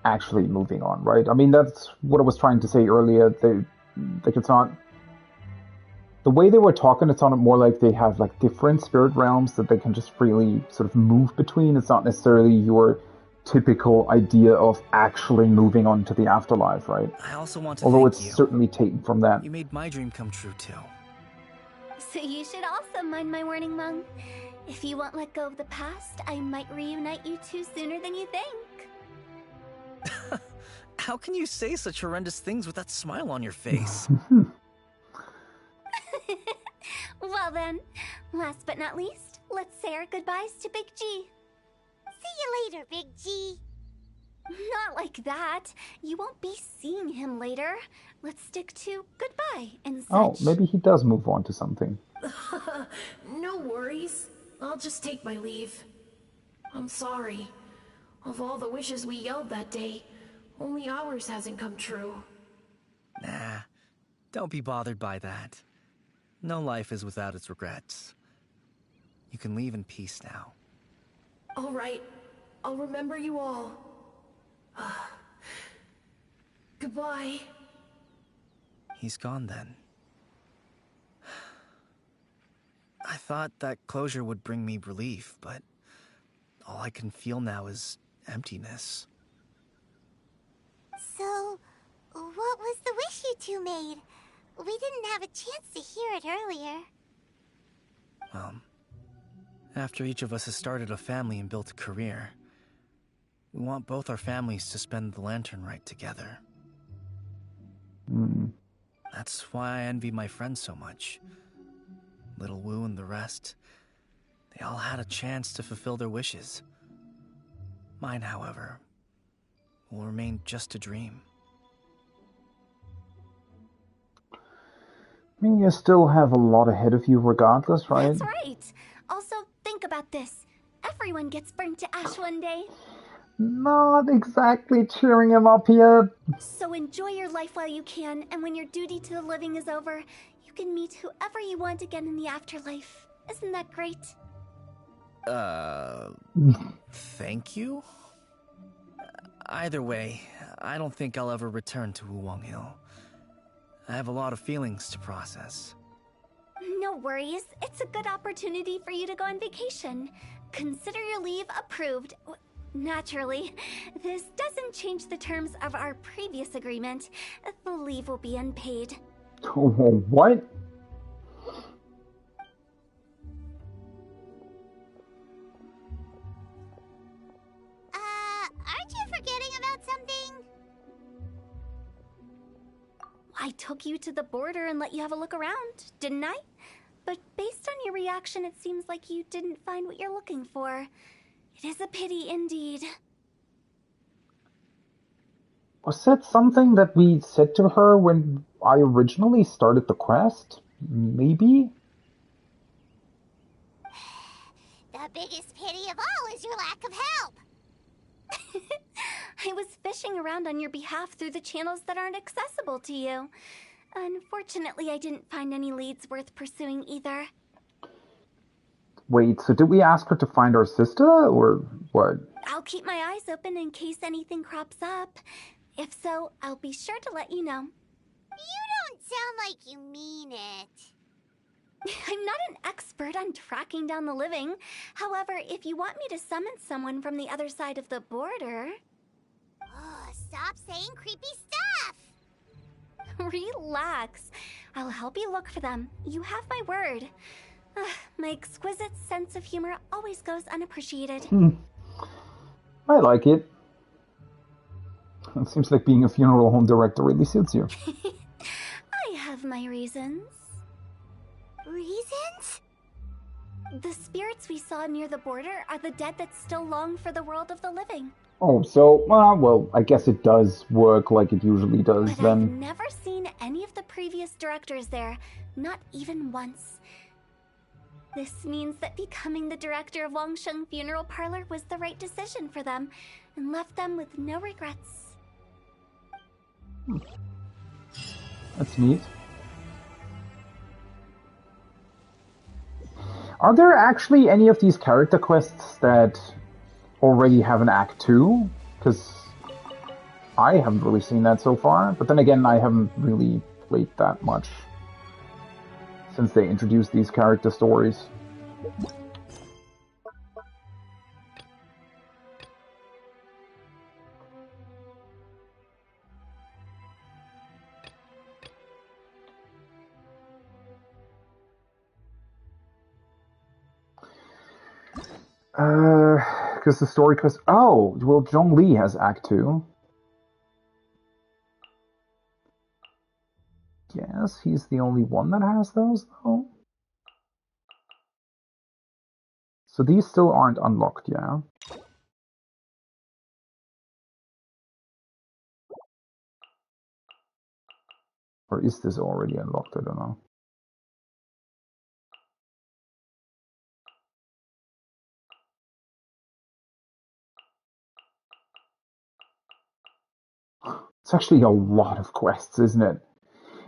actually moving on, right? I mean, that's what I was trying to say earlier. Like, it's not... The way they were talking, it sounded more like they have, like, different spirit realms that they can just freely sort of move between. It's not necessarily your typical idea of actually moving on to the afterlife, right? I also want to Although thank it's you. certainly taken from that. You made my dream come true, too. So you should also mind my warning, Mung. If you won't let go of the past, I might reunite you two sooner than you think. How can you say such horrendous things with that smile on your face? Well then, last but not least, let's say our goodbyes to Big G. See you later, Big G. Not like that. You won't be seeing him later. Let's stick to goodbye and such. Oh, maybe he does move on to something. No worries. I'll just take my leave. I'm sorry. Of all the wishes we yelled that day, only ours hasn't come true. Nah, don't be bothered by that. No life is without its regrets. You can leave in peace now. All right. I'll remember you all. Goodbye. He's gone then. I thought that closure would bring me relief, but all I can feel now is emptiness. So, what was the wish you two made? We didn't have a chance to hear it earlier. After each of us has started a family and built a career, we want both our families to spend the Lantern Rite together. That's why I envy my friends so much. Little Wu and the rest, they all had a chance to fulfill their wishes. Mine, however, will remain just a dream. I mean, you still have a lot ahead of you regardless, right? That's right. Also, think about this. Everyone gets burnt to ash one day. Not exactly cheering him up here. So enjoy your life while you can, and when your duty to the living is over, you can meet whoever you want again in the afterlife. Isn't that great? Thank you? Either way, I don't think I'll ever return to Wuwang Hill. I have a lot of feelings to process. No worries. It's a good opportunity for you to go on vacation. Consider your leave approved. Naturally, this doesn't change the terms of our previous agreement. The leave will be unpaid. What? Aren't you forgetting about something? I took you to the border and let you have a look around, didn't I? But based on your reaction, it seems like you didn't find what you're looking for. It is a pity indeed. Was that something that we said to her when I originally started the quest? Maybe? The biggest pity of all is your lack of help. I was fishing around on your behalf through the channels that aren't accessible to you. Unfortunately, I didn't find any leads worth pursuing either. Wait, so did we ask her to find our sister, or what? I'll keep my eyes open in case anything crops up. If so, I'll be sure to let you know. You don't sound like you mean it. I'm not an expert on tracking down the living. However, if you want me to summon someone from the other side of the border... Oh, stop saying creepy stuff! Relax. I'll help you look for them. You have my word. My exquisite sense of humor always goes unappreciated. I like it. It seems like being a funeral home director really suits you. I have my reasons. Reasons? The spirits we saw near the border are the dead that still long for the world of the living. Oh, so, well, I guess it does work like it usually does, But then. I've never seen any of the previous directors there, not even once. This means that becoming the director of Wangsheng Funeral Parlor was the right decision for them, and left them with no regrets. That's neat. Are there actually any of these character quests that already have an Act 2? Because I haven't really seen that so far. But then again, I haven't really played that much since they introduced these character stories. Because the story quest... Oh, well, Zhongli has Act 2. Yes, he's the only one that has those, though. So these still aren't unlocked, yeah? Or is this already unlocked? I don't know. It's actually a lot of quests, isn't it?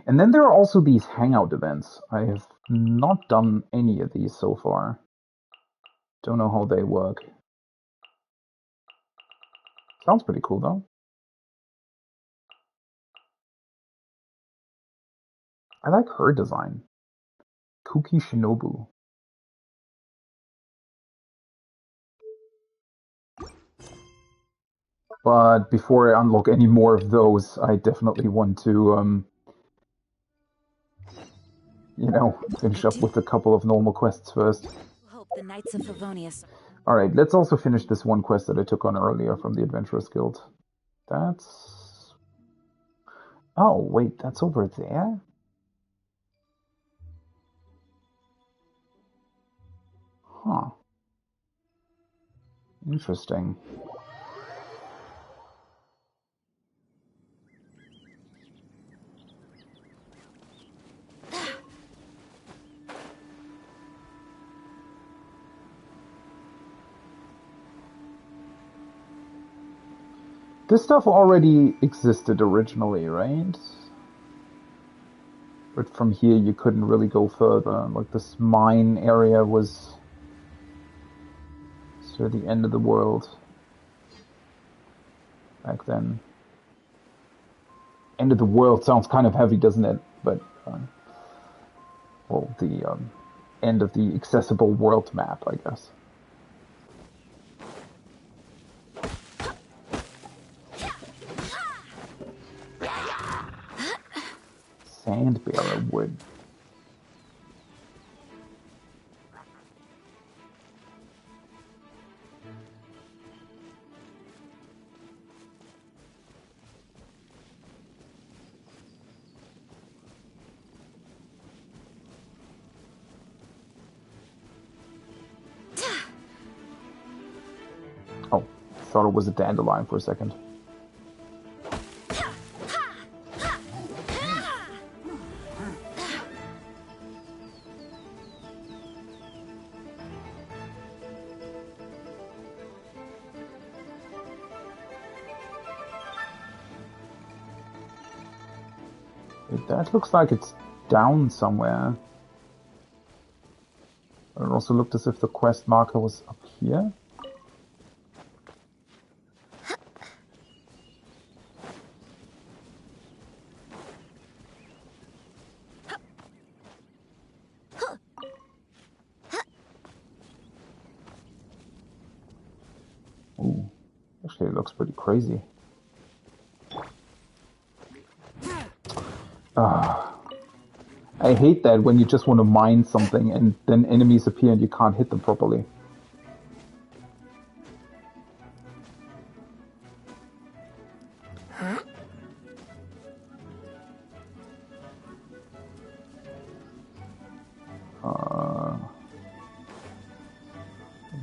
And then there are also these hangout events. I have not done any of these so far. Don't know how they work. Sounds pretty cool, though. I like her design. Kuki Shinobu. But before I unlock any more of those, I definitely want to, you know, finish up with a couple of normal quests first. Hope the Knights of Favonius. Alright, let's also finish this one quest that I took on earlier from the Adventurers Guild. That's... Oh, wait, that's over there? Huh. Interesting. This stuff already existed originally, right? But from here you couldn't really go further. Like this mine area was sort of the end of the world back then. End of the world sounds kind of heavy, doesn't it? But well, the end of the accessible world map, I guess. Sand bearer wood. Oh, thought it was a dandelion for a second. That looks like it's down somewhere. It also looked as if the quest marker was up here. Ooh, actually it looks pretty crazy. I hate that when you just want to mine something and then enemies appear and you can't hit them properly.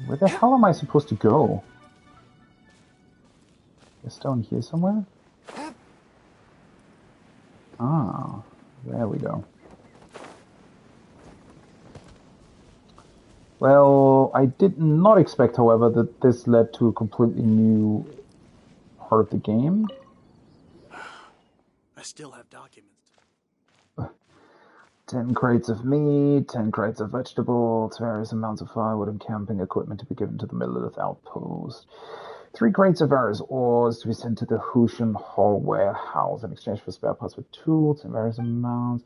Where the hell am I supposed to go? Guess down here somewhere? Ah, there we go. Well, I did not expect, however, that this led to a completely new part of the game. I still have documents. 10 crates of meat, 10 crates of vegetables, various amounts of firewood and camping equipment to be given to the Millelith outpost. 3 crates of various ores to be sent to the Hushan Hall warehouse in exchange for spare parts for tools and various amounts.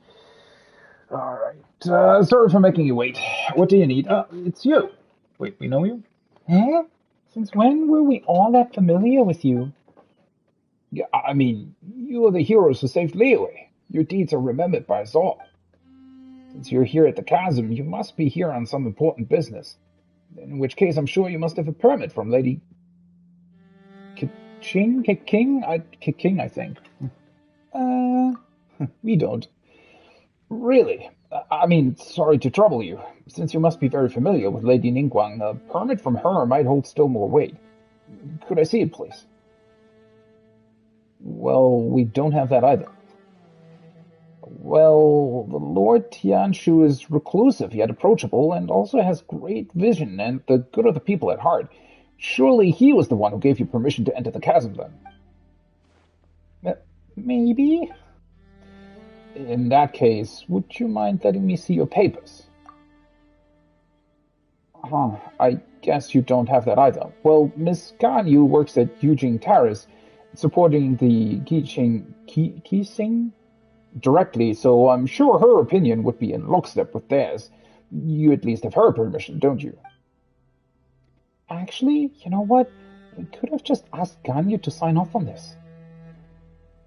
Alright, sorry for making you wait. What do you need? It's you. Wait, we know you? Huh? Since when were we all that familiar with you? Yeah, I mean, you are the heroes who saved Liyue. Your deeds are remembered by us all. Since you're here at the chasm, you must be here on some important business. In which case, I'm sure you must have a permit from Lady King, I think. We don't. Really? I mean, sorry to trouble you. Since you must be very familiar with Lady Ningguang, a permit from her might hold still more weight. Could I see it, please? Well, we don't have that either. Well, the Lord Tianshu is reclusive yet approachable, and also has great vision and the good of the people at heart. Surely he was the one who gave you permission to enter the chasm, then? Maybe? In that case, would you mind letting me see your papers? I guess you don't have that either. Well, Miss Ganyu works at Yujing Terrace, supporting the Qixing directly, so I'm sure her opinion would be in lockstep with theirs. You at least have her permission, don't you? Actually, you know what? We could have just asked Ganyu to sign off on this.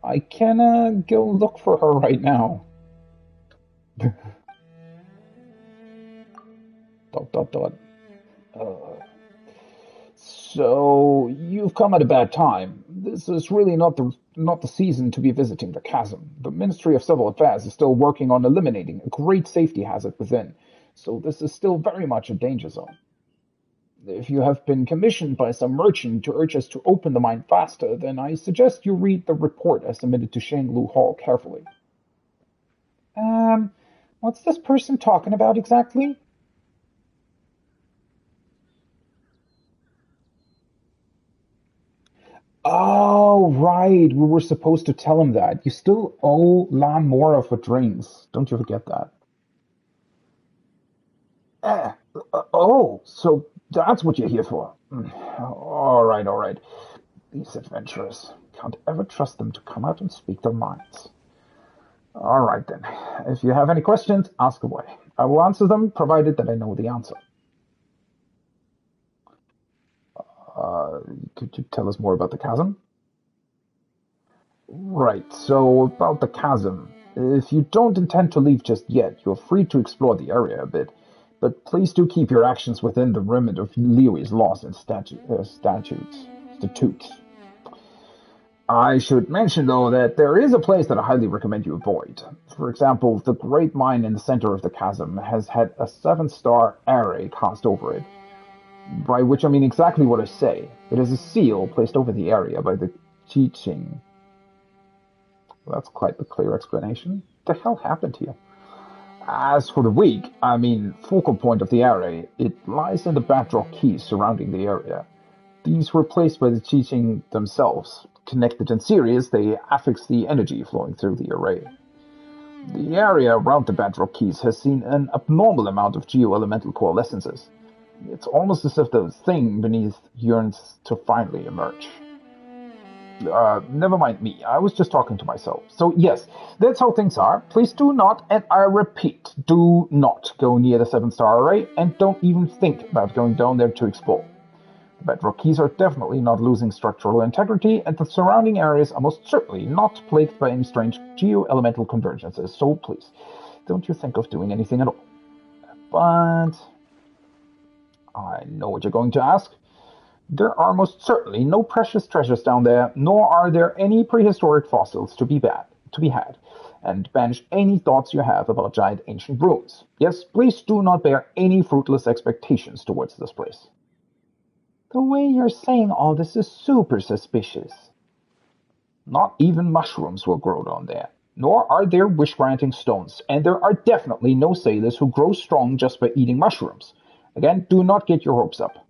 I can go look for her right now. So you've come at a bad time. This is really not the season to be visiting the chasm. The Ministry of Civil Affairs is still working on eliminating a great safety hazard within, so this is still very much a danger zone. If you have been commissioned by some merchant to urge us to open the mine faster, then I suggest you read the report I submitted to Shanglu Hall carefully. What's this person talking about exactly? Oh, right. We were supposed to tell him that. You still owe Lan more for drinks. Don't you forget that. Eh, oh, so that's what you're here for. All right, all right. These adventurers. Can't ever trust them to come out and speak their minds. All right, then. If you have any questions, ask away. I will answer them, provided that I know the answer. Uh, could you tell us more about the chasm? Right, so about the chasm. If you don't intend to leave just yet, you're free to explore the area a bit, but please do keep your actions within the remit of Liyue's laws and statutes. I should mention, though, that there is a place that I highly recommend you avoid. For example, the Great Mine in the center of the chasm has had a 7-star array cast over it, by which I mean exactly what I say. It is a seal placed over the area by the teaching. Well, that's quite the clear explanation. What the hell happened here? As for the weak, I mean focal point of the array, it lies in the bedrock keys surrounding the area. These were placed by the teaching themselves. Connected in series, they affix the energy flowing through the array. The area around the bedrock keys has seen an abnormal amount of geo-elemental coalescences. It's almost as if the thing beneath yearns to finally emerge. Never mind me, I was just talking to myself. So yes, that's how things are. Please do not, and I repeat, do not go near the 7-star array, and don't even think about going down there to explore. The bedrock keys are definitely not losing structural integrity, and the surrounding areas are most certainly not plagued by any strange geo-elemental convergences, so please, don't you think of doing anything at all. But I know what you're going to ask. There are most certainly no precious treasures down there, nor are there any prehistoric fossils to be had, and banish any thoughts you have about giant ancient ruins. Yes, please do not bear any fruitless expectations towards this place. The way you're saying all this is super suspicious. Not even mushrooms will grow down there, nor are there wish-granting stones, and there are definitely no sailors who grow strong just by eating mushrooms. Again, do not get your hopes up.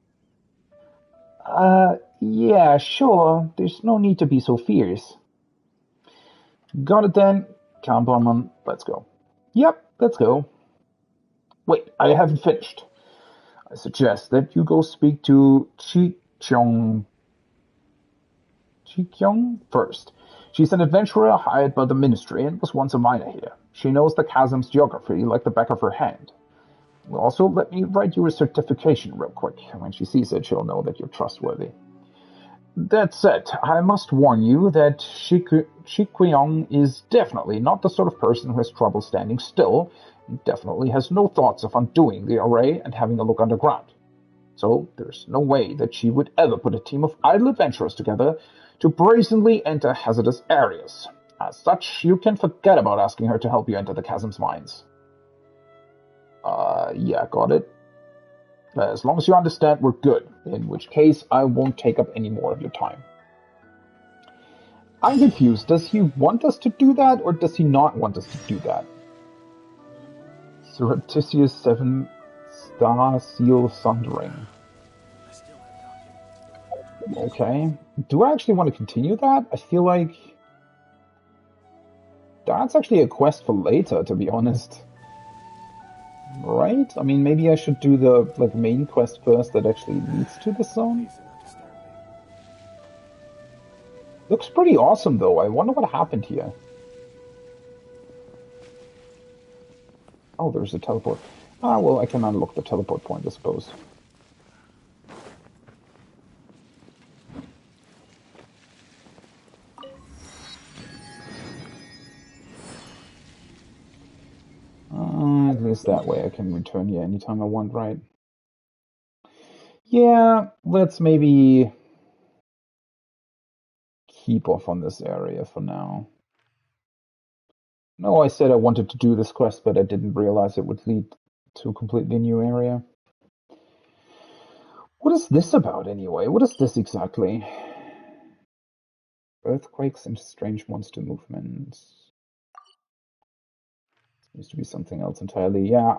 Yeah, sure. There's no need to be so fierce. Got it then. Come on, let's go. Yep, let's go. Wait, I haven't finished. I suggest that you go speak to Chi-kyung first. She's an adventurer hired by the Ministry and was once a miner here. She knows the chasm's geography like the back of her hand. Also, let me write you a certification real quick. When she sees it, she'll know that you're trustworthy. That said, I must warn you that Chi-kyung is definitely not the sort of person who has trouble standing still, and definitely has no thoughts of undoing the array and having a look underground. So there's no way that she would ever put a team of idle adventurers together to brazenly enter hazardous areas. As such, you can forget about asking her to help you enter the chasm's mines. Yeah, got it. As long as you understand, we're good, in which case I won't take up any more of your time. I'm confused. Does he want us to do that, or does he not want us to do that? Surreptitious 7-star seal sundering. Okay. Do I actually want to continue that? I feel like that's actually a quest for later, to be honest. Right? I mean, maybe I should do the main quest first that actually leads to the zone. Looks pretty awesome, though. I wonder what happened here. Oh, there's a teleport. Ah, well, I can unlock the teleport point, I suppose. At least that way I can return here anytime I want, right? Yeah, let's maybe keep off on this area for now. No, I said I wanted to do this quest, but I didn't realize it would lead to a completely new area. What is this about anyway? What is this exactly? Earthquakes and strange monster movements. Seems to be something else entirely. Yeah,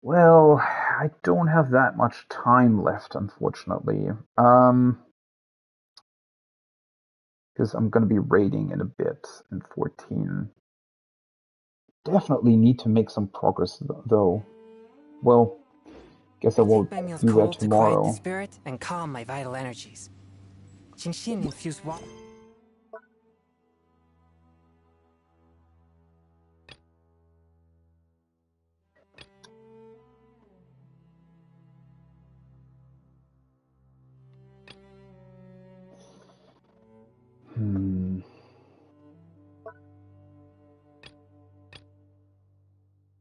well, I don't have that much time left, unfortunately. Because I'm gonna be raiding in a bit in 14. Definitely need to make some progress though. Well, guess I will Take my meals do that cold to quiet the tomorrow. spirit and calm my vital energies. Genshin infused water.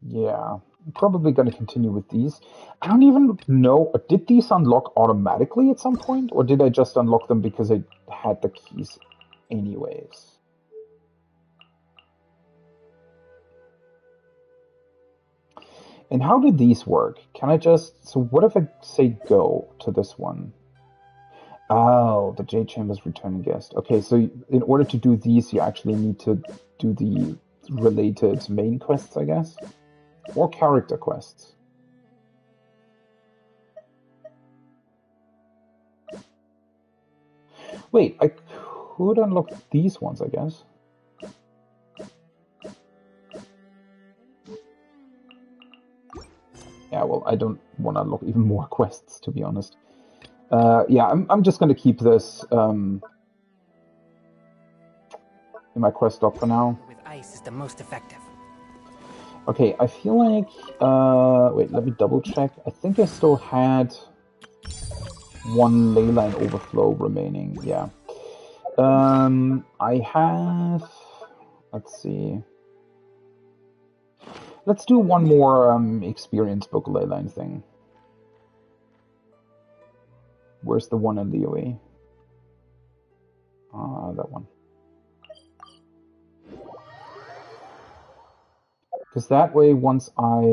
Yeah, I'm probably going to continue with these. I don't even know, did these unlock automatically at some point? Or did I just unlock them because I had the keys anyways? And how do these work? Can I just... So what if I say go to this one? Oh, the Jade Chamber's returning guest. Okay, so in order to do these, you actually need to do the related main quests, I guess? Or character quests. Wait, I could unlock these ones, I guess. Yeah, well, I don't want to unlock even more quests, to be honest. Yeah, I'm just going to keep this in my quest log for now. With ice is the most effective. Okay, I feel like... wait, let me double check. I think I still had one ley line overflow remaining, yeah. I have... Let's see. Let's do one more experience book ley line thing. Where's the one in Liyue? Ah, that one. Because that way, once I,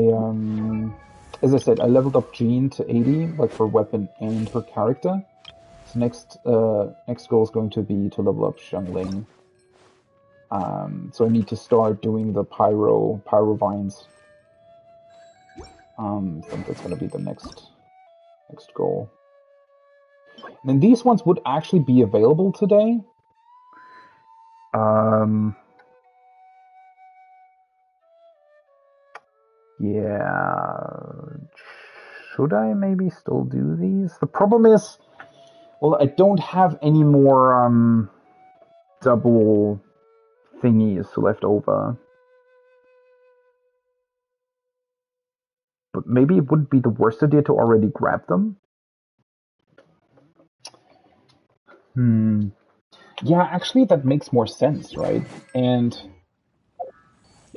as I said, I leveled up Jean to 80, like for weapon and her character. So next goal is going to be to level up Xiangling. So I need to start doing the pyro vines. I think that's going to be the next goal. And then these ones would actually be available today. Yeah, should I maybe still do these? The problem is, well, I don't have any more double thingies left over. But maybe it wouldn't be the worst idea to already grab them. Yeah, actually that makes more sense, right? And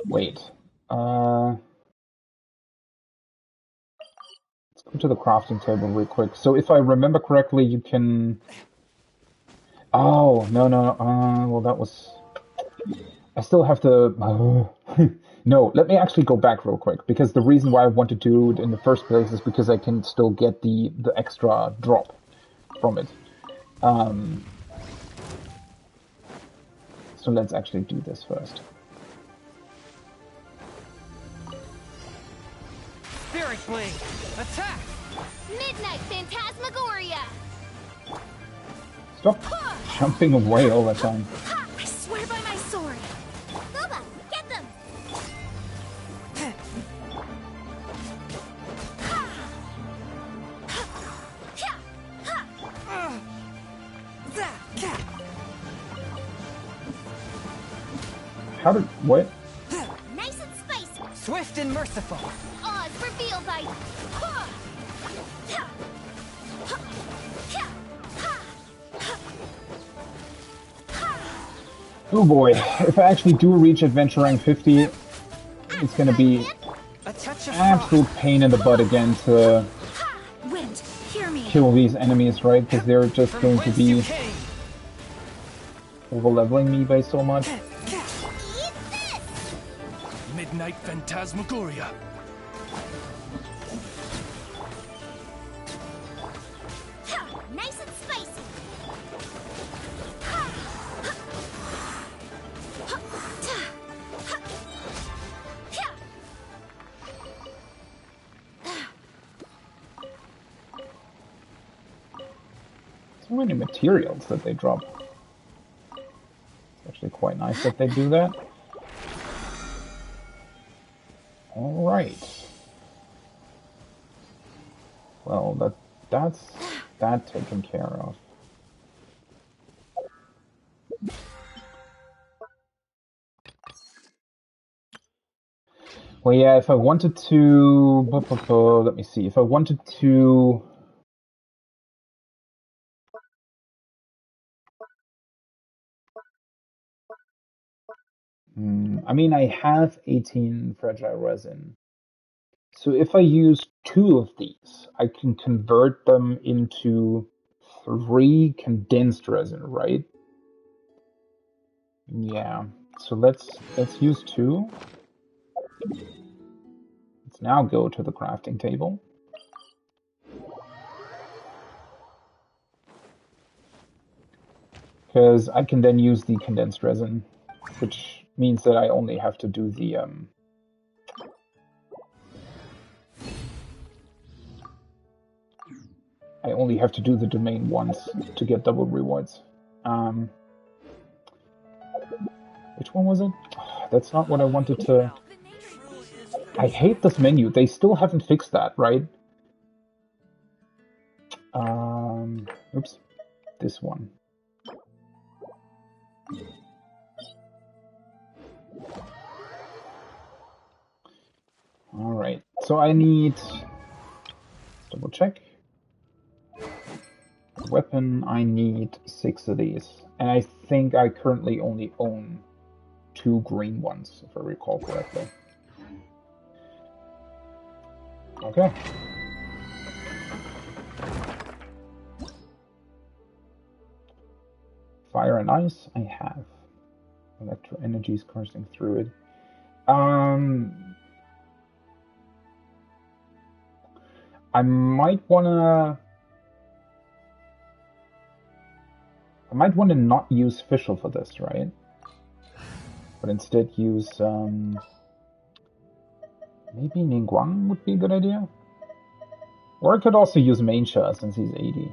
wait. Let's go to the crafting table real quick. So if I remember correctly, you can... Oh, no. Well, that was... I still have to... No, let me actually go back real quick, because the reason why I wanted to do it in the first place is because I can still get the extra drop from it. So let's actually do this first. Spirit Blade, attack! Midnight Phantasmagoria! Stop jumping away all the time. I swear by my sword! Boba, get them! How did... What? Nice and spicy! Swift and merciful! Oz reveal bite! Oh boy, if I actually do reach adventure rank 50, it's gonna be absolute pain in the butt again to kill these enemies, right? Because they're just going to be over-leveling me by so much. Midnight Phantasmagoria. So many materials that they drop. It's actually quite nice that they do that. Alright. Well, that's that taken care of. Well, yeah, if I wanted to... Let me see. If I wanted to... I mean, I have 18 fragile resin. So if I use 2 of these, I can convert them into 3 condensed resin, right? Yeah. So let's use 2. Let's now go to the crafting table. Because I can then use the condensed resin, which means that I only have to do the domain once to get double rewards. Which one was it? Oh, that's not what I wanted to... I hate this menu. They still haven't fixed that, right? Oops. This one. Alright, so I need... Double check. Weapon, I need 6 of these. And I think I currently only own 2 green ones, if I recall correctly. Okay. Fire and ice, I have. Electro energy is coursing through it. I might wanna not use Fischl for this, right? But instead use maybe Ningguang would be a good idea. Or I could also use Mainsha since he's 80.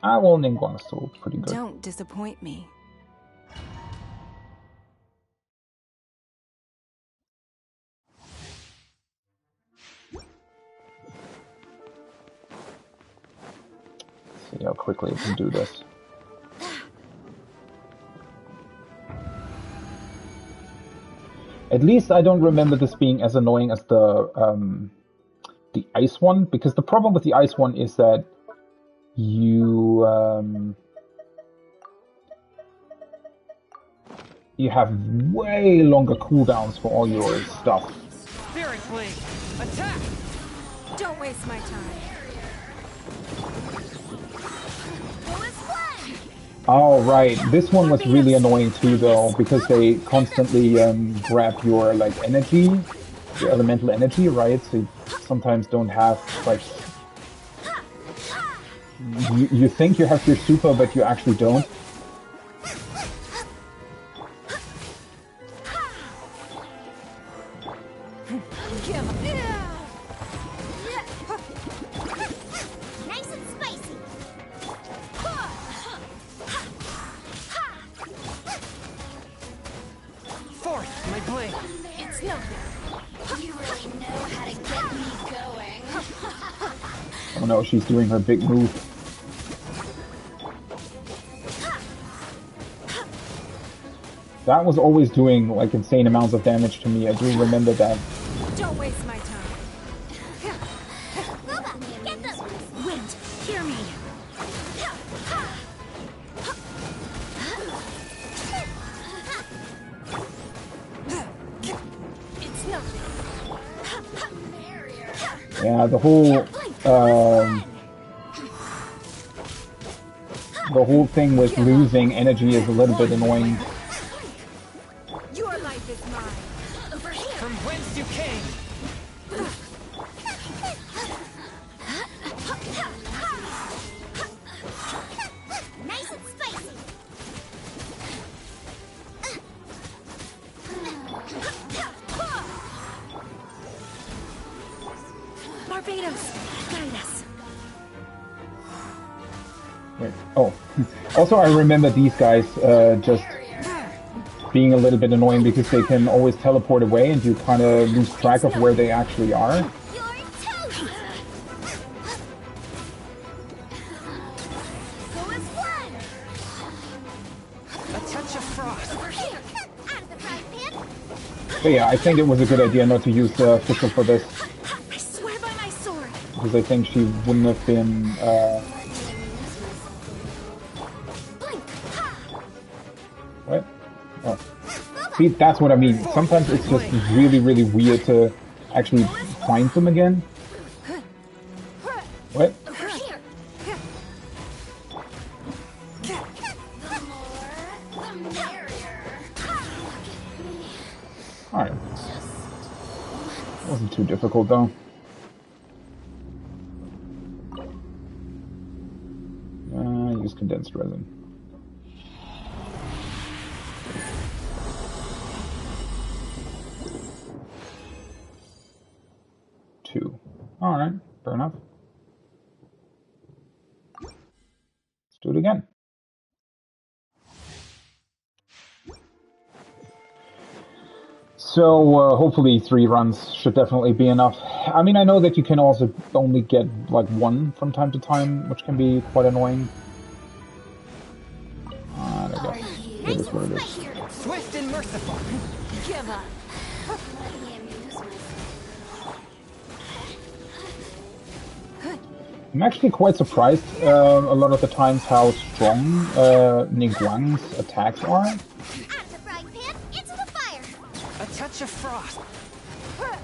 Ah, well, Ningguang's still pretty good. Don't disappoint me. See how quickly I can do this. At least I don't remember this being as annoying as the ice one, because the problem with the ice one is that you have way longer cooldowns for all your stuff. Spirit Blade, attack! Don't waste my time. Oh, right. This one was really annoying too, though, because they constantly grab your, like, energy, your elemental energy, right? So you sometimes don't have, like... You think you have your super, but you actually don't. Oh no, she's doing her big move. That was always doing like insane amounts of damage to me. I do remember that. Don't waste my time. Get them! Wind, hear me. It's nothing. Yeah, the whole thing with losing energy is a little bit annoying. Your life is mine. Over here. From whence you came. Nice and spicy. Barbados, guide us. Wait. Oh. Also, I remember these guys just being a little bit annoying because they can always teleport away and you kind of lose track of where they actually are. But yeah, I think it was a good idea not to use Fischl for this. I swear by my sword. Because I think she wouldn't have been... What? Oh. See, that's what I mean. Sometimes it's just really, really weird to actually find them again. What? Alright. Wasn't too difficult though. Use condensed resin. Two. Alright, fair enough. Let's do it again. So hopefully 3 runs should definitely be enough. I mean, I know that you can also only get like 1 from time to time, which can be quite annoying. I guess it is what it is. Swift and merciful. Give up. I'm actually quite surprised a lot of the times how strong Ningguang's attacks are. A touch of frost. Oh,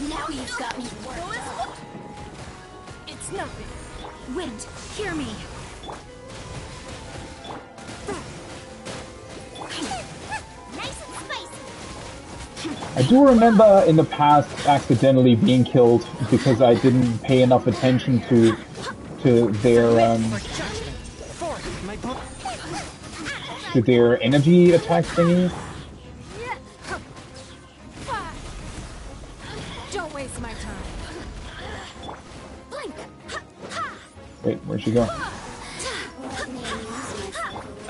now you've got me worked. It's nothing. Wind, hear me. I do remember in the past accidentally being killed because I didn't pay enough attention to their energy attack thingy. Don't waste my time. Wait, where'd she go? A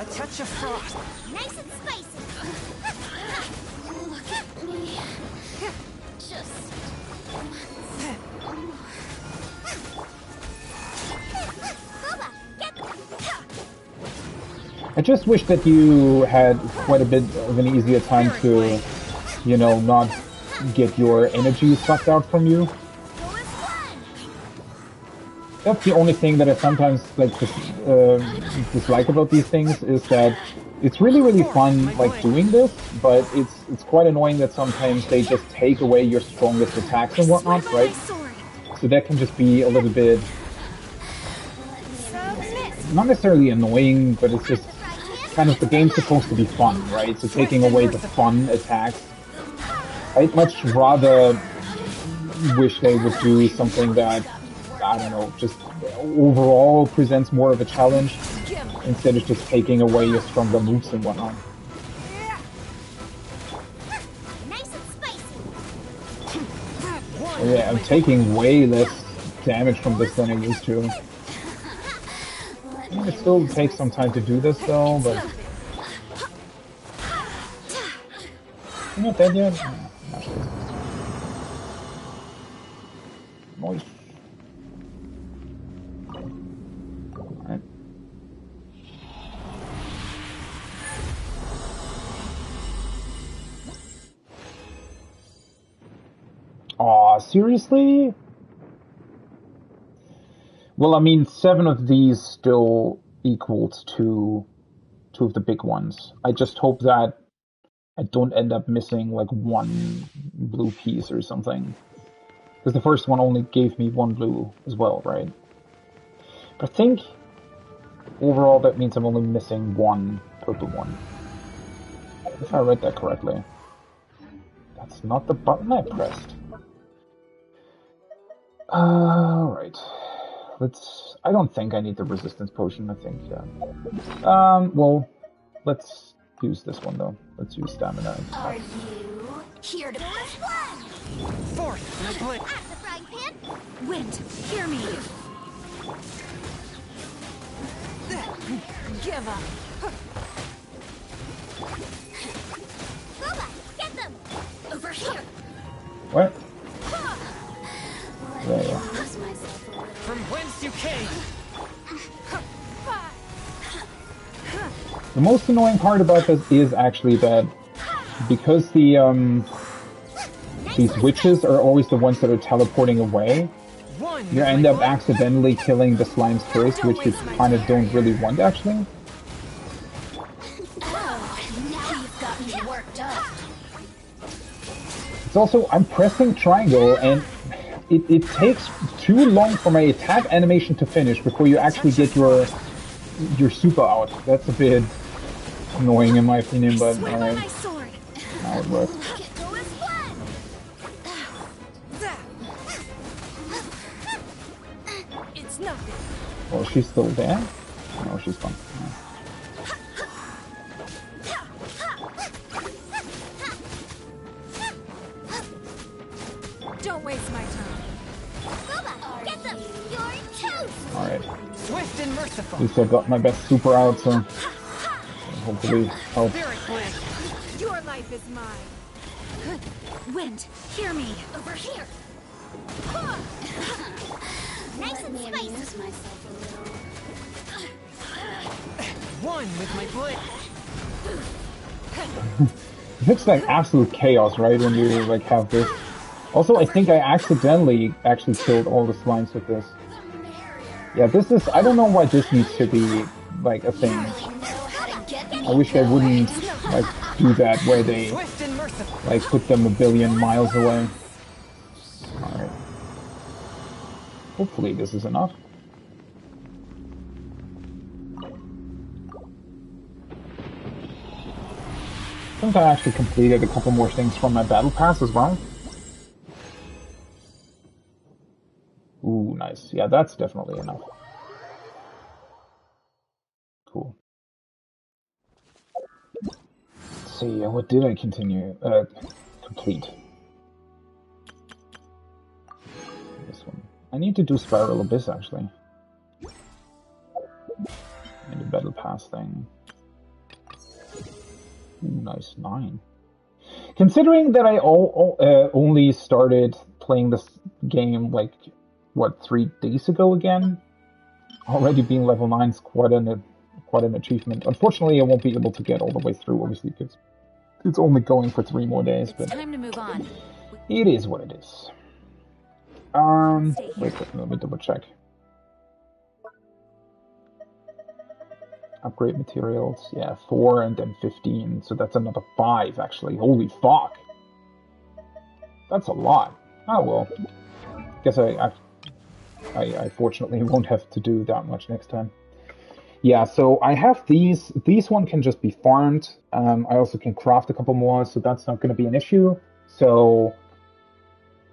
touch of frost. Nice and spicy. Look at me. Just I just wish that you had quite a bit of an easier time to, you know, not get your energy sucked out from you. That's the only thing that I sometimes like dislike about these things, is that it's really, really fun like doing this, but it's quite annoying that sometimes they just take away your strongest attacks and whatnot, right? So that can just be a little bit not necessarily annoying, but it's just kind of, the game's supposed to be fun, right? So taking away the fun attacks, I'd much rather wish they would do something that, I don't know, just overall presents more of a challenge instead of just taking away your stronger moves and whatnot. Yeah, I'm taking way less damage from this than I used to. It still takes some time to do this though, but... You're not dead yet? Not sure. Noise. Alright. Aw, seriously? Well, I mean, 7 of these still equals to 2 of the big ones. I just hope that I don't end up missing, like, 1 blue piece or something. Because the first one only gave me 1 blue as well, right? But I think, overall, that means I'm only missing 1 purple one. If I read that correctly. That's not the button I pressed. Alright. let's... I don't think I need the resistance potion, I think, well, let's use this one, though. Let's use stamina and stuff. Are you here to Forth, my blade. At the frying pan. Wind, hear me. Give up. Boba, get them. over here? What? There you go. From whence you came. The most annoying part about this is actually that because the these witches are always the ones that are teleporting away, you end up accidentally killing the slimes first, which you kind of don't really want, actually. It's also, I'm pressing triangle, and it takes too long for my attack animation to finish before you actually get your super out. That's a bit annoying in my opinion, but alright. Now it works. It's nothing. Oh, she's still there? No, she's gone. Don't waste my time. Boba, get them. You're toast. Alright. Swift and merciful. At least I got my best super out, so hopefully help. Your life is mine. Wind, hear me. Over here. Nice and spicy. One with my blade. It's like absolute chaos, right, when you like have this. Also, I think I accidentally actually killed all the slimes with this. Yeah, this is... I don't know why this needs to be, like, a thing. I wish they wouldn't, like, do that where they, like, put them a billion miles away. Alright. Hopefully this is enough. I think I actually completed a couple more things from my battle pass as well. Ooh, nice. Yeah, that's definitely enough. Cool. Let's see, what did I complete? This one. I need to do Spiral Abyss, actually. And the Battle Pass thing. Ooh, nice, 9. Considering that I only started playing this game, like, what, 3 days ago again? Already being level 9 is quite an achievement. Unfortunately, I won't be able to get all the way through, obviously, because it's only going for 3 more days. But Time to move on. It is what it is. Wait, let me double check. Upgrade materials, yeah, 4 and then 15, so that's another 5, actually. Holy fuck! That's a lot. Oh well. Guess I fortunately won't have to do that much next time. Yeah, so I have these. These one can just be farmed. I also can craft a couple more, so that's not going to be an issue. So,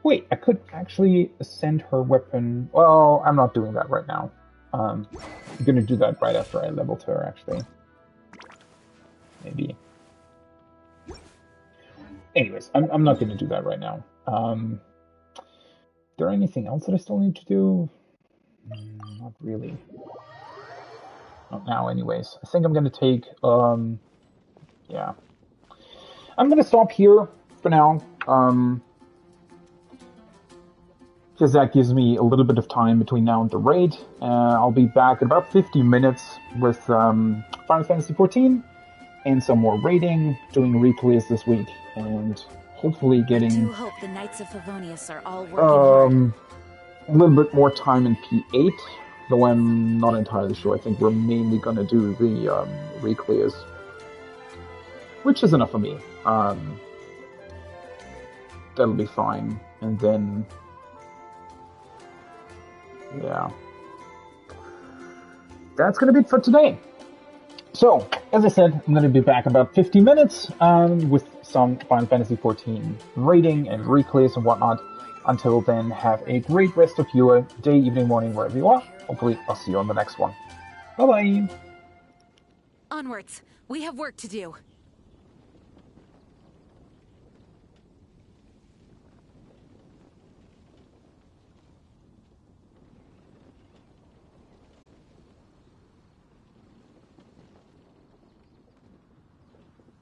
wait, I could actually send her weapon. Well, I'm not doing that right now. I'm going to do that right after I leveled her, actually. Maybe. Anyways, I'm not going to do that right now. Is there anything else that I still need to do? Not really. Not now, anyways. I think I'm gonna take, yeah. I'm gonna stop here for now, because that gives me a little bit of time between now and the raid. I'll be back in about 50 minutes with Final Fantasy XIV and some more raiding, doing replays this week, and hopefully getting... I do hope the Knights of Favonius are all working hard. A little bit more time in P8, though I'm not entirely sure. I think we're mainly gonna do the reclears, which is enough for me. That'll be fine, and then yeah, that's gonna be it for today. So, as I said, I'm gonna be back about 50 minutes with some Final Fantasy XIV raiding and reclays and whatnot. Until then, have a great rest of your day, evening, morning, wherever you are. Hopefully, I'll see you on the next one. Bye-bye! Onwards. We have work to do.